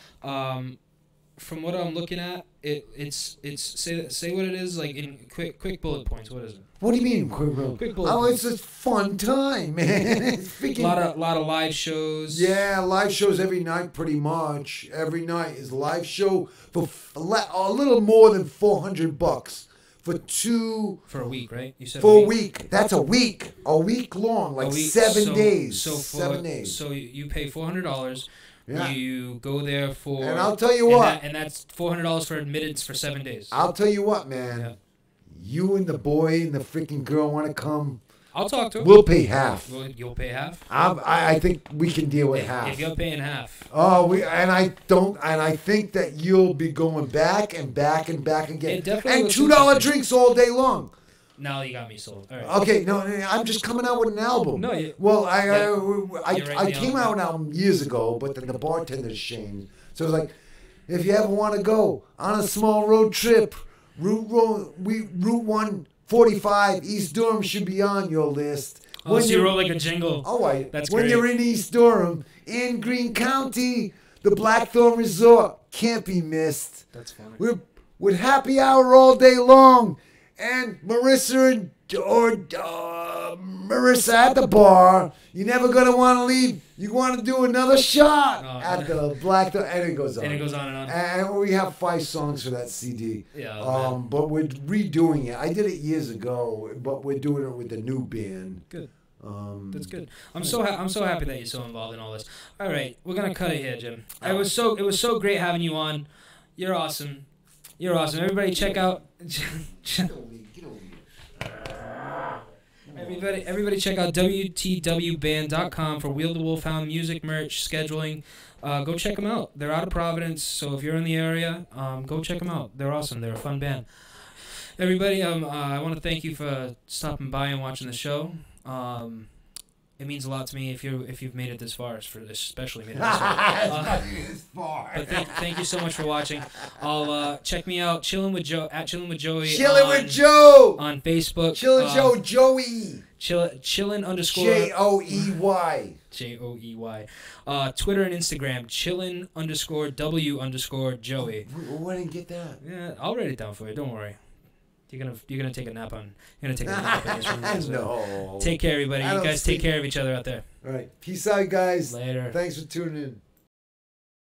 From what I'm looking at, it's say what it is like in quick bullet points. What is it? What do you mean, quick bullet? Oh, it's a fun time, man. It's freaking lot of live shows. Yeah, live shows every night, pretty much. Every night is a live show for a little more than $400 for a week, right? You said for a week. That's a week long, like 7 days. 7 days. So you pay $400. Yeah. You go there for, and I'll tell you what, and that's $400 for admittance for 7 days. I'll tell you what, man. Yeah. You and the boy and the freaking girl want to come. I'll talk to him. We'll pay half. You'll pay half. I think we can deal with half. If you're paying half. Oh, I think that you'll be going back and back and back again. It definitely and looks $2 interesting. drinks all day long. Now you got me sold. All right. Okay, no, I'm just coming out with an album. No, I came out with an album years ago, but then the bartender's changed. So it's like, if you ever want to go on a small road trip, Route 145 East Durham should be on your list. Oh, so you wrote like a jingle. Oh, That's when great. you're in East Durham, in Greene County, the Blackthorn Resort can't be missed. That's funny. We're with happy hour all day long, and Marissa at the bar. You're never gonna want to leave. You want to do another shot at the Blackthorn, and it goes on. And it goes on and on. And we have 5 songs for that CD. Yeah. But we're redoing it. I did it years ago, but we're doing it with the new band. Good. That's good. I'm so happy that you're so involved in all this. All right, we're gonna cut it here, Jim. It was so great having you on. You're awesome. Everybody check out. Everybody check out WTWBand.com for Wheel the Wolfhound music, merch, scheduling. Go check them out. They're out of Providence, so if you're in the area, go check them out. They're awesome. They're a fun band. Everybody, I want to thank you for stopping by and watching the show. It means a lot to me if you've made it this far, especially made it this far. But thank you so much for watching. I'll check me out, Chillin with Joe at Chillin with Joey. Chillin with Joe on Facebook. Chillin Joe Joey. Chillin underscore JOEY. JOEY. Twitter and Instagram, Chillin underscore W underscore Joey. Why didn't get that? Yeah, I'll write it down for you. Don't worry. You're gonna take a nap on. You're gonna take a nap on this one. No. Take care, everybody. You guys take care of each other out there. All right. Peace out, guys. Later. Thanks for tuning in.